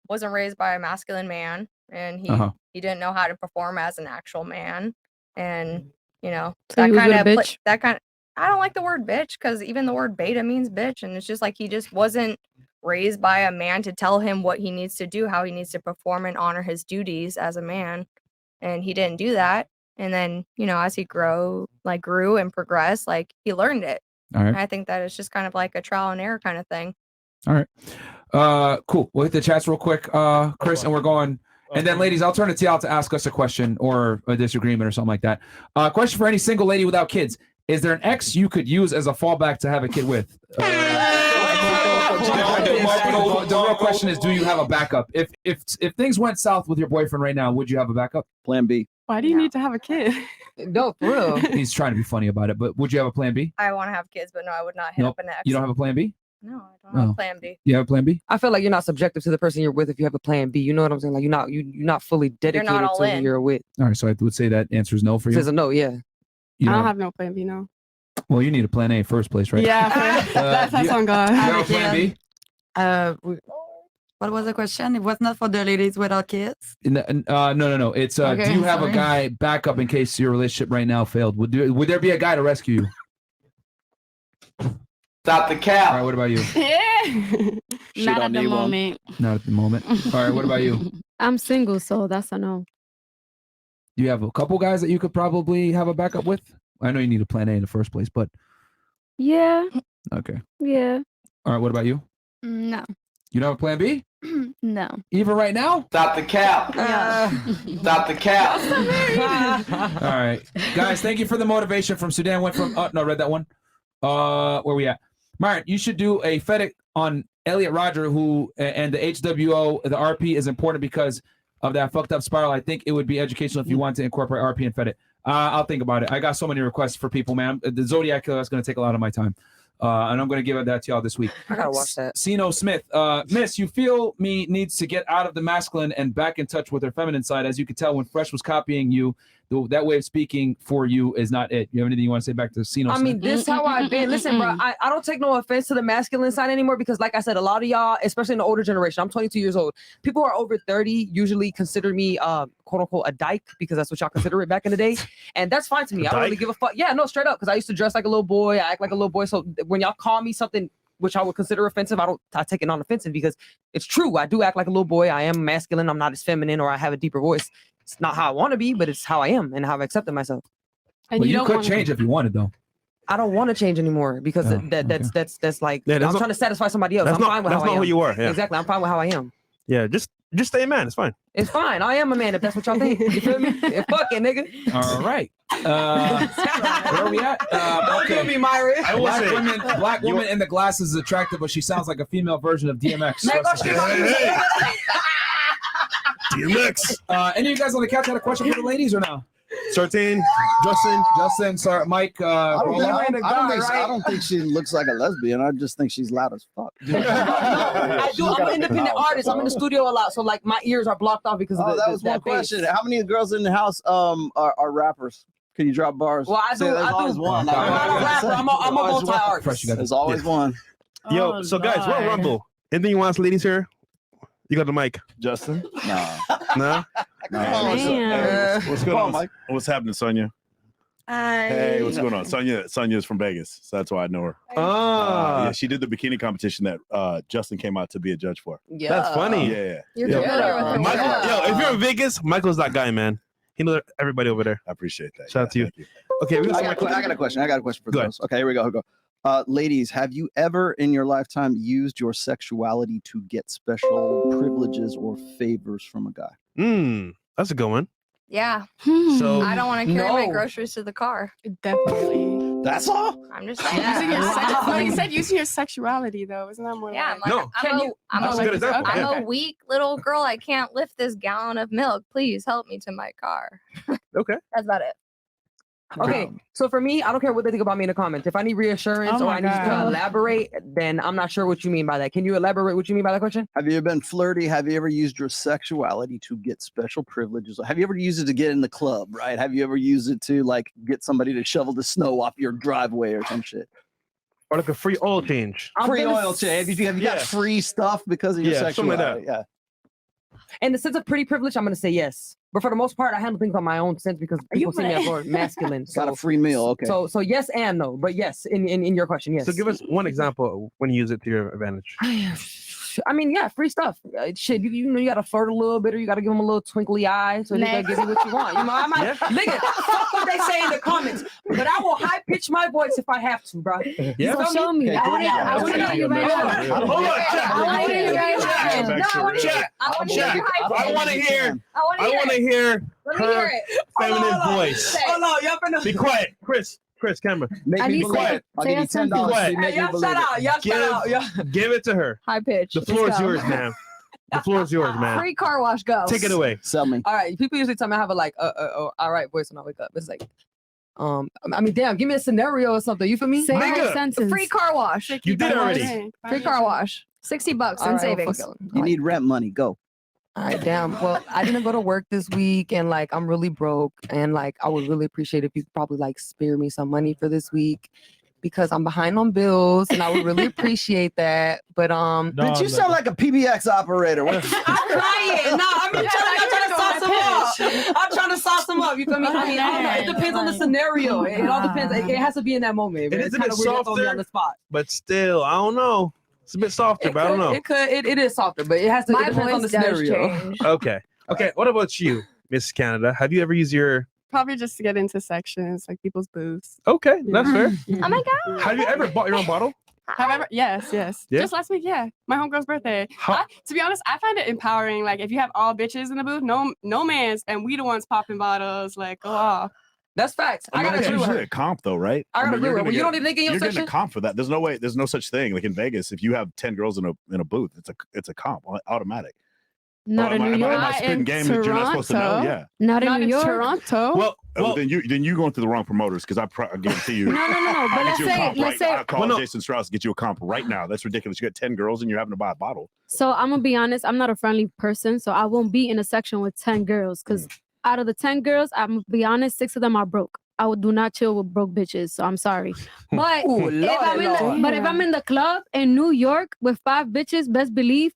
wasn't raised by a masculine man, and he didn't know how to perform as an actual man, and So that he was kind with a of bitch? I don't like the word bitch, because even the word beta means bitch, and it's just like he just wasn't raised by a man to tell him what he needs to do, how he needs to perform and honor his duties as a man, and he didn't do that. And then, as he grew and progressed, like he learned it. All right. And I think that it's just kind of like a trial and error kind of thing. All right. Cool. We'll hit the chats real quick, Chris, and we're going. And then, ladies, I'll turn it to y'all to ask us a question or a disagreement or something like that. Question for any single lady without kids. Is there an ex you could use as a fallback to have a kid with? The real question is, do you have a backup? If things went south with your boyfriend right now, would you have a backup? Plan B. Why do you need to have a kid? No, for real. He's trying to be funny about it, but would you have a plan B? I want to have kids, but no, I would not hit Nope. up an ex. You don't have a plan B? No, I don't have Oh. a plan B. You have a plan B? I feel like you're not subjective to the person you're with if you have a plan B. You know what I'm saying? Like you're not fully dedicated all to who in. you're with. All right, so I would say that answer is no for you. Says a no, yeah. You I don't know- have no plan B, no. Well, you need a plan A first place, right? Yeah, that's you- on God. You have a plan B? What was the question? It was not for the ladies without kids. No. It's do Okay, you have a sorry. guy backup in case your relationship right now failed? Would there be a guy to rescue you? Stop the cap. All right, what about you? Not at the moment. Not at the moment. All right, what about you? I'm single, so that's a no. Do you have a couple guys that you could probably have a backup with? I know you need a plan A in the first place, but Yeah, okay. yeah. All right, what about you? No. You don't have a plan B? No. Even right now? Stop the cap. Stop the cap. All right, guys, thank you for the motivation from Sudan. Went from no, read that one. Where we at? Myron, you should do a FedEx on Elliot Rodger, who and the HWO, the RP is important because of that fucked up spiral. I think it would be educational if you want to incorporate RP and FedEx. I'll think about it. I got so many requests for people, man. The Zodiac Killer is going to take a lot of my time. And I'm going to give that to y'all this week. I gotta watch that. Sino Smith, Miss, you feel me needs to get out of the masculine and back in touch with her feminine side. As you could tell when Fresh was copying you, that way of speaking for you is not it. You have anything you want to say back to Sino I Smith? mean, this is how I've been. Listen, bro, I don't take no offense to the masculine side anymore because, like I said, a lot of y'all, especially in the older generation, I'm 22 years old. People who are over 30 usually consider me, quote unquote, a dyke because that's what y'all consider it back in the day. And that's fine to me. I don't really give a fuck. Yeah, no, straight up. Because I used to dress like a little boy. I act like a little boy. So when y'all call me something which I would consider offensive, I take it non-offensive because it's true. I do act like a little boy. I am masculine. I'm not as feminine or I have a deeper voice. It's not how I want to be, but it's how I am and how I've accepted myself. And you could change if you wanted, though. I don't want to change anymore because that's like I'm trying to satisfy somebody else. I'm fine with how I am. That's not who you are. Yeah. Exactly. I'm fine with how I am. Yeah, just stay a man. It's fine. It's fine. I am a man if that's what y'all think. You feel me? Yeah, fuck it, nigga. All right. Where are we at? Don't do me, Myra. Black woman in the glasses is attractive, but she sounds like a female version of DMX. DMX. Any of you guys on the couch had a question for the ladies or no? Justin, sorry, Mike. I don't think she looks like a lesbian. I just think she's loud as fuck. I do. I'm an independent artist. I'm in the studio a lot, so like my ears are blocked off because of that was one question. How many girls in the house are rappers? Can you drop bars? Well, I do. There's always one. I'm not a rapper. I'm a multi-artist. There's always one. Yo, so guys, we're Rumble. Anything you want us ladies here? You got the mic. Justin? No. No? What's going on, Mike? What's happening, Sonia? Hey, what's going on? Sonia is from Vegas, so that's why I know her. Yeah, she did the bikini competition that Justin came out to be a judge for. Yeah, that's funny. Yeah, You're Michael, if you're in Vegas, Michael's that guy, man. He knows everybody over there. I appreciate that. Shout out to you. Okay, we got I got a question. I got a question for Go those. Okay, here we go. Ladies, have you ever in your lifetime used your sexuality to get special privileges or favors from a guy? That's a good one. Yeah. So I don't want to carry my groceries to the car. Definitely. That's all? I'm just saying. Using your no, you said using your sexuality though. Isn't that more? Yeah, like, I'm like, I'm a weak little girl. I can't lift this gallon of milk. Please help me to my car. Okay. That's about it. Okay, so for me, I don't care what they think about me in the comments. If I need reassurance or I need to elaborate, then I'm not sure what you mean by that. Can you elaborate what you mean by that question? Have you ever been flirty? Have you ever used your sexuality to get special privileges? Have you ever used it to get in the club, right? Have you ever used it to like get somebody to shovel the snow off your driveway or some shit? Or like a free oil change. Free oil change. Have you got free stuff because of your sexuality? Like In the sense of pretty privilege, I'm going to say yes. But for the most part, I handle things on my own sense because people see me as more masculine. Got a free meal, okay. So yes and no, but yes, in your question, yes. So give us one example when you use it to your advantage. I mean, yeah, free stuff. Shit, you know, you gotta flirt a little bit, or you gotta give them a little twinkly eye, so they can give you what you want. You know, I might, nigga, fuck what they say in the comments, but I will high pitch my voice if I have to, bro. Yeah, so show me. I want to hear you right now. Hold on, chat. I want to hear you right now. Chat. I want to hear her feminine voice. Oh no, y'all finna be quiet, Chris, camera. Make me believe it. I'll give you $10. Hey, y'all shut out. Y'all shut out. Give it to her. High pitch. The floor is yours, ma'am. The floor is yours, man. Free car wash, go. Take it away. Sell me. All right. People usually tell me I have a like, all right voice when I wake up. It's like, I mean, damn, give me a scenario or something. You feel me? Say a sentence. Free car wash. You did already. Free car wash. $60 in savings. You need rent money. Go. All right, damn. Well, I didn't go to work this week and like I'm really broke and like I would really appreciate if you could probably like spare me some money for this week. because I'm behind on bills, and I would really appreciate that. But Bitch, you sound like a PBX operator. What the- I'm trying. No, I'm trying to sauce them up. I'm trying to sauce them up. You feel me? I mean, I don't know. It depends on the scenario. It all depends. It has to be in that moment. It man. is It's a bit kinda weird to throw me softer, on the spot. but still, I don't know. It's a bit softer, but I don't know. It is softer, but it has to. My It depends on the voice does scenario. change. Okay. Okay. What about you, Miss Canada? Have you ever used your? Probably just to get into sections like people's booths. Okay, that's fair. Oh my god. Have you ever bought your own bottle? However, yes. Yeah? Just last week, yeah, my homegirl's birthday. To be honest, I find it empowering. Like if you have all bitches in the booth, no man's, and we the ones popping bottles. Like go off. That's facts. I mean, that's usually a comp though, right? I gotta agree you're with her. gonna You get- don't even think in your You're getting section? a comp for that. There's no way. There's no such thing. Like in Vegas, if you have 10 girls in a booth, it's a comp automatic. Not in New York. Am I spitting game that you're not supposed to know? Yeah. Not in New York. Toronto. Well, then you're going to the wrong promoters because I guarantee you. No. But I'll get you a comp let's right now. say. I'll call Jason Strauss to get you a comp right now. That's ridiculous. You got 10 girls and you're having to buy a bottle. So I'm gonna be honest. I'm not a friendly person, so I won't be in a section with 10 girls. Because out of the 10 girls, I'm gonna be honest, 6 of them are broke. I would do not chill with broke bitches. So I'm sorry. But Ooh, if I'm in the club in New York with 5 bitches, best believe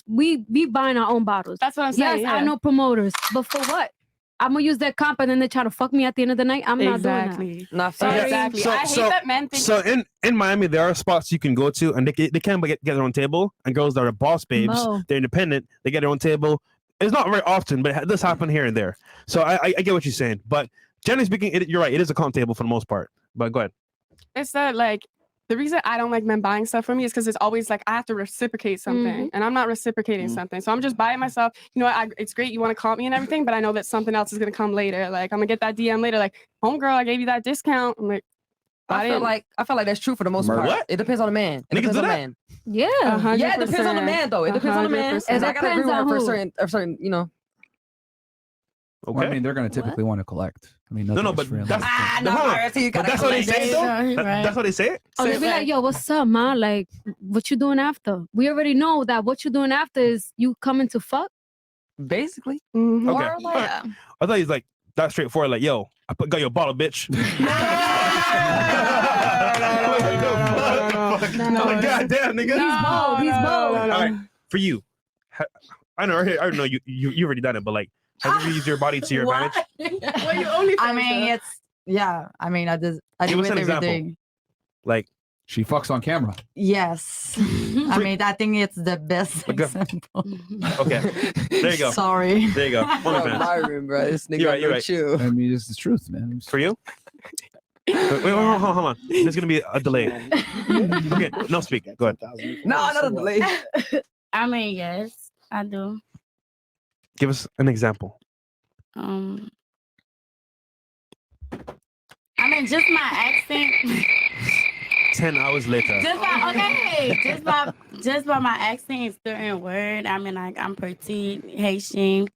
we be buying our own bottles. That's what I'm saying. Yes, I know promoters, but for what? I'm gonna use that comp and then they try to fuck me at the end of the night. I'm not doing that. Not Sorry. Exactly. I hate that men think. So in Miami, there are spots you can go to, and they can get their own table. And girls that are boss babes, No. they're independent. They get their own table. It's not very often, but it does happen here and there. So I get what you're saying, but generally speaking, you're right. It is a comp table for the most part. But go ahead. It's that like the reason I don't like men buying stuff from me is because it's always like I have to reciprocate something, and I'm not reciprocating something. So I'm just buying myself. You know what? It's great you want to comp me and everything, but I know that something else is gonna come later. Like I'm gonna get that DM later. Like, homegirl, I gave you that discount. I'm like, I feel like that's true for the most part. What? It depends on the man. It Niggas depends do on the that? man. Yeah. Yeah, it depends on the man though. It depends on the man. 100%. And I gotta agree Depends with her on for who. certain, you know. Well, I mean, they're going to typically want to collect. I mean, No, nothing's but free on that's that. no, hold on. I see you But gotta that's how they collect say it it. though. Yeah, right. That's how they say it. Oh, they be like, yo, what's up, ma? Like, what you doing after? We already know that what you doing after is you coming to fuck. Basically. mhm. Okay. Or like, Alright. I thought he's like that straightforward. Like, yo, got your bottle, bitch. No. God damn, nigga. He's bold. All right, for you, I know you already done it, but like, have you used your body to your advantage? Well, you only. I mean, it's yeah. I mean, I do Give us it an every example. day. Like, She fucks on camera. Yes. I mean, I think it's the best Okay. example. okay, there you go. Sorry. There you go. Bro, OnlyFans. Byron, bro. This nigga You're right, you're no right. chill. I mean, it's the truth, man. For you? Wait, hold on. There's gonna be a delay. Okay, no speak. Go ahead. No, not a delay. I mean, yes, I do. Give us an example. I mean, just my accent. 10 hours later. Just by my accent and certain word. I mean, like I'm petite Haitian,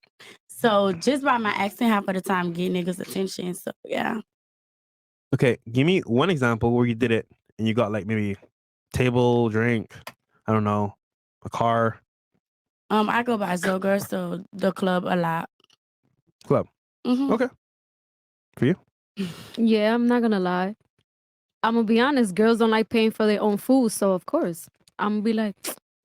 so just by my accent, half of the time get niggas' attention. So yeah. Okay, give me one example where you did it and you got like maybe table, drink, I don't know, a car. I go by Zogar, so the club a lot. Club. Mhm. Okay. For you? Yeah, I'm not gonna lie. I'm gonna be honest. Girls don't like paying for their own food, so of course I'm gonna be like,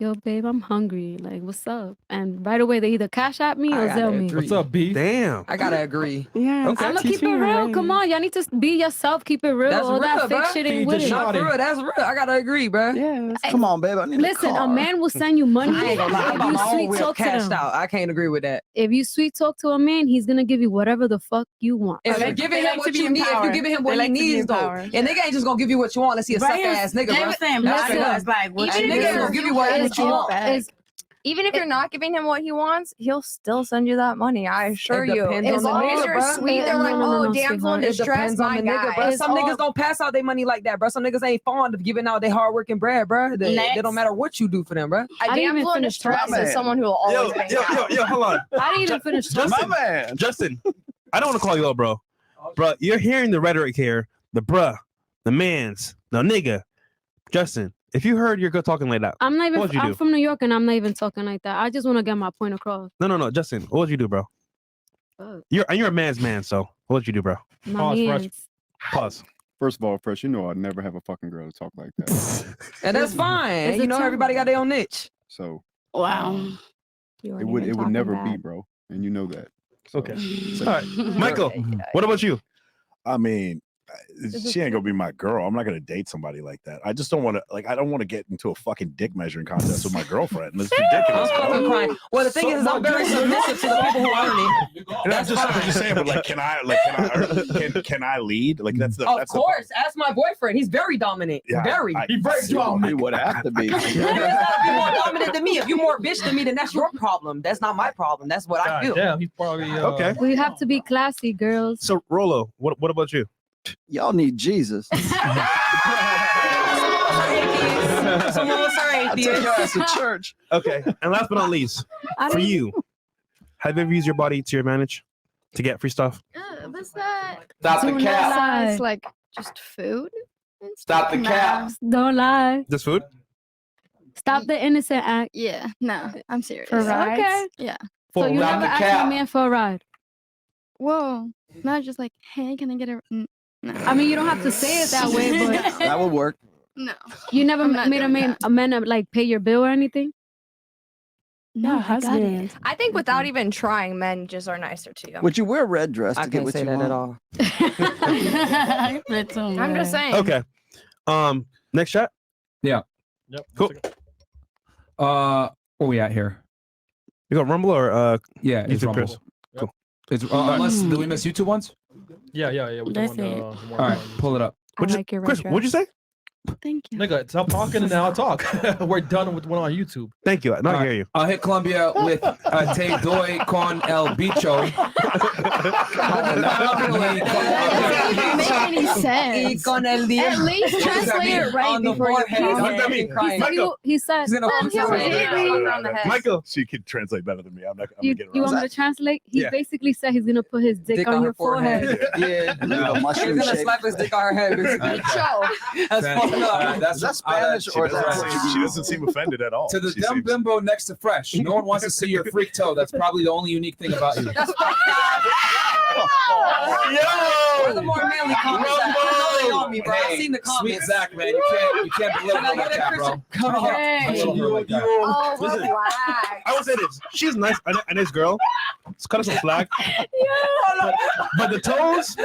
"Yo, babe, I'm hungry. Like, what's up?" And right away they either cash at me or I gotta Zelle me. agree. What's up, B? Damn. I gotta agree. Yeah. Okay. I'm gonna Teach keep me it your real. way. Come on, y'all need to be yourself. Keep it real. That's All that real, fake bruh. shit ain't Feed with the it. shot. Not for real. That's real. I gotta agree, bro. Yeah. Come on, babe. I need Listen, a a car. man will send you money I ain't gonna lie. I'm if about you my own sweet wheel talk to cashed them. out. I can't agree with that. If you sweet talk to a man, he's gonna give you whatever the fuck you want. If They you're giving like him to what be you need, if you're empowered. giving him They what like he to be needs, though, empowered. and nigga ain't just gonna give you what you want unless he a suck ass nigga, bro. Listen, That's listen, it. it's like what Even you if do. you're gonna give you what It's you all- want. it's- even if you're not giving him what he wants, he'll still send you that money. I assure It you. depends As on the long as nigga, you're bruh. sweet, they're No, like, no, oh, no, damsel in sweetheart. It distress, depends my on the guy. nigga, bro. It's Some all- niggas don't pass out their money like that, bro. Some niggas ain't fond of giving out their hard working bread, bro. They don't matter what you do for them, bro. A I didn't even damsel in finish distress talking. is someone who will always pay out. Yo, hold on. I didn't even finish talking. My man. Justin, I don't want to call you up, bro. Bro, you're hearing the rhetoric here. The bruh, the mans, the nigga. Justin, if you heard your girl talking like that, I'm not even. what would you I'm do? from New York, and I'm not even talking like that. I just want to get my point across. No, Justin, what would you do, bro? Fuck. You're a man's man, so what would you do, bro? My Pause, fresh. mans. Pause. First of all, Fresh, you know I'd never have a fucking girl to talk like that. And that's fine. It's You a know, time. everybody got their own niche. So Wow. it would never be, bro, and you know that. So, Okay. All right, Michael. What about you? I mean, she ain't gonna be my girl. I'm not gonna date somebody like that. I just don't want to. Like, I don't want to get into a fucking dick measuring contest with my girlfriend. It's ridiculous. I'm fucking crying. Well, the thing is, I'm very submissive to the people who earn it. And I'm just saying, but like, can I lead? Like, that's the. Of that's course, ask my boyfriend. He's very dominant. Yeah, very. He's very dominant. He would have to be. You gotta be more dominant than me. If you're more bitch than me, then that's your problem. That's not my problem. That's what I feel. Damn, he's probably Okay. We have to be classy, girls. So Rolo, what about you? Y'all need Jesus. Someone sorry, I take your ass to church. Okay. And last but not least, for you, have you ever used your body to your advantage to get free stuff? What's that? Stop the Do cap. not lie. It's like just food. and Stop the stuff? cap. Don't lie. Just food? Stop the innocent act. Yeah, no, I'm serious. For rides? Okay. Yeah. So you Stop never the asked cap. a man for a ride? Whoa. Not just like, hey, can I get a? No. I mean, you don't have to say it that way, but That would work. No. you never I'm not made doing a man like pay your bill or anything? No, I got it. husband. I think without even trying, men just are nicer to you. Would you wear a red dress to I get can't what say you that want? at all. I'm just saying. Okay. Next shot. Yeah. Yep. Cool. Where we at here? You got Rumble or Yeah, it's YouTube, Rumble. Chris? Cool. It's, unless did we miss YouTube ones? Yeah. We That's doing, it. the All one right, on pull it up. I like your red Chris, dress. what'd you say? Thank you. Nigga, stop talking and now I'll talk. We're done with one on YouTube. Thank you. I All hear you. I'll hit Colombia with Te doy con el bicho. Doesn't make any sense. Con el At día. least translate it right On the before you forehead. comment. What does that mean? Michael. He said, He's gonna But he'll translate hit it. me on the head. Michael, She could translate better than me. I'm not. I'm you gonna get it you wrong. want me to translate? He Yeah. basically said he's gonna put his dick on your forehead. Yeah. No, He's mushroom gonna shape. slap his dick on her head. That's fucked up. That's Is that Spanish She or is that doesn't, Portuguese? she doesn't seem offended at all. To the She dumb seems- bimbo next to Fresh. No one wants to see your freak toe. That's probably the only unique thing about you. That's fucked up. Where the more manly comments at? I know they on me, bro. I seen the Sweet comments. Zach, man. You can't belittle Can I her like get a that, bro. Christian? Come on. Belittle her like that. Oh, Listen, relax. I would say this. She's nice, a nice girl. Let's cut us some slack. But the toes,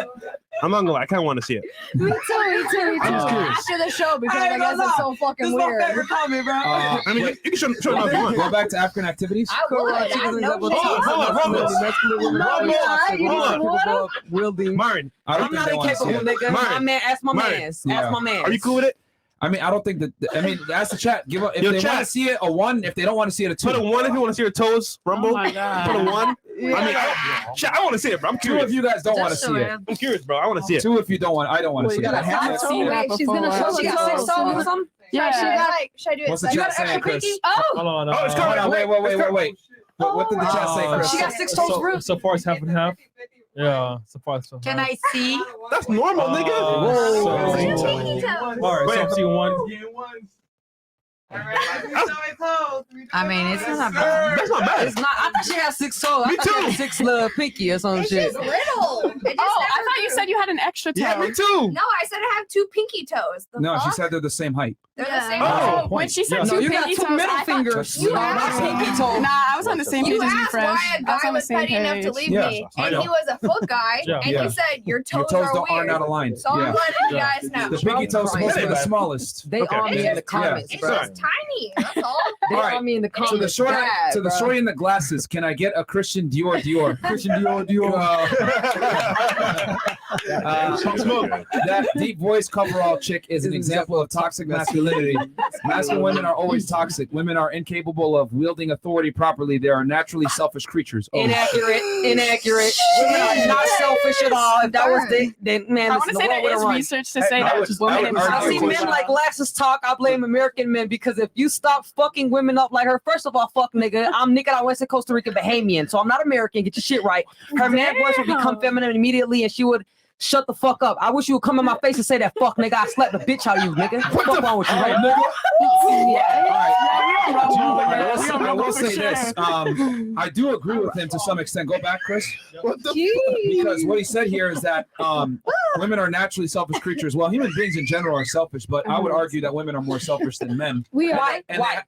I'm not gonna lie. I kind of want to see it. Me too. I'm just curious. After the show, because I I ain't guess gonna it's lie. so fucking This is my weird. favorite comment, bro. I mean, you can show it off if you want. Go back to African activities. I would. I know Hold on, Rumble. Wielding. Martin, I don't I'm think not they wanna see incapable, it. nigga. My Martin. man, ask my Martin. mans. Yeah. Ask my man. Are you cool with it? I mean, I don't think that. I mean, ask the chat. Give up if Yo, they chat. want to see it. A 1. If they don't want to see it, a 2. Put a 1 if you want to see her toes. Rumble. Oh my God. Put a 1. I mean, I want to see it, bro. I'm 2 curious. if you guys don't want to Just see show it. him. I'm curious, bro. I want to see it. 2 if you don't want. I don't want to see it. I've seen that Wait, she's gonna before. show She got 6 toes or something? Yeah. Should I do it? What's the chat saying, Chris? Oh, Hold on. Oh, it's Hold coming. on, wait. What did the chat say, Chris? She got 6 toes, bro. So far it's half and half. Yeah, so far it's half. Can I see? That's normal, nigga. So- Whoa. All right, so I'm seeing 1. I mean, it's not bad. That's not bad. It's not. I thought she had 6 toes. I Me thought she too. had 6 little pinky or some it's shit. just little. It just Oh, I never thought you grew. said you had an extra toe. Yeah, me too. No, I said I have 2 pinky toes. The No, she fuck? said they're the same height. They're the Yeah. same. Oh, When she said Yeah. No, two you got pinky 2 toes, middle I thought- fingers. You not asked- pinky toe. Nah, I was on the same page You as you, asked Fresh. why a I was guy on the was same petty enough to page. leave Yeah, me, I and know. he was a foot guy, Yeah. and Yeah. you said your toes, Your toes are aren't weird. out of line. So I'm Yeah. letting you Yeah. guys know. The pinky toe's supposed to be the Right. smallest. They Okay. on me in the comments, It's bro. just tiny. That's all. They All right. on me in the So the comments. short, bad, to the bro. shorty in the glasses. Can I get a Christian Dior? Christian Dior. Smoke. That deep voice coverall chick is an example of toxic masculinity. Masculine women are always toxic. Women are incapable of wielding authority properly. They are naturally selfish creatures. Oh. Inaccurate. Women are not selfish at all. If that was then man, I listen, want to the say world there would is run. research to say I that would- just women I would and argue I see with men you. like Laxus talk. I blame American men because if you stop fucking women up like her, first of all, fuck nigga, I'm Nicaraguense, Costa Rican, Bahamian, so I'm not American. Get your shit right. Her man voice would become feminine immediately, and she would shut the fuck up. I wish you would come in my face and say that fuck nigga. I slapped the bitch out of you, nigga. What the fuck wrong with you, right, nigga? All right. I will say this. I do agree with him to some extent. Go back, Chris. Because what he said here is that women are naturally selfish creatures. Well, human beings in general are selfish, but I would argue that women are more selfish than men. We are.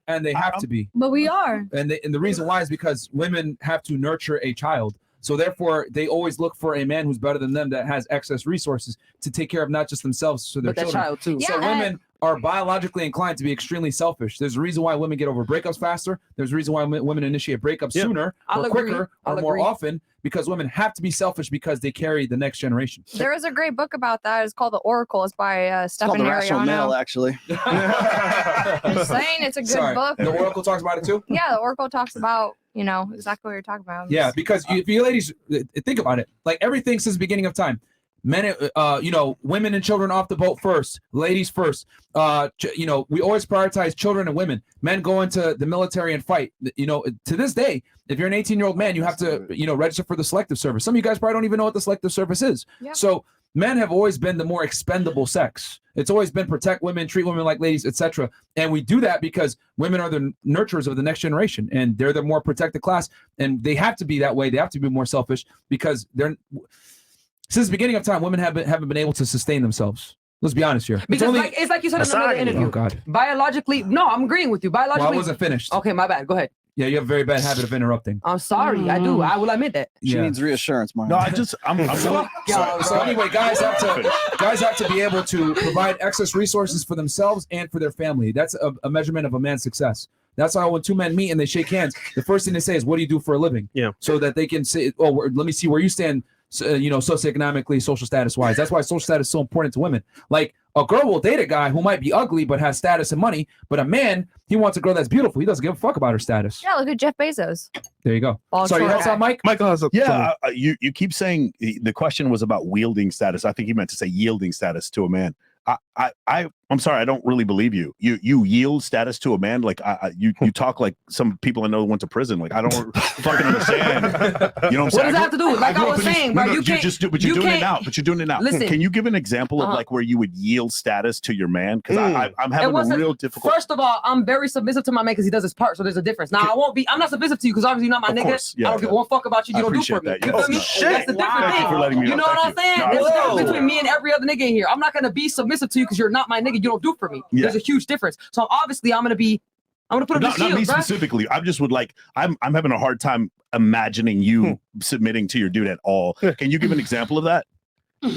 And they have to be. But we are. And the reason why is because women have to nurture a child. So therefore, they always look for a man who's better than them, that has excess resources to take care of not just themselves, so their But that children. child, too. So women are biologically inclined to be extremely selfish. There's a reason why women get over breakups faster. There's a reason why women initiate breakups sooner I'll or agree. quicker I'll or more agree. often, because women have to be selfish because they carry the next generation. There is a great book about that. It's called The Oracle. It's by It's called Stephen The Rational Male, Mariano. actually. I'm saying it's a good Sorry. book. The Oracle talks about it too? Yeah, The Oracle talks about, exactly what you're talking about. Yeah, because if you ladies think about it, like everything since the beginning of time, men, women and children off the boat first, ladies first. We always prioritize children and women. Men go into the military and fight. To this day, if you're an 18-year-old man, you have to, register for the selective service. Some of you guys probably don't even know what the selective service is. Yep. So men have always been the more expendable sex. It's always been protect women, treat women like ladies, etc. And we do that because women are the nurturers of the next generation, and they're the more protected class, and they have to be that way. They have to be more selfish because since the beginning of time, women haven't been able to sustain themselves. Let's be honest here. Because it's like you said in another interview. Oh God. Biologically, no, I'm agreeing with you. Biologically, Well, I wasn't finished. Okay, my bad. Go ahead. Yeah, you have a very bad habit of interrupting. I'm sorry. I do. I will admit that. She needs reassurance, Mark. No, I'm So anyway, guys have to be able to provide excess resources for themselves and for their family. That's a measurement of a man's success. That's why when two men meet and they shake hands, the first thing they say is, "What do you do for a living?" Yeah. So that they can say, "Oh, let me see where you stand." Socioeconomically, social status wise. That's why social status is so important to women. Like a girl will date a guy who might be ugly but has status and money, but a man, he wants a girl that's beautiful. He doesn't give a fuck about her status. Yeah, look at Jeff Bezos. There you go. Sorry, that's on Mike. Michael has a Yeah, you keep saying the question was about wielding status. I think he meant to say yielding status to a man. I'm sorry, I don't really believe you. You yield status to a man, like you talk like some people I know went to prison. Like I don't fucking understand. You know what I'm saying? What does that have to do with? Like I was saying, bro, you can't. But you're doing it now. But you're doing it now. Listen. Can you give an example of like where you would yield status to your man? Because I'm having a real difficult. First of all, I'm very submissive to my man because he does his part, so there's a difference. Now I'm not submissive to you because obviously you're not my nigga. Course, yeah, I don't give one fuck about you. You don't do for me. You feel me? That's the different Thank you for letting me thing. You know. know what I'm Thank saying? you. There's a difference Whoa. between me and every other nigga in here. I'm not gonna be submissive to you because you're not my nigga. You don't do for me. Yeah. There's a huge difference. So obviously I'm gonna put him Not to me shield, bro. specifically. I just would like. I'm having a hard time imagining you submitting to your dude at all. Can you give an example of that?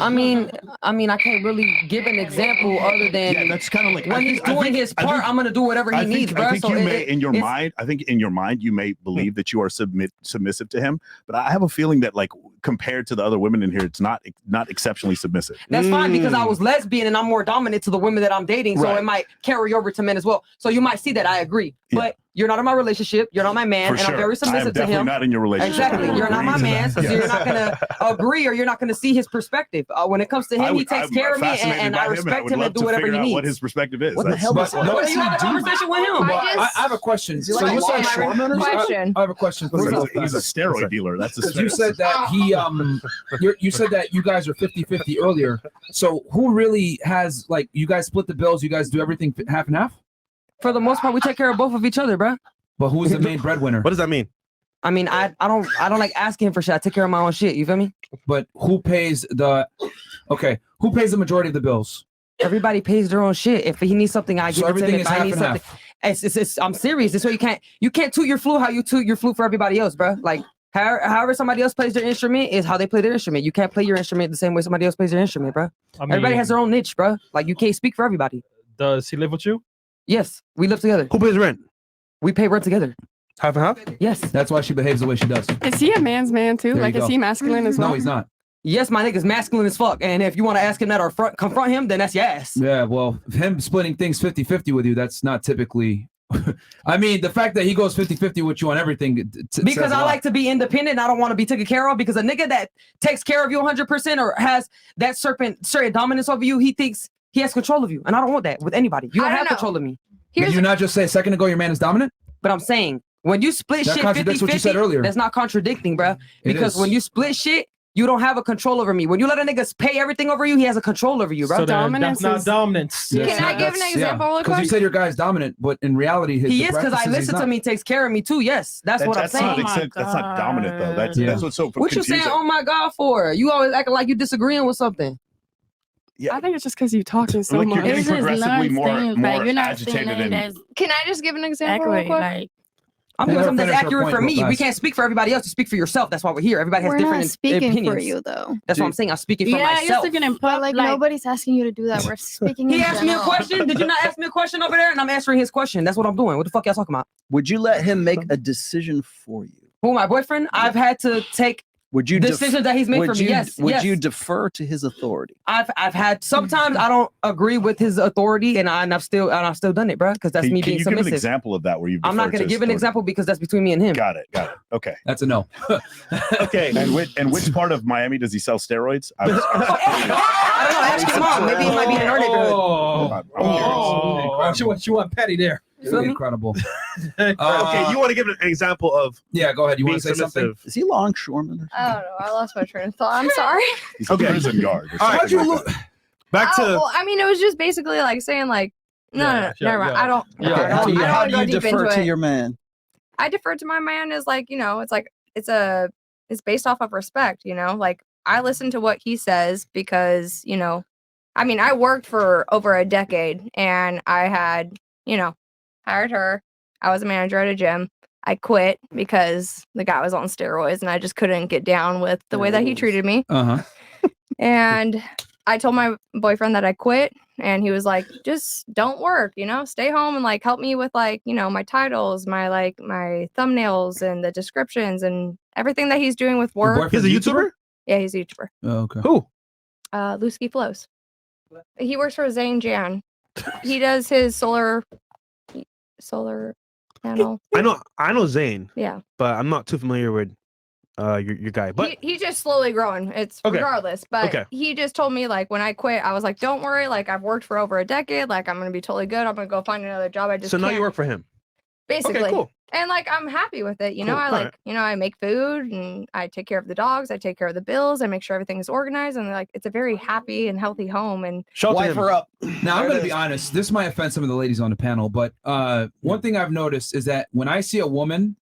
I mean, I can't really give an example other than that's kind of like when he's doing his part, I'm gonna do whatever he needs, bro. I think So you may, it- in your it's- mind, I think in your mind, you may believe that you are submissive to him, but I have a feeling that, like, compared to the other women in here, it's not exceptionally submissive. That's fine because I was lesbian and I'm more dominant to the women that I'm dating, so Right. it might carry over to men as well. So you might see that. I agree, but you're not in my relationship. You're not my man, For and I'm sure. very submissive I'm to definitely him. not in your relationship. Exactly, I you're not my agree to man, that. so you're not gonna agree or you're not gonna see his perspective. When it comes to him, he takes care of me, and I respect him and do whatever he needs. What his perspective is. What the hell? But no, you have a conversation with him. I have a question. Is he like a longshoreman or something? I have a question. He's a steroid dealer. That's a You said that you said that you guys are 50-50 earlier. So who really has, like, you guys split the bills? You guys do everything half and half? For the most part, we take care of both of each other, bro. But who's the main breadwinner? What does that mean? I mean, I don't like asking him for shit. I take care of my own shit. You feel me? But who pays the majority of the bills? Everybody pays their own shit. If he needs something, I So give it to him. everything If is I half need and something, half. I'm serious. That's why you can't toot your flute how you toot your flute for everybody else, bro. Like however somebody else plays their instrument is how they play their instrument. You can't play your instrument the same way somebody else plays their instrument, bro. Everybody has their own niche, bro. Like you can't speak for everybody. Does he live with you? Yes, we live together. Who pays rent? We pay rent together. Half and half? Yes. That's why she behaves the way she does. Is he a man's man too? There Like, you is go. he masculine as well? No, he's not. Yes, my nigga's masculine as fuck. And if you want to ask him that or confront him, then that's your ass. Yeah, well, him splitting things 50-50 with you, that's not typically. I mean, the fact that he goes 50-50 with you on everything. Because I like to be independent and I don't want to be taken care of. Because a nigga that takes care of you 100% or has that certain dominance over you, he thinks he has control of you. And I don't want that with anybody. You don't have control of me. Did you not just say a second ago your man is dominant? But I'm saying, when you split That shit contradicts what you said 50-50, earlier. that's not contradicting, bro. Because is. when you split shit, You don't have a control over me. When you let a nigga pay everything over you, he has a control over you, bro. So then that's not dominance. Can I give an example real Because you quick? said your guy's dominant, but in reality, his He is because I listen to me, takes care of me too. Yes, that's what I'm saying. That's not dominant though. That's what's so What you confusing. saying? Oh my God, for? You always acting like you disagreeing with something. I think it's just because you're talking so Like much. you're getting progressively more you're not agitated saying and Can I just give an example real accurate. quick? Like, I'm doing something that's accurate for me. We can't speak for everybody else. You speak for yourself. That's why we're here. Everybody has We're different not speaking opinions. for you, though. That's what I'm saying. I'm speaking for yeah, you're myself. speaking in But like, nobody's asking you to do that. We're speaking. He in asked me a general. question. Did you not ask me a question over there? And I'm answering his question. That's what I'm doing. What the fuck y'all talking about? Would you let him make a decision for you? Who, my boyfriend? I've had to take Would you decisions that he's made for me. Yes. Would yes. you defer to his authority? I've had sometimes I don't agree with his authority, and I've still done it, bro. Because that's me can being you submissive. give an example of that where you? I'm not going to give an example because that's between me and him. Got it. Okay, that's a no. Okay, and which part of Miami does he sell steroids? I was I don't know. Ask your mom. Maybe it might be in her neighborhood. She went petty there. Incredible. Okay, you want to give an example of? Yeah, go ahead. You want to being say something? submissive? Is he longshoreman? Or I don't know. I lost my train of thought. I'm sorry. He's a prison guard. Or All right, something like that. back to. Well, I mean, it was just basically like saying like, no, never mind. I don't. Okay, I don't how want do to you go deep defer into to it. your man? I defer to my man as like, it's like it's based off of respect, like I listen to what he says because, I mean, I worked for over a decade and I had, hired her. I was a manager at a gym. I quit because the guy was on steroids and I just couldn't get down with the way that he treated me. And I told my boyfriend that I quit and he was like, just don't work, stay home and like help me with like, my titles, my thumbnails and the descriptions and everything that he's doing with work. He's a YouTuber? Yeah, he's a YouTuber. Oh, okay. Who? Lusky Flows. He works for Zane Jan. He does his solar panel. I know Zane. Yeah. But I'm not too familiar with your guy. But He's just slowly growing. It's Okay. regardless. But Okay. he just told me like when I quit, I was like, don't worry, like I've worked for over a decade, like I'm gonna be totally good. I'm gonna go find another job. I just so now can't. you work for him. Basically. Okay, cool. And like I'm happy with it. Cool. I Alright. I make food and I take care of the dogs, I take care of the bills, I make sure everything is organized and like it's a very happy and healthy home and Wife her up. Now, I'm going to be honest. This might offend some of the ladies on the panel, but one thing I've noticed is that when I see a woman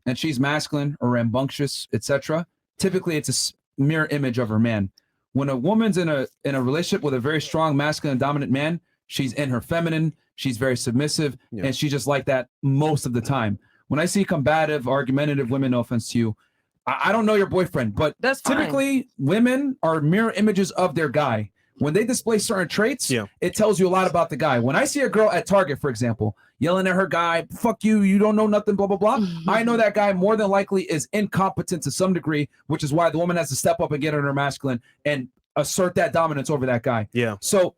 and she's masculine or rambunctious, etc., typically it's a mirror image of her man. When a woman's in a relationship with a very strong masculine and dominant man, she's in her feminine, she's very submissive, and she's just like that most of the time. When I see combative, argumentative women, no offense to you, I don't know your boyfriend, but That's fine. typically women are mirror images of their guy. When they display certain traits, it tells you a lot about the guy. When I see a girl at Target, for example, yelling at her guy, fuck you, you don't know nothing, blah, blah, blah, I know that guy more than likely is incompetent to some degree, which is why the woman has to step up and get in her masculine and assert that dominance over that guy. Yeah. So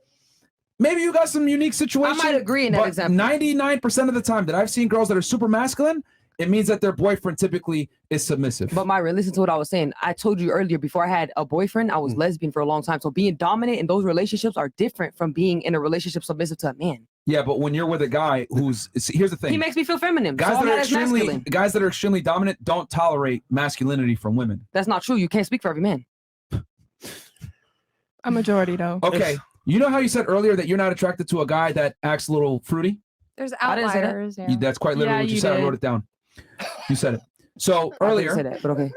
maybe you got some unique situation. I might agree in that but example. 99% of the time that I've seen girls that are super masculine, it means that their boyfriend typically is submissive. But Myron, listen to what I was saying. I told you earlier before I had a boyfriend, I was lesbian for a long time. So being dominant in those relationships are different from being in a relationship submissive to a man. Yeah, but when you're with a guy who's here's the thing. He makes me feel feminine. Guys so I'm that are not as masculine. guys that are extremely dominant don't tolerate masculinity from women. That's not true. You can't speak for every man. A majority though. Okay. You know how you said earlier that you're not attracted to a guy that acts a little fruity? there's I didn't say that. outliers. Yeah. That's quite literally Yeah, what you you said. I did. wrote it down. You said it. So I earlier, didn't say that, but okay.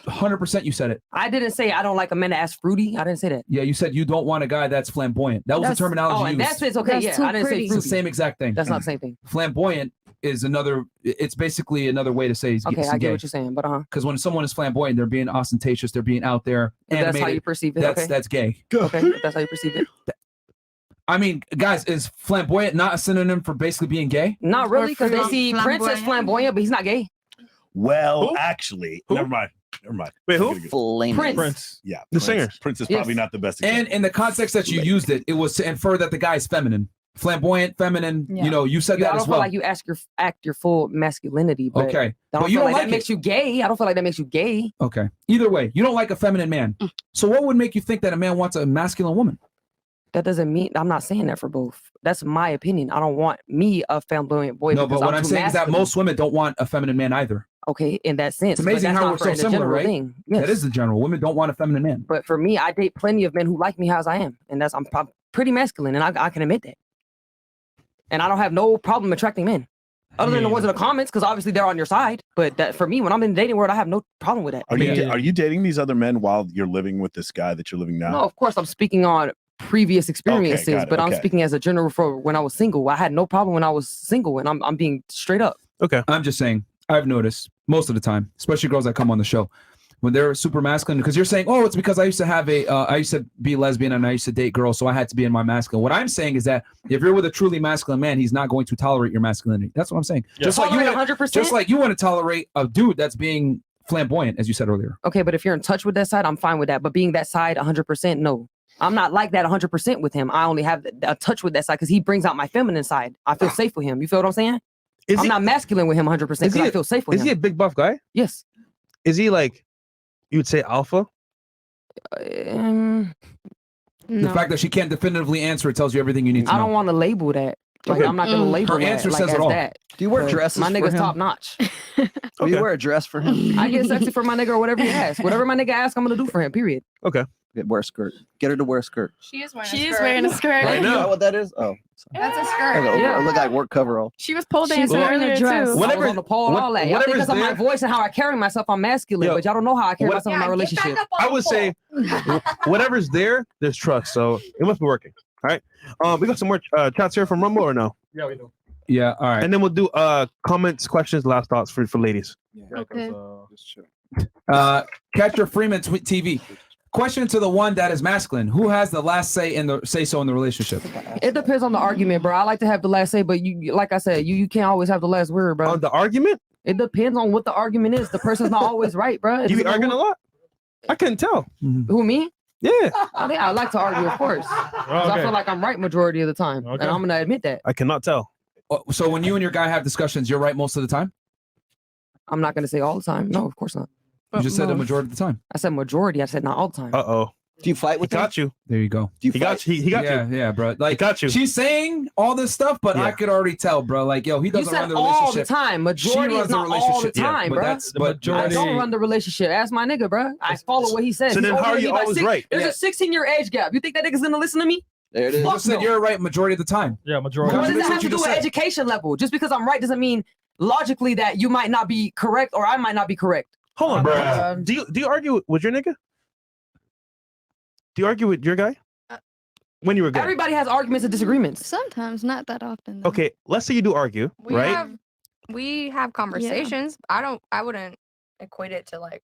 100% you said it. I didn't say I don't like a man that acts fruity. I didn't say that. Yeah, you said you don't want a guy that's flamboyant. That was That's- the terminology Oh, and used. that's it's okay. That's Yeah, too I didn't say pretty. It's the fruity. same exact thing. That's not the same thing. Flamboyant is another. It's basically another way to say he's Okay, I get what you're saying, but Because when someone is flamboyant, they're being ostentatious, they're being out there. If that's how animated. you perceive it, That's okay. that's gay. Okay, if that's how you perceive it. I mean, guys, is flamboyant not a synonym for basically being gay? Not really, because they flam- see Prince as flamboyant, but he's not gay. Well, actually, never mind. Wait, who? Prince. Yeah, The Prince. singer. Prince is Yes. probably not the best. And in the context that you used it, it was to infer that the guy is feminine, flamboyant, feminine. Yeah. You know, you said Yeah, I that don't as feel well. like you act your full masculinity. But Okay, I but don't you feel don't like like that it. makes you gay. I don't feel like that makes you gay. Okay. Either way, you don't like a feminine man. So what would make you think that a man wants a masculine woman? That doesn't mean I'm not saying that for both. That's my opinion. I don't want me a flamboyant boy. No, because but what I'm too saying is that masculine. most women don't want a feminine man either. Okay, in that sense. It's but amazing that's how not we're for so the similar, general right? thing. That Yes. is the general. Women don't want a feminine man. But for me, I date plenty of men who like me as I am, and I'm pretty masculine, and I can admit that. And I don't have no problem attracting men, other than the ones in the comments, because obviously they're on your side. But that for me, when I'm in the dating world, I have no problem with that. Are you dating these other men while you're living with this guy that you're living now? No, of course I'm speaking on previous experiences, got it, but I'm okay. speaking as a general for when I was single. I had no problem when I was single, and I'm being straight up. Okay. I'm just saying, I've noticed most of the time, especially girls that come on the show, when they're super masculine, because you're saying, oh, it's because I used to have I used to be lesbian and I used to date girls, so I had to be in my masculine. What I'm saying is that if you're with a truly masculine man, he's not going to tolerate your masculinity. That's what I'm saying. Yeah. Just like you, Tolerate 100%? just like you want to tolerate a dude that's being flamboyant, as you said earlier. Okay, but if you're in touch with that side, I'm fine with that. But being that side 100%, no. I'm not like that 100% with him. I only have a touch with that side because he brings out my feminine side. I feel safe with him. You feel what I'm saying? I'm not masculine with him 100% because I feel safe with him. Is he a big buff guy? Yes. Is he like, you would say alpha? The fact that she can't definitively answer it tells you everything you need to know. I don't want to label that. Like, I'm not going to label Her that, answer like, says it as all. that. Do you wear But dresses My for nigga's him? top notch. Do you wear a dress for him? I get sexy for my nigga or whatever he asks. Whatever my nigga asks, I'm going to do for him, period. Okay. Wear a skirt. Get her to wear a skirt. She is wearing She is wearing a skirt. Right now. Is that what that is? Oh. That's a I skirt. don't know. Look like work coverall. She was pole She's dancing wearing earlier a dress. too. I was on the pole and all that. Y'all think because of my there- voice and how I carry myself, I'm masculine, but y'all don't know how I carry myself in my relationship. I would say whatever's there, there's trust. So it must be working. All right. We got some more chats here from Rumble or no? Yeah, we do. Yeah. All right. And then we'll do comments, questions, last thoughts for ladies. Okay. Catcher Freeman TV. Question to the one that is masculine: who has the last say in the so in the relationship? It depends on the argument, bro. I like to have the last say, but you, like I said, you can't always have the last word, bro. On the argument? It depends on what the argument is. The person's not always right, bro. You be arguing a lot? I couldn't tell. Who, me? Yeah. I like to argue, of course. 'Cause I Okay. feel like I'm right majority of the time, and I'm gonna admit that. I cannot tell. So when you and your guy have discussions, you're right most of the time? I'm not gonna say all the time. No, of course not. You just said the No. majority of the time. I said majority. I said not all the time. Uh-oh. Do you fight with him? Got you. There you go. Do you He got you. He got yeah, you. Yeah, bro. Like, got you. She's saying all this stuff, but I could already tell, bro. Like, yo, he You doesn't said run the all the relationship. time. Majority She is runs the not all the relationship. Yeah, time, but bro. that's I majority. don't run the relationship. Ask my nigga, bro. I follow what he says. So He's then how older are than you me by always six- right? There's Yeah. a 16-year age gap. You think that nigga's gonna listen to me? There it is. You Fuck just said no. you're right majority of the time. Yeah, majority. What does That's that what have you to do just with said. education level? Just because I'm right doesn't mean logically that you might not be correct or I might not be correct. Hold on, bro. Do you argue with your nigga? Do you argue with your guy? When you were good? Everybody has arguments and disagreements. Sometimes, not that often. Though. Okay, let's say you do argue, right? We have conversations. I wouldn't equate it to like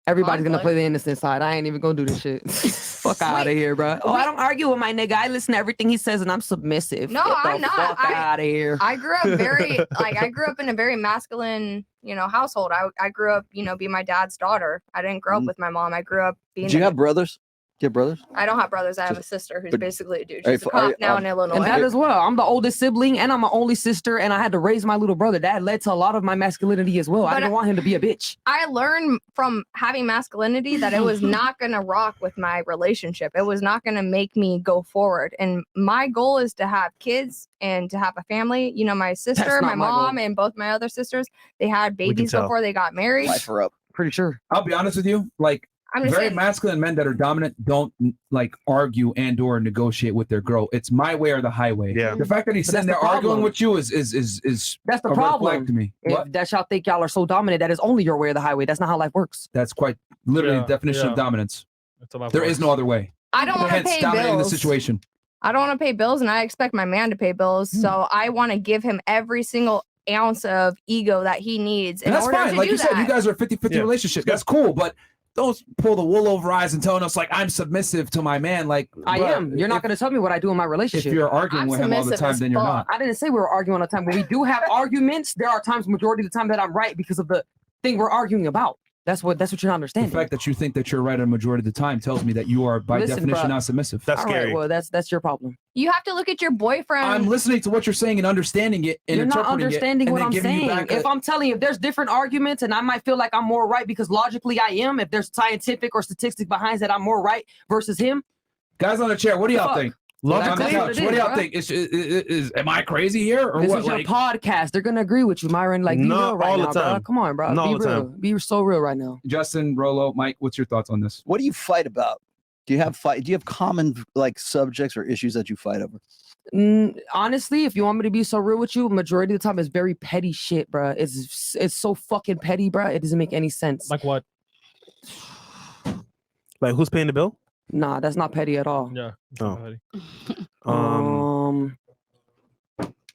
Everybody's gonna conflict. play the innocent side. I ain't even gonna do this shit. Fuck out of here, bro. Oh, I don't argue with my nigga. I listen to everything he says and I'm submissive. No, Get the I'm not. Fuck out of here. I grew up very I grew up in a very masculine, household. I grew up, being my dad's daughter. I didn't grow up with my mom. I grew up being Do you have brothers? Do you have brothers? I don't have brothers. I have a sister who's but- basically a dude. Are She's you- a cop are you- now in Illinois. And that as well. I'm the oldest sibling and I'm an only sister and I had to raise my little brother. That led to a lot of my masculinity as well. I But didn't want him to be a bitch. I learned from having masculinity that it was not going to rock with my relationship. It was not going to make me go forward. And my goal is to have kids and to have a family. My sister, not my my mom, goal. and both my other sisters, they had can babies tell. before they got married. Life her up. Pretty sure. I'll be honest with you. Like, I'm just very saying. masculine men that are dominant don't like argue and or negotiate with their girl. It's my way or the highway. Yeah. The fact that he's But sitting that's there the arguing problem. with you is That's the a red problem. flag to me. If What? that's y'all think y'all are so dominant that is only your way of the highway. That's not how life works. That's quite literally Yeah, the definition yeah. of dominance. That's a lot There worse. is no other way. I don't want to Hence, pay dominating the bills. situation. I don't want to pay bills, and I expect my man to pay bills. So I want to give him every single ounce of ego that he needs in And that's order fine. to Like do you said, that. you guys are a 50-50 Yeah. relationship. That's cool, but don't pull the wool over our eyes and telling us like I'm submissive to my man. Like I bruh, am. You're not if- going to tell me what I do in my If relationship. you're arguing I'm with him all the submissive time, as then you're fuck. not. I didn't say we were arguing all the time. When we do have arguments, there are times, majority of the time, that I'm right because of the thing we're arguing about. That's what you're not The understanding. fact that you think that you're right a majority of the time tells me that you are by Listen, definition bruh. not submissive. That's All right, scary. well, that's your problem. You have to look at your boyfriend. I'm listening to what you're saying and understanding it and You're not interpreting understanding it, and what then I'm giving you saying. back If I'm telling you, if there's different arguments and I might feel like I'm more right because logically I am, if there's scientific or statistics behind that I'm more right versus him, guys on the chair, what do y'all Fuck. think? Logically, what do y'all think? Am I crazy here or This what? is your Like, podcast. They're gonna agree with you, Myron. Like, be Not real right all the now, bro. time. Come on, bro. Not Be all the real. time. Be so real right now. Justin, Rolo, Mike, what's your thoughts on this? What do you fight about? Do you have common like subjects or issues that you fight over? Honestly, if you want me to be so real with you, majority of the time it's very petty shit, bro. It's so fucking petty, bro. It doesn't make any sense. Like what? Like who's paying the bill? Nah, that's not petty at all. Yeah. Oh.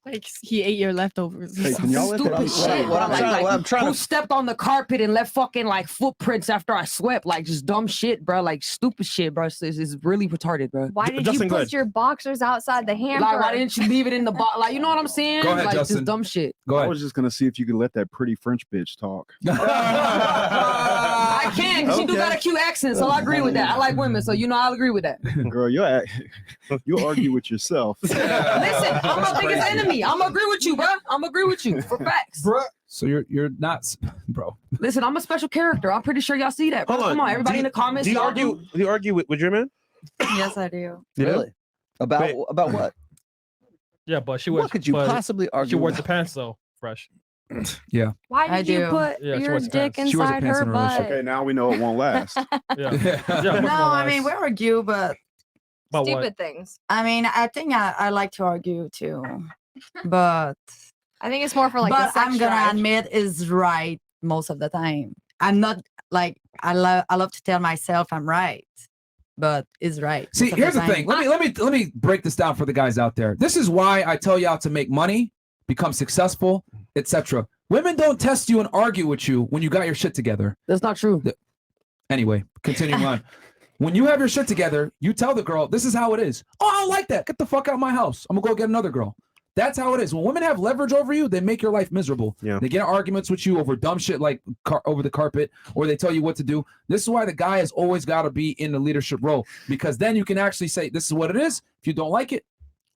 Like he ate your leftovers. Hey, can y'all let Stupid that- shit. what I'm Like, trying- what I'm trying who to- stepped on the carpet and left fucking like footprints after I swept? Like just dumb shit, bro. Like stupid shit, bro. It's really retarded, bro. Why did you put your boxers outside the hamper? Like, why didn't you leave it in the box? Like, you know what I'm saying? Go ahead, like, Justin. just dumb shit. I was just gonna see if you could let that pretty French bitch talk. I can, because you do Okay. got a cute accent, so I agree with that. I like women, so you know I'll agree with that. Girl, you argue with yourself. Listen, I'm my biggest enemy. I'm gonna agree with you, bro. I'm gonna agree with you for facts. So you're not, bro. Listen, I'm a special character. I'm pretty sure y'all see that. Bro. Hold on. Come on, everybody in the comments. Do you y'all argue? Do you argue with your man? Yes, I do. Really? About what? Yeah, but she What wears. could you but possibly argue She wears about? the pants though, fresh. Yeah. Why I did you do. put Yeah, she your wears the dick pants. She wears the inside pants her in a butt? relationship. Okay, now we know it won't last. No, I mean we argue, but About what? Stupid things. I mean I think I like to argue too, but I think it's more for like but the sex I'm gonna drive. admit is right most of the time. I'm not like I love to tell myself I'm right, but it's right. See, most of here's the time. thing. Let me break this down for the guys out there. This is why I tell y'all to make money, become successful, etc. Women don't test you and argue with you when you got your shit together. That's not true. Anyway, continuing on. When you have your shit together, you tell the girl, this is how it is. Oh, I don't like that. Get the fuck out of my house. I'm gonna go get another girl. That's how it is. When women have leverage over you, they make your life miserable. Yeah. They get in arguments with you over dumb shit like over the carpet, or they tell you what to do. This is why the guy has always got to be in the leadership role, because then you can actually say, this is what it is. If you don't like it,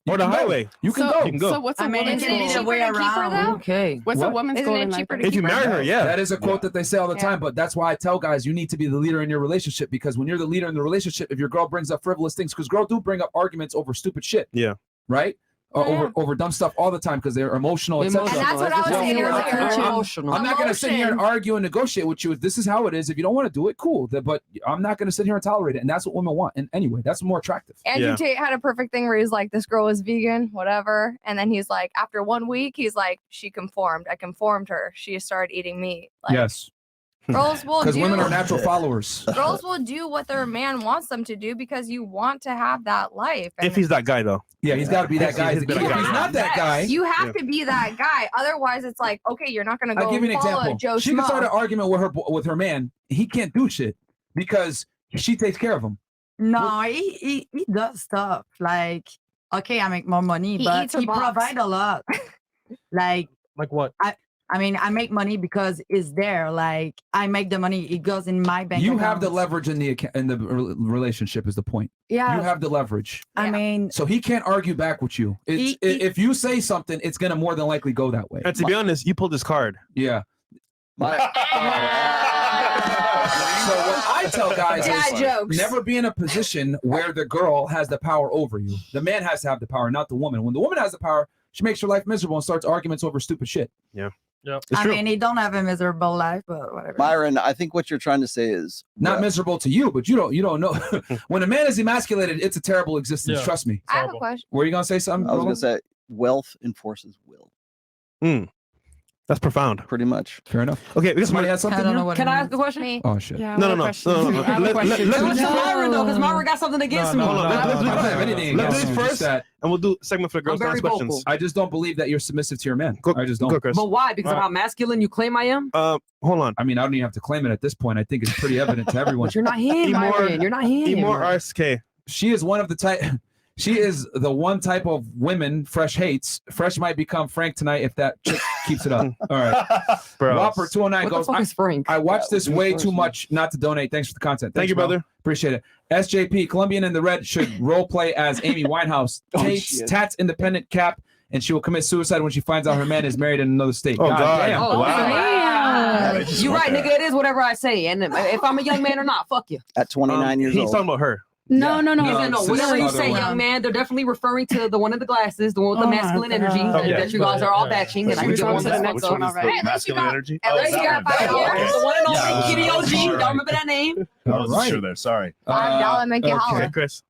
you Or the can go. highway. You can So- go. You can go. So what's a I mean, woman's isn't it goal? the way around? Okay. What's a What? woman's Isn't goal it in life? cheaper to If you keep her? marry her, yeah. That is a quote that they say all the time, but that's why I tell guys you need to be the leader in your relationship, because when you're the leader in the relationship, if your girl brings up frivolous things, because girls do bring up arguments over stupid shit, Yeah. right? Over dumb stuff all the time because they're emotional, etc. And that's what I was saying earlier. Emotional. I'm not going to sit here and Emotion. argue and negotiate with you. This is how it is. If you don't want to do it, cool. But I'm not going to sit here and tolerate it. And that's what women want. And anyway, that's more attractive. Andrew Tate had a perfect thing where he's like, this girl was vegan, whatever. And then he's like, after 1 week, he's like, she conformed. I conformed her. She started eating meat. Like, Yes. Girls will Because do. women are natural followers. Girls will do what their man wants them to do because you want to have that life. If he's that guy, though. Yeah, he's got to be that guy. He's If been a guy. he's not that guy, You have to be that guy. Otherwise, it's like, okay, you're not going to go I'll give you an follow example. Joe She can start an Schmo. argument with her man. He can't do shit because she takes care of him. No, he does stuff like okay, I make more money, He but eats her he box. provide a lot. Like what? I mean, I make money because it's there. Like I make the money, it goes in my bank. You account. have the leverage in the relationship is the point. Yeah. You have the leverage. I mean, So he can't argue back with you. It's, if you say something, it's gonna more than likely go that way. And to be honest, you pulled this card. Yeah. So what I tell guys Dad is jokes. never be in a position where the girl has the power over you. The man has to have the power, not the woman. When the woman has the power, she makes her life miserable and starts arguments over stupid shit. Yeah. Yep. I mean, he don't have a miserable life, but whatever. Myron, I think what you're trying to say is Not miserable to you, but you don't know. When a man is emasculated, it's a terrible existence. Yeah. Trust me. I have a question. Were you gonna say something? I was Rolo? gonna say wealth enforces will. That's profound. Pretty much. Fair enough. Okay, we got Somebody had something. here? Can I ask a question? Me. Oh shit. Yeah, No. I have a question. No. I have a Let- question. let- too. Let's do Myron though, because Myron got something against me. Hold on. I don't have anything Let's against do you, this just first, that and we'll do a segment for the girls to very ask questions. vocal. I just don't believe that you're submissive to your man. I just don't. Go, Chris. But why? Because of All right. how masculine you claim I am? Hold on. I mean, I don't even have to claim it at this point. I think it's pretty evident to everyone. But you're not him, Myron. You're not him. More RSK. She is one of the type. She is the one type of women Fresh hates. Fresh might become Frank tonight if that chick keeps it up. All right. Bro. Whopper 209 What the goes. fuck is Frank? I watched Yeah, this who's way Fresh? too much not to donate. Thanks for the content. Thank Thanks, you, bro. brother. Appreciate it. SJP, Colombian in the Red should role play as Amy Winehouse. Oh, Tate's shit. Tats independent cap, and she will commit suicide when she finds out her man is married in another state. Oh, God. damn. Oh, Wow. You're right, nigga. It is whatever I say. And if I'm a young man or not, fuck you. At 29 years He's old. talking about her. No. He said, no, whatever you other say, one. young man, they're definitely referring to the one in the glasses, the one with the Oh my masculine energy God. that you guys are all batching. And I can get on to the next Which one. one is the masculine energy? At least you got $5. The one and only Kitty OG. Sorry. Y'all remember that name? I wasn't Right. sure there. Sorry. $5 make you holler. Chris.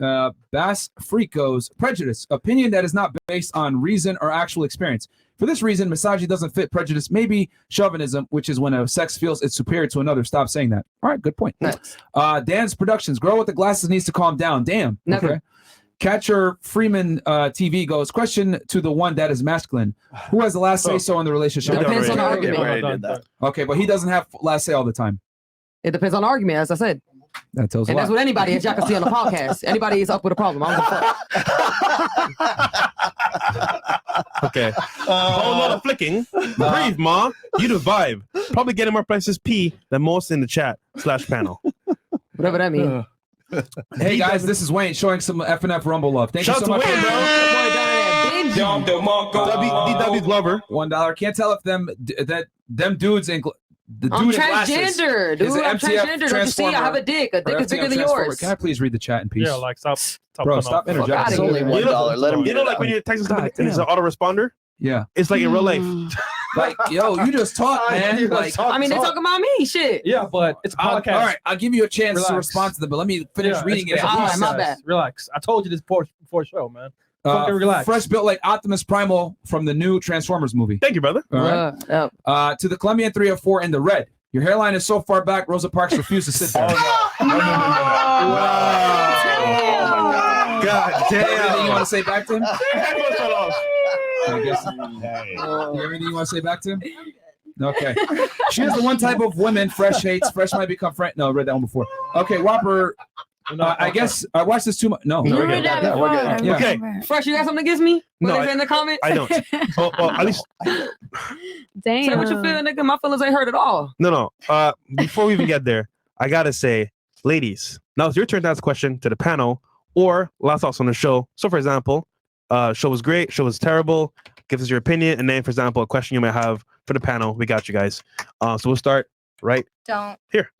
Bass Freako's prejudice, opinion that is not based on reason or actual experience. For this reason, misogyny doesn't fit prejudice. Maybe chauvinism, which is when a sex feels it's superior to another. Stop saying that. All right, good point. Dan's Productions, girl with the glasses needs to calm down. Damn. Never. Okay. Catcher Freeman TV goes, question to the one that is masculine. Who has the last say so in the relationship? It depends on the argument. already did that. Okay, but he doesn't have last say all the time. It depends on the argument, as I said. That tells a And lot. that's what anybody, as y'all can see on the podcast. Anybody is up with a problem. I don't give a fuck. Okay. Whole lot of flicking. Breathe, ma. You the vibe. Probably getting more places P than most in the chat /panel. Whatever that means. Hey guys, this is Wayne showing some FNF Rumble love. Thank Shout you so out much, to Wayne, bro. DW Glover. $1. Can't tell if them dudes in the dude I'm in glasses transgender, dude. is an I'm MTF transgender. Don't you see? I have a dick. A or dick is FTM bigger than transformer. yours. Can I please read the chat in peace? Yeah, like stop Bro, putting stop off- interjecting. It's only $1. Let him You get know, it like out. when you text somebody God and it's an damn. autoresponder? Yeah. It's like in real life. Like, yo, you just talk, man. Like, I mean, they're talking about me. Shit. Yeah, but it's a all podcast. right, I'll give you a chance to Relax. respond to them, but let me finish Yeah, reading it's it. a All right, podcast. my bad. Relax. I told you this before show, man. Fucking relax. Fresh built like Optimus Primal from the new Transformers movie. Thank you, brother. All right. To the Colombian 304 in the red. Your hairline is so far back, Rosa Parks refused to sit there. God Anything you damn. want to say back to him? Headphones fell off. I guess. Everything you want to say back to him? Okay. She is the one type of woman Fresh hates. Fresh might become friend. No, I read that one before. Okay, Whopper. I guess I watched this too much. No, No, we're we're good. good. Yeah, we're good. Yeah. Okay. Fresh, you got something against me? No, Put it in the comments. I don't. Well, at least Damn. Say what you feel, nigga. My feelings ain't hurt at all. no. Before we even get there, I gotta say, ladies, now it's your turn to ask a question to the panel or last thoughts on the show. So, for example, show was great, show was terrible. Give us your opinion, and then, for example, a question you might have for the panel. We got you guys. So we'll start right Don't. here.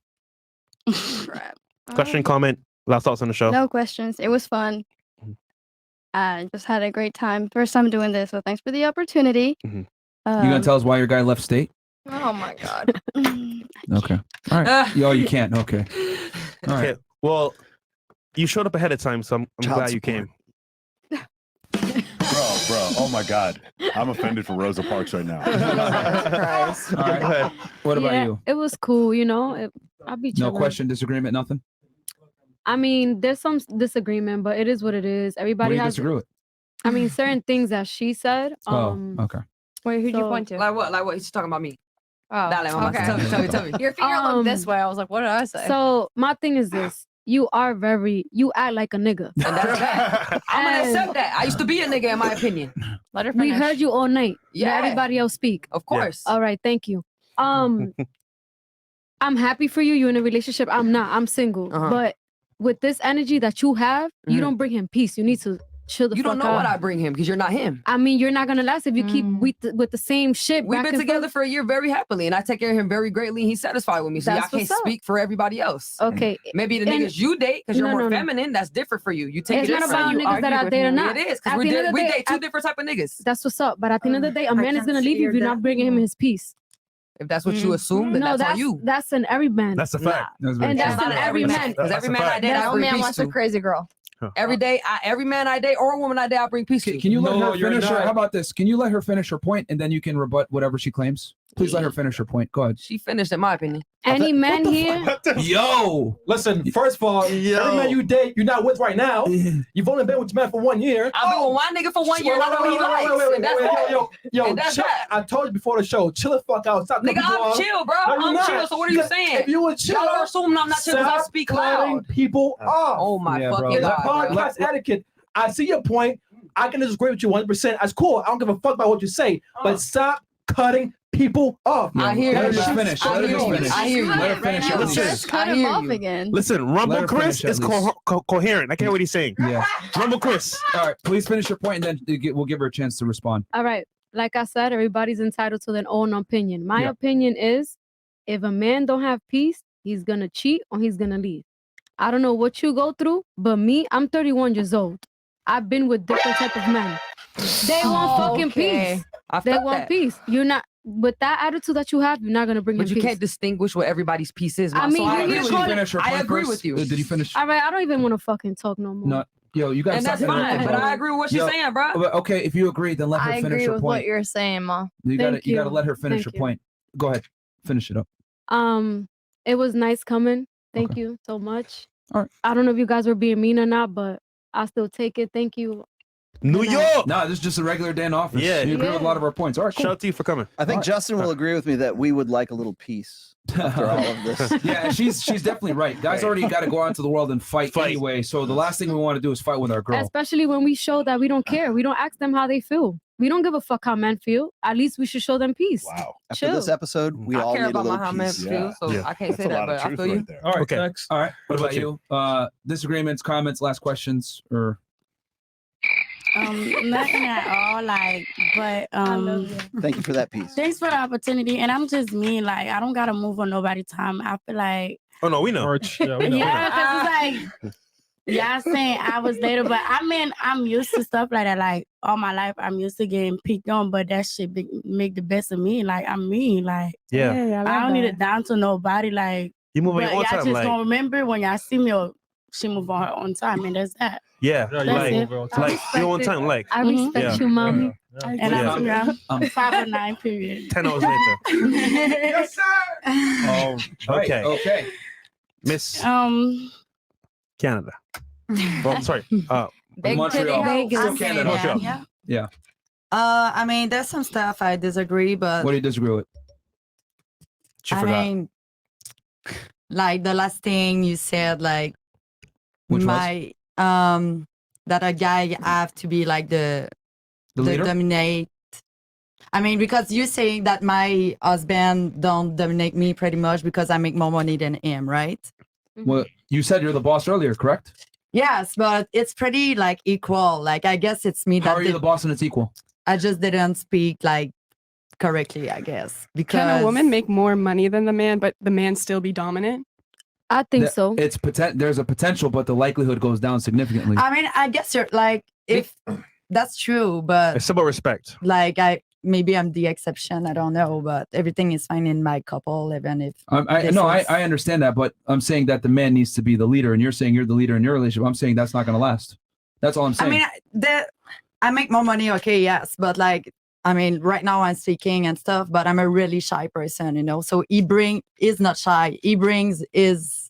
Crap. Question, comment, last thoughts on the show. No questions. It was fun. I just had a great time. First time doing this, so thanks for the opportunity. Mhm. You gonna tell us why your guy left state? Oh my god. Okay. All right. Yo, you can't. Okay. All right. Okay. Well, you showed up ahead of time, so I'm Child glad you support. came. Bro. Oh my God. I'm offended for Rosa Parks right now. All right. What about Yeah, you? It was cool, you know. I'll be No chilling. question, disagreement, nothing? I mean, there's some disagreement, but it is what it is. What Everybody do you has. disagree with? I mean, certain things that she said. Oh, okay. Wait, who'd you so- point to? Like what? Like what? He's talking about me. Oh, Dale, mama. okay. Tell me. Your finger looked this way. I was like, what did I say? So my thing is this: you act like a nigga. And that's that. I'm gonna accept that. I used to be a nigga, in my opinion. Let her We finish. heard you all night. Yeah. Let everybody else speak. Of course. All right, thank you. I'm happy for you. You're in a relationship. I'm not. I'm single. Uh-huh. But with this energy that you have, you Mhm. don't bring him peace. You need to chill the You fuck don't know out. what I bring him because you're not him. I mean, you're not gonna last if you keep with the same shit. We've back been and together forth. for a year very happily, and I take care of him very greatly. And he's satisfied with me, so That's I can't what's up. speak for everybody else. Okay. Maybe the And- niggas you date because you're No, more no, no. feminine. That's different for you. You take It's it not different. about You niggas that argue I with date or me. not. It is At because the end of the we day, date two different type of niggas. That's what's up. But at the end of the day, a man is gonna leave you if you're not bringing him his peace. If that's what you assume, then No, that's on you. That's an every man. That's a fact. And that's an every man. Because every man I fact. date, I No bring man peace wants a to. crazy girl. Every day, every man I date or woman I date, I bring peace to. Can you let No, her you're finish her? not. How about this? Can you let her finish her point and then you can rebut whatever she claims? Please let her finish her point. Go ahead. She finished, in my opinion. Any man here? Yo. Listen, first of all, every man you date, you're not with right now. You've only been with your man for 1 year. I've been with one nigga for 1 year, and I know what he likes. And that's that. Yo, And that's chill. that. I told you before the show, chill the fuck out. Stop Nigga, cutting people I'm off. chill, bro. No, you're I'm not. chill. So what are you Because saying? If you were chill, Y'all are assuming I'm not chill because I stop speak cutting loud. people off. Oh my Yeah, bro. fucking It's god. podcast etiquette. I see your point. I can disagree with you 100%. That's cool. I don't give a fuck about what you say. But stop cutting people off. I hear Let her you. just finish. I Let her hear just you. finish. I hear you. Let her finish Right at now, least. just cut I him hear off you. again. Listen, Let Rumble her Chris finish at is least. coherent. I can't hear what he's saying. Yeah. Rumble Chris. All right. Please finish your point and then we'll give her a chance to respond. All right. Like I said, everybody's entitled to their own opinion. My Yeah. opinion is if a man don't have peace, he's gonna cheat or he's gonna leave. I don't know what you go through, but me, I'm 31 years old. I've been with different type of men. They want fucking peace. They want peace. You're not with that attitude that you have. You're not gonna bring But in you peace. can't distinguish what everybody's piece is. I mean, so you can call it- I agree with you. Did you finish? All right, I don't even want to fucking talk no more. No, yo, you guys. And that's fine, but I agree with what she's saying, bro. Okay, if you agree, then let her I finish agree her with point. what you're saying, Ma. You Thank gotta you. let her finish Thank her you. point. Go ahead, finish it up. It was nice coming. Thank you so much. All right. I don't know if you guys were being mean or not, but I still take it. Thank you. New York. No, this is just a regular day in office. Yeah. You agree with a lot of our points. All right, cool. Shout out to you for coming. I think Justin will agree with me that we would like a little peace after all of this. Yeah, she's definitely right. Guys already got to go out into the world and fight anyway. So the last thing we want to do is fight with our girl. Especially when we show that we don't care. We don't ask them how they feel. We don't give a fuck how men feel. At least we should show them peace. Wow. After Chill. this episode, we I all care need a about little how men peace. feel, so I can't say that, but I feel you. All right, Okay. next. All right. What about about you? Disagreements, comments, last questions, or Nothing at all. Like, but Thank you for that piece. thanks for the opportunity. And I'm just me. Like, I don't gotta move on nobody's time. I feel like Oh no, we know. Yeah, we know. yeah, because it's like y'all saying I was later, but I mean I'm used to stuff like that. Like all my life, I'm used to getting picked on, but that shit make the best of me. Like I'm me. Like Yeah. Hey, I, I love don't need that. it down to nobody. Like You move on but your own y'all time, just like gonna remember when y'all see me or she move on her own time, and that's that. yeah, Yeah, you That's like it. like your own time, like I respect you, mommy. And Yeah. I'm 509 period. 10 hours later. Yes, sir. oh, Okay. okay. Miss Canada. Oh, sorry. Big Montreal. titty hoes. Still Canada. Montreal. Yeah. Yeah. I mean, there's some stuff I disagree, but What do you disagree with? She I forgot. mean, like the last thing you said, like Which was? my that a guy have to be like the leader? dominate. I mean, because you're saying that my husband don't dominate me pretty much because I make more money than him, right? Well, you said you're the boss earlier, correct? Yes, but it's pretty like equal. Like I guess it's me How that are you the boss and it's equal? I just didn't speak like correctly, I guess. Because Can a woman make more money than the man, but the man still be dominant? I think so. It's there's a potential, but the likelihood goes down significantly. I mean, I guess you're like if that's true, but It's about respect. like maybe I'm the exception. I don't know, but everything is fine in my couple, even if this is- I understand that, but I'm saying that the man needs to be the leader, and you're saying you're the leader in your relationship. I'm saying that's not going to last. That's all I'm saying. I mean, I make more money, okay, yes, but like, I mean, right now I'm speaking and stuff, but I'm a really shy person, you know. So is not shy. He brings is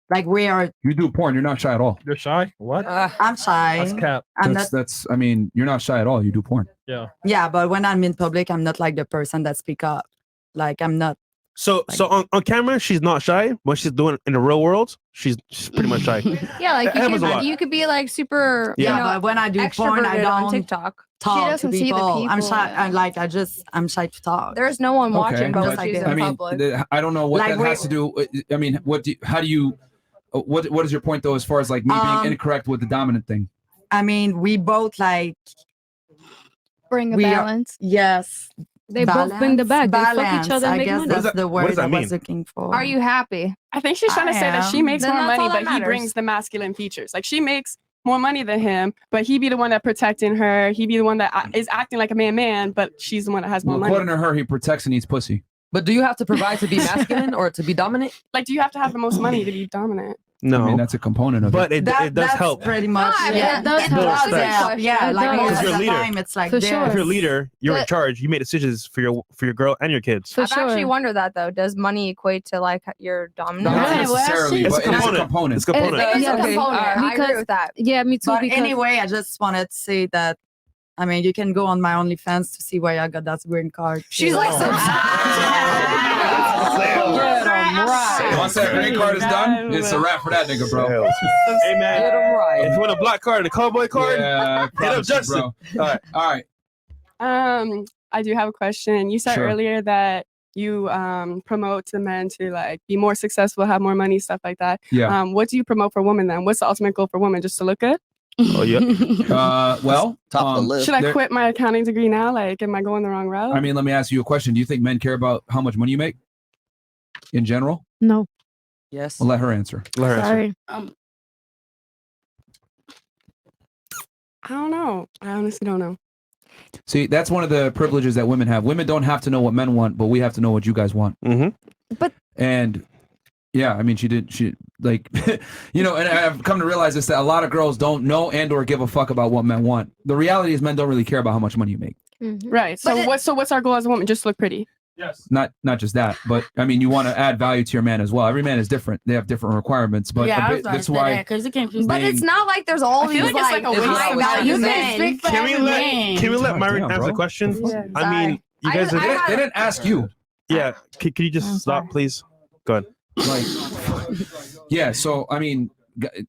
like we are. You do porn. You're not shy at all. You're shy? What? I'm shy. That's cap. I'm That's not. that's. I mean, you're not shy at all. You do porn. Yeah. Yeah, but when I'm in public, I'm not like the person that speak up. Like I'm not. So on camera, she's not shy. When she's doing it in the real world, she's pretty much shy. Yeah, like It happens a lot. you could be like super. Yeah. You know, But when I do porn, I extroverted on don't TikTok. talk She doesn't to see the people. I'm people, shy. yeah. I'm shy to talk. There's no one watching, but Just when she's this. in I mean, public. I don't know what Like that has to do. I mean, how do you? What is your point though, as far as like me being incorrect with the dominant thing? I mean, we both like bring a we are- balance. Yes. They both bring the bag. They fuck Balance. each other and I make guess money. that's the word I was looking for. Are you happy? I think she's trying to say that she am. makes Then more that's money, all that but he matters. brings the masculine features. Like she makes more money than him, but he be the one that protecting her. He be the one that is acting like a man, but she's the one that has more Well, money. according to her, he protects and eats pussy. But do you have to provide to be masculine or to be dominant? Like, do you have to have the most money to be dominant? No, I mean, that's a component of but it. it does That's help. pretty much. I mean, Yeah, it does it help. does Respect. help. Yeah, It like does. most Because of you're a the leader. time, it's like For this. sure. If you're a leader, you're in But- charge. You make decisions for your girl and your kids. For I've sure. actually wondered that though. Does money equate to like your dominance? Not Yeah, well, necessarily, she- but It's a it is a component. component. It's a component. It is Yeah, a okay. component. I agree Because- with that. Yeah, me too. But because anyway, I just wanted to say that. I mean, you can go on my OnlyFans to see why I got that green card. She's too. like So- Once that green card is done, it's a wrap for that nigga, bro. Hey man, if you want a black card and a cowboy card, Yeah, I hit up promise you, Justin. bro. All right. I do have a question. You said Sure. earlier that you promote to men to like be more successful, have more money, stuff like that. Yeah. What do you promote for women then? What's the ultimate goal for women? Just to look good? Oh yeah. Well, Top of the list. Should I there- quit my accounting degree now? Like, am I going the wrong route? I mean, let me ask you a question. Do you think men care about how much money you make in general? no. Yes. We'll let her answer. Let her answer. Sorry. I don't know. I honestly don't know. See, that's one of the privileges that women have. Women don't have to know what men want, but we have to know what you guys want. But and yeah, I mean, she like, you know, and I've come to realize this, that a lot of girls don't know and or give a fuck about what men want. The reality is men don't really care about how much money you make. Right. So what's our goal as a woman? Just look pretty. Yes. Not just that, but I mean, you want to add value to your man as well. Every man is different. They have different requirements, but yeah, that's why. Because it can't be. But it's not like there's all I feel these like it's like a high value men. Can we let Myron answer the question? I mean, you guys they didn't ask you. Yeah. Can you just stop, please? Go ahead. Like, yeah. So I mean,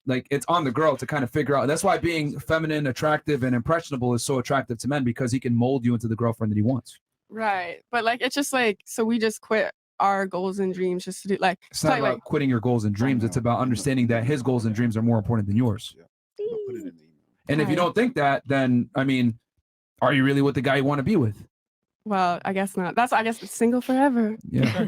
like, it's on the girl to kind of figure out. That's why being feminine, attractive, and impressionable is so attractive to men, because he can mold you into the girlfriend that he wants. Right. But like, it's just like, so we just quit our goals and dreams just to do like. It's not about quitting your goals and dreams. It's about understanding that his goals and dreams are more important than yours. And if you don't think that, then I mean, are you really with the guy you want to be with? Well, I guess not. I guess it's single forever. Yeah.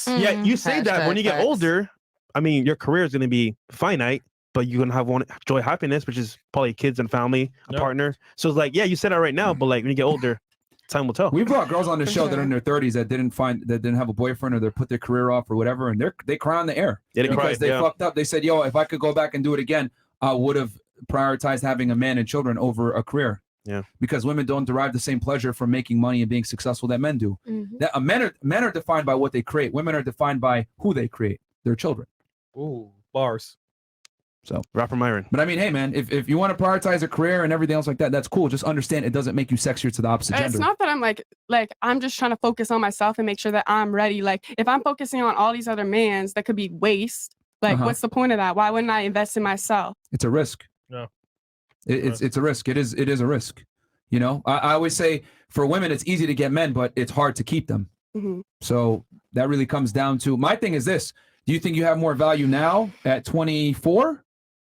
Yeah, you say that when you get older, I mean, your career is going to be finite, but you're going to have one joy, happiness, which is probably kids and family, a partner. So it's like, yeah, you said that right now, but like when you get older, time will tell. We brought girls on the show that are in their 30s that didn't have a boyfriend, or they put their career off or whatever, and they cry on the air because they fucked up. They said, "Yo, if I could go back and do it again, I would have prioritized having a man and children over a career." Yeah, because women don't derive the same pleasure from making money and being successful that men do. That men are defined by what they create. Women are defined by who they create, their children. Ooh, bars. So rapper Myron. But I mean, hey man, if you want to prioritize a career and everything else like that, that's cool. Just understand it doesn't make you sexier to the opposite gender. It's not that I'm like I'm just trying to focus on myself and make sure that I'm ready. Like if I'm focusing on all these other mans, that could be waste. Like what's the point of that? Why wouldn't I invest in myself? It's a risk. No. It's a risk. It is a risk. You know, I always say for women, it's easy to get men, but it's hard to keep them. So that really comes down to, my thing is this. Do you think you have more value now at 24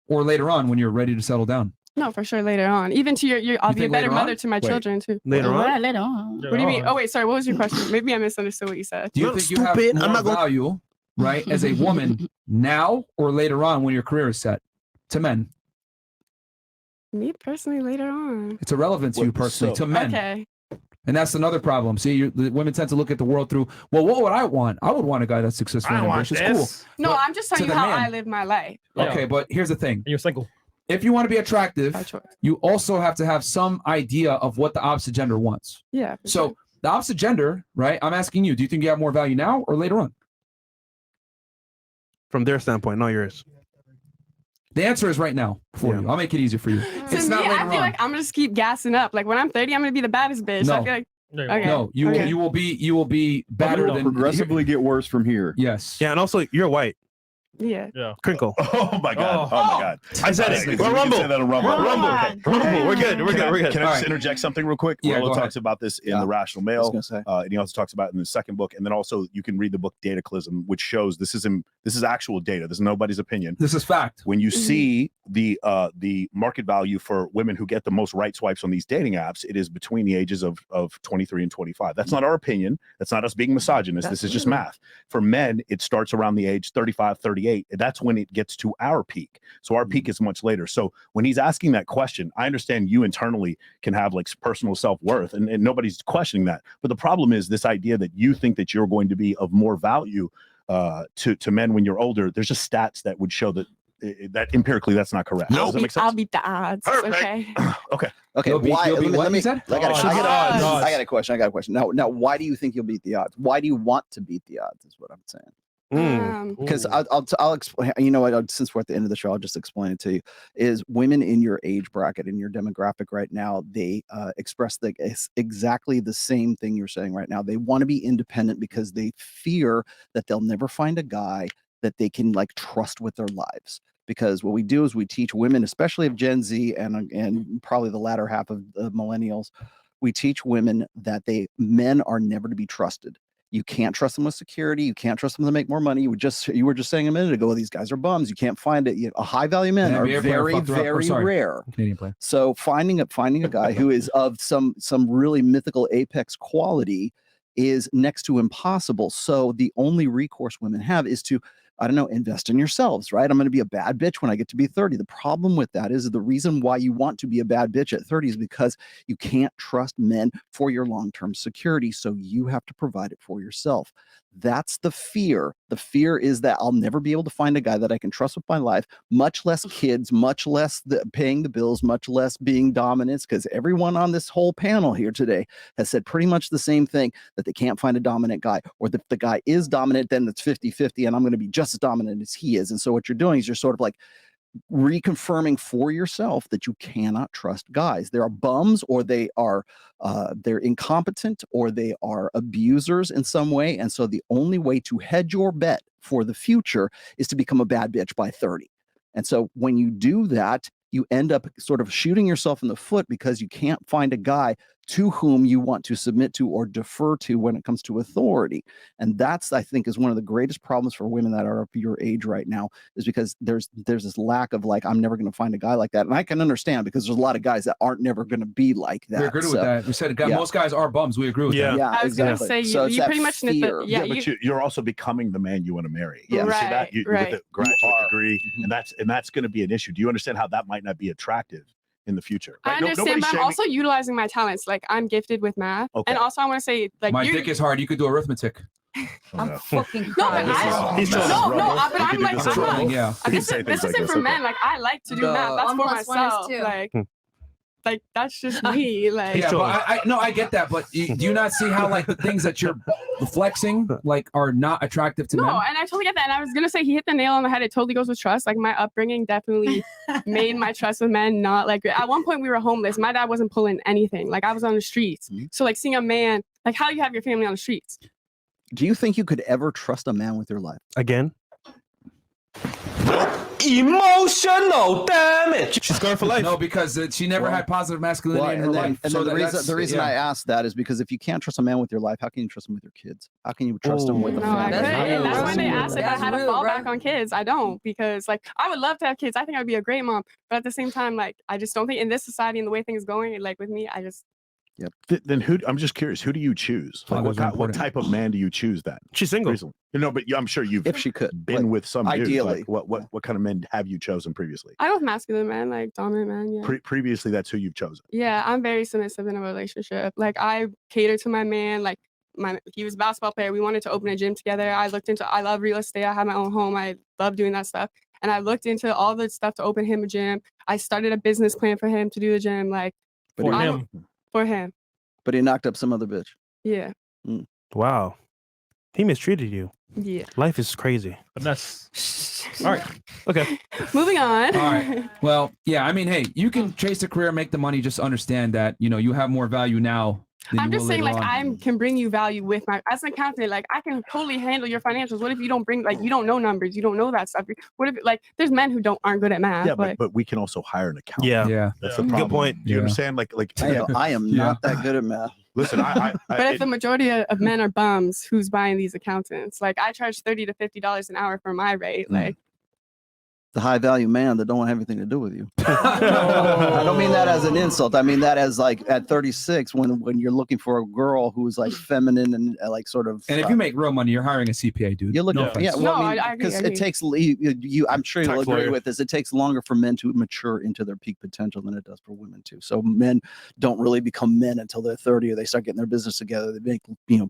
or later on when you're ready to settle down? No, for sure later on. Even to I'll be a better mother to my children too. Later on? Yeah, later on. What do you mean? Oh wait, sorry. What was your question? Maybe I misunderstood what you said. Do you think you have more value, right, as a woman now or later on when your career is set to men? Me personally, later on. It's irrelevant to you personally, to men. Okay. And that's another problem. See, the women tend to look at the world through, well, what would I want? I would want a guy that's successful and ambitious. Cool. No, But I'm just telling to you the how man- I live my life. Okay, but here's the thing. You're single. If you want to be attractive, you also have to have some idea of what the opposite gender wants. Yeah. So the opposite gender, right? I'm asking you, do you think you have more value now or later on? From their standpoint, not yours. The answer is right now for you. I'll make it easier for you. It's To not me, later I feel on. like I'm gonna just keep gassing up. Like when I'm 30, I'm gonna be the baddest bitch. No. I feel like okay. No, you will be better than progressively get worse from here. Yes. Yeah, and also you're white. Yeah. Crinkle. Oh my god. Oh, my god. I said it. We Well, can Rumble. say that on Rumble. Rumble. We're good. We're good. We're good. Can I just interject something real quick? Yeah, Rollo go talks about this in The Rational Male. And he also talks about it in the second book. And then also you can read the book Dataclysm, which shows this is actual data. This is nobody's opinion. This is fact. When you see the market value for women who get the most right swipes on these dating apps, it is between the ages of 23 and 25. That's not our opinion. That's not us being misogynist. This is just math. For men, it starts around the age 35, 38. That's when it gets to our peak. So our peak is much later. So when he's asking that question, I understand you internally can have like personal self-worth and nobody's questioning that. But the problem is this idea that you think that you're going to be of more value to men when you're older. There's just stats that would show that empirically that's not correct. Does that make sense? I'll beat the odds. Okay. Okay. Okay. You'll beat- Why? you'll beat what let me. you said? I got a question. I got a question. Now, why do you think you'll beat the odds? Why do you want to beat the odds? Is what I'm saying. Because I'll explain. You know what? Since we're at the end of the show, I'll just explain it to you. Is women in your age bracket, in your demographic right now, they express exactly the same thing you're saying right now. They want to be independent because they fear that they'll never find a guy that they can like trust with their lives. Because what we do is we teach women, especially of Gen Z and probably the latter half of the millennials, we teach women that men are never to be trusted. You can't trust them with security. You can't trust them to make more money. You were just saying a minute ago, these guys are bums. You can't find it. A high value men are very, very rare. Canadian player. So finding a guy who is of some really mythical apex quality is next to impossible. So the only recourse women have is to I don't know, invest in yourselves, right? I'm going to be a bad bitch when I get to be 30. The problem with that is the reason why you want to be a bad bitch at 30 is because you can't trust men for your long-term security. So you have to provide it for yourself. That's the fear. The fear is that I'll never be able to find a guy that I can trust with my life, much less kids, much less paying the bills, much less being dominant, because everyone on this whole panel here today has said pretty much the same thing, that they can't find a dominant guy, or that if the guy is dominant, then it's 50-50 and I'm going to be just as dominant as he is. And so what you're doing is you're sort of like reconfirming for yourself that you cannot trust guys. They are bums, or they're incompetent, or they are abusers in some way. And so the only way to hedge your bet for the future is to become a bad bitch by 30. And so when you do that, you end up sort of shooting yourself in the foot because you can't find a guy to whom you want to submit to or defer to when it comes to authority. And that's, I think, is one of the greatest problems for women that are of your age right now, is because there's this lack of like, I'm never going to find a guy like that. And I can understand, because there's a lot of guys that aren't never going to be like that. We agree with that. We said most guys are bums. We agree with that. Yeah, I was exactly. gonna say So you it's pretty that much need fear. to, but you're also becoming the man you want to marry. Yeah. You see Right, that? right. With the graduate degree, and that's going to be an issue. Do you understand how that might not be attractive in the future? I Right? understand, Nobody's but I'm shaming- also utilizing my talents. Like, I'm gifted with math, Okay. and also I want to say, like, My dick is hard. You could do arithmetic. I'm fucking No, but crying. He's but trolling. I'm like, He's trolling, yeah. This isn't for men. Like, I like to do math. That's for 1 + 1 is myself. 2. Like that's just me. Like, Yeah, but I get that. But do you not see how like the things that you're flexing like are not attractive to no, men? and I totally get that. And I was gonna say he hit the nail on the head. It totally goes with trust. Like my upbringing definitely made my trust with men not like. At one point we were homeless. My dad wasn't pulling anything. Like I was on the streets. So like seeing a man, like how you have your family on the streets. Do you think you could ever trust a man with your life? Again? Emotional damage. She's scarred for life. No, because she never had positive masculinity Well, in her and then, life. and So then that's- the reason yeah. I asked that is because if you can't trust a man with your life, how can you trust him with your kids? How can you trust him with a No, I family? couldn't. And that's when they asked if I That's had a rude, fallback bro. on kids. I don't, because like I would love to have kids. I think I'd be a great mom, but at the same time, like I just don't think in this society and the way things going, like with me, I just Yep. Then who? I'm just curious. Who do you choose? Like, Fathers are what important. type of man do you choose? That She's single. recently? But I'm sure you've If she could, been like, with some dudes. ideally. Like, what kind of men have you chosen previously? I go with masculine men, like dominant men. Yeah. Previously, that's who you've chosen. Yeah, I'm very submissive in a relationship. Like I cater to my man. Like he was a basketball player. We wanted to open a gym together. I love real estate. I have my own home. I love doing that stuff. And I looked into all the stuff to open him a gym. I started a business plan for him to do the gym. Like But for him. But he knocked up some other bitch. Yeah. Wow. He mistreated you. Yeah. Life is crazy. But that's all right. Okay. Moving on. All right. Well, yeah. I mean, hey, you can chase a career, make the money. Just understand that you have more value now. Than I'm you just will saying, later like, on. I can bring you value with my, as an accountant, like, I can totally handle your financials. What if you don't bring, like, you don't know numbers, you don't know that stuff? What if, like, there's men who aren't good at math. Yeah, but but we can also hire an accountant. Yeah. Yeah. That's the Good problem. point. Do you Yeah. understand? Like I am not that good at math. Listen, But if the majority of men are bums, who's buying these accountants? Like, I charge $30 to $50 an hour for my rate. Like, The high value man that don't want anything to do with you. I don't mean that as an insult. I mean that as like at 36 when you're looking for a girl who's like feminine and like sort of. And if you make real money, you're hiring a CPA, dude. You're looking No for, offense. yeah, well, No, I mean, I agree, because I it agree. takes I'm sure you'll Tax agree lawyer. with this. It takes longer for men to mature into their peak potential than it does for women too. So men don't really become men until they're 30 or they start getting their business together. They make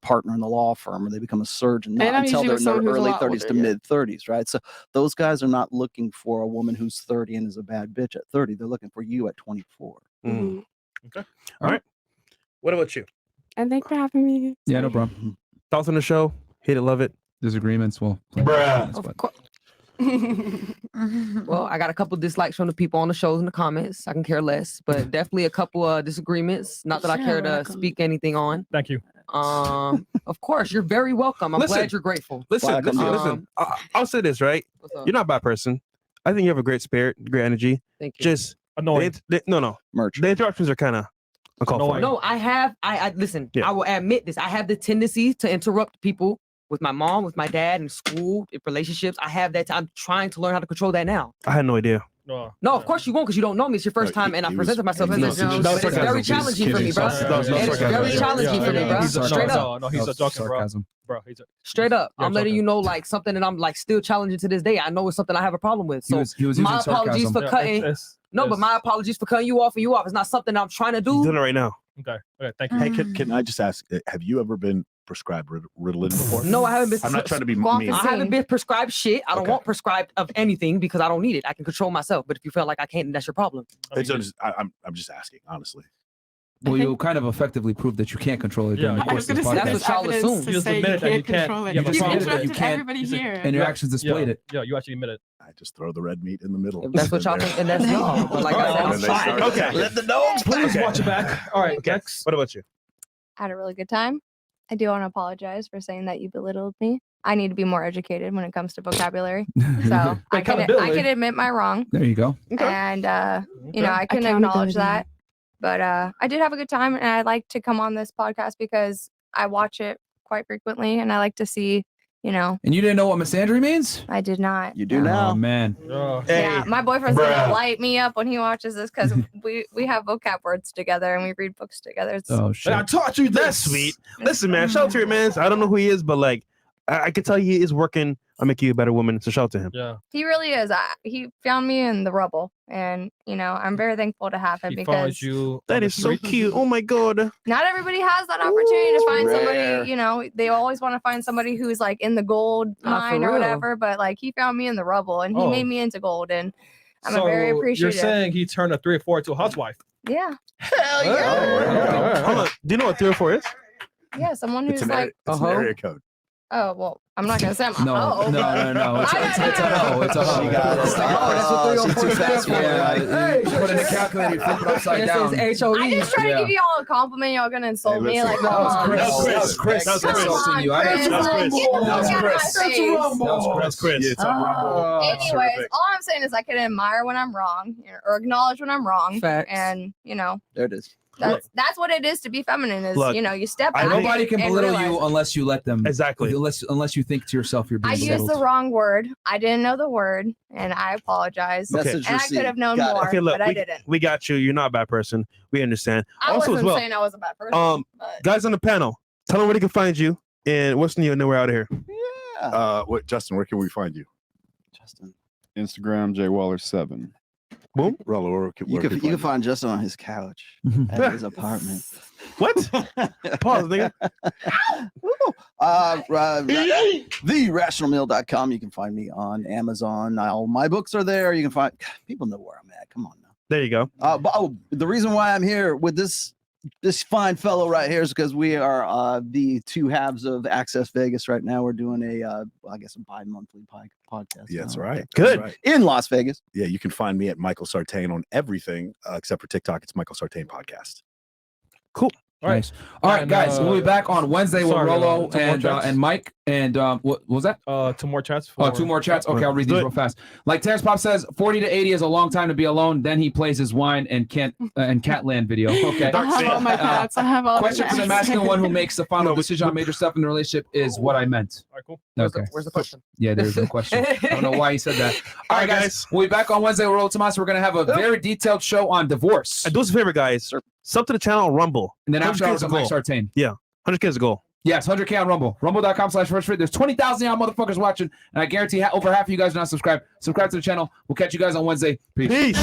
partner in the law firm or they become a surgeon. Not And I'm until usually they're with in their someone who's a early lot 30s to older, yeah. mid 30s, right? So those guys are not looking for a woman who's 30 and is a bad bitch at 30. They're looking for you at 24. mhm. Okay. All right. What about you? And thanks for having me. Yeah, no problem. Thoughts on the show? Hate it, love it. Disagreements. Well, Of course. Well, I got a couple dislikes from the people on the shows in the comments. I can care less, but definitely a couple disagreements. Not that I care to speak anything on. Thank you. Of course, you're very welcome. I'm Listen. glad you're grateful. Listen. I'll say this, right? What's up? You're not a bad person. I think you have a great spirit, great energy. Thank you. Just Annoying. no. Merch. The interruptions are kind of uncalled for. Annoying. No, I listen. Yeah. I will admit this. I have the tendency to interrupt people with my mom, with my dad, in school, in relationships. I have that. I'm trying to learn how to control that now. I had no idea. No, of course you won't, because you don't know me. It's your first time, and I presented myself as this. But it's very challenging for me, bro. It's very challenging for me, bro. Straight up. No, he's a joking, bro. He's straight up. I'm letting you know, like, something that I'm like still challenging to this day. I know it's something I have a problem with. So my apologies for cutting. But my apologies for cutting you off. It's not something I'm trying to do. You're doing it right now. Okay, thank you. Hey, can I just ask? Have you ever been prescribed Ritalin before? No, I haven't been. I'm not trying to be mean. I haven't been prescribed shit. I don't want prescribed of anything because I don't need it. I can control myself. But if you feel like I can't, then that's your problem. I'm just asking, honestly. Well, you kind of effectively proved that you can't control it during the course of this podcast. That's what y'all assume. You just admitted that you can't. You just admitted that you can't. And your actions displayed it. Yeah, you actually admitted it. I just throw the red meat in the middle. If that's what y'all think, and that's no. But like I said, I'm fine. Okay. Let the dogs please watch it back. All right, next. What about you? I had a really good time. I do want to apologize for saying that you belittled me. I need to be more educated when it comes to vocabulary. So I can admit my wrong. There you go. And I can acknowledge that. But I did have a good time, and I like to come on this podcast because I watch it quite frequently, and I like to see, And you didn't know what misandry means? I did not. You do now. Oh, man. Yeah, my boyfriend's gonna light me up when he watches this because we have vocab words together and we read books together. Oh shit! I taught you. That's sweet. Listen, man. Shout out to your man. I don't know who he is, but like, I can tell he is working on making you a better woman. So shout out to him. Yeah. He really is. He found me in the rubble, and I'm very thankful to have him because that is so cute. Oh my god. not everybody has that opportunity to find somebody. They always want to find somebody who's like in the gold mine or real. whatever. But like he found me in the rubble, and he made me into gold, and I'm very appreciative. You're saying he turned a 3 or 4 into a housewife? Yeah. Hell yeah. Hold on. Do you know what 3 or 4 is? Yeah, someone who's like. It's an area code. Oh well, I'm not gonna say I'm. No. It's a hoe. It's a hoe. She got it. That's what She's too fast for you. Yeah, you put it in the calculator, you flip it upside down. I just try to give you all a compliment. Y'all gonna insult me like that was Chris. That was insulting you. That's Chris. Anyways, all I'm saying is I can admire when I'm wrong or acknowledge when I'm wrong. Facts. And there it is. That's what it is to be feminine. Is Look, you step back. Nobody can and belittle realize you unless you let them. Exactly. Unless you think to yourself you're being I used belittled. the wrong word. I didn't know the word, and I apologize. Okay. And I could have known more, Okay, look, but I didn't. we got you. You're not a bad person. We understand. I also, wasn't as well, saying I was a bad person. But guys on the panel, tell them where they can find you and what's new, and then we're out of here. Justin, where can we find you? Justin. Instagram, jwaller7. Boom. Rollo, You can find Justin on his couch at his apartment. What? Pause, nigga. TheRationalMeal.com. You can find me on Amazon. All my books are there. You can find. People know where I'm at. Come on now. There you go. The reason why I'm here with this fine fellow right here is because we are the two halves of Access Vegas right now. We're doing a bi-monthly podcast. Yeah, that's right. Good. That's right. In Las Vegas. Yeah, you can find me at Michael Sartain on everything except for TikTok. It's Michael Sartain Podcast. Cool. All right. Nice. All right, guys. We'll be back on Wednesday with Rollo and Mike. And what was that? 2 more chats. 2 more chats. Okay, I'll read these real fast. Like Terrence Pop says, 40 to 80 is a long time to be alone. Then he plays his wine and Catland video. Okay. I have all my cats. I have all Question my for the cats. masculine one who makes the final decision on major stuff in the relationship is what I meant. All right, cool. Okay. Where's the question? Yeah, there's no question. I don't know why he said that. All right, guys. We'll be back on Wednesday with Rollo Tomas. We're going to have a very detailed show on divorce. And do us a favor, guys. Sub to the channel on Rumble. And then after hours on Mike Sartain. Yeah. 100K is a goal. Yes, 100K on Rumble. Rumble.com/FirstFit. There's 20,000 y'all motherfuckers watching, and I guarantee over half of you guys are not subscribed. Subscribe to the channel. We'll catch you guys on Wednesday. Peace.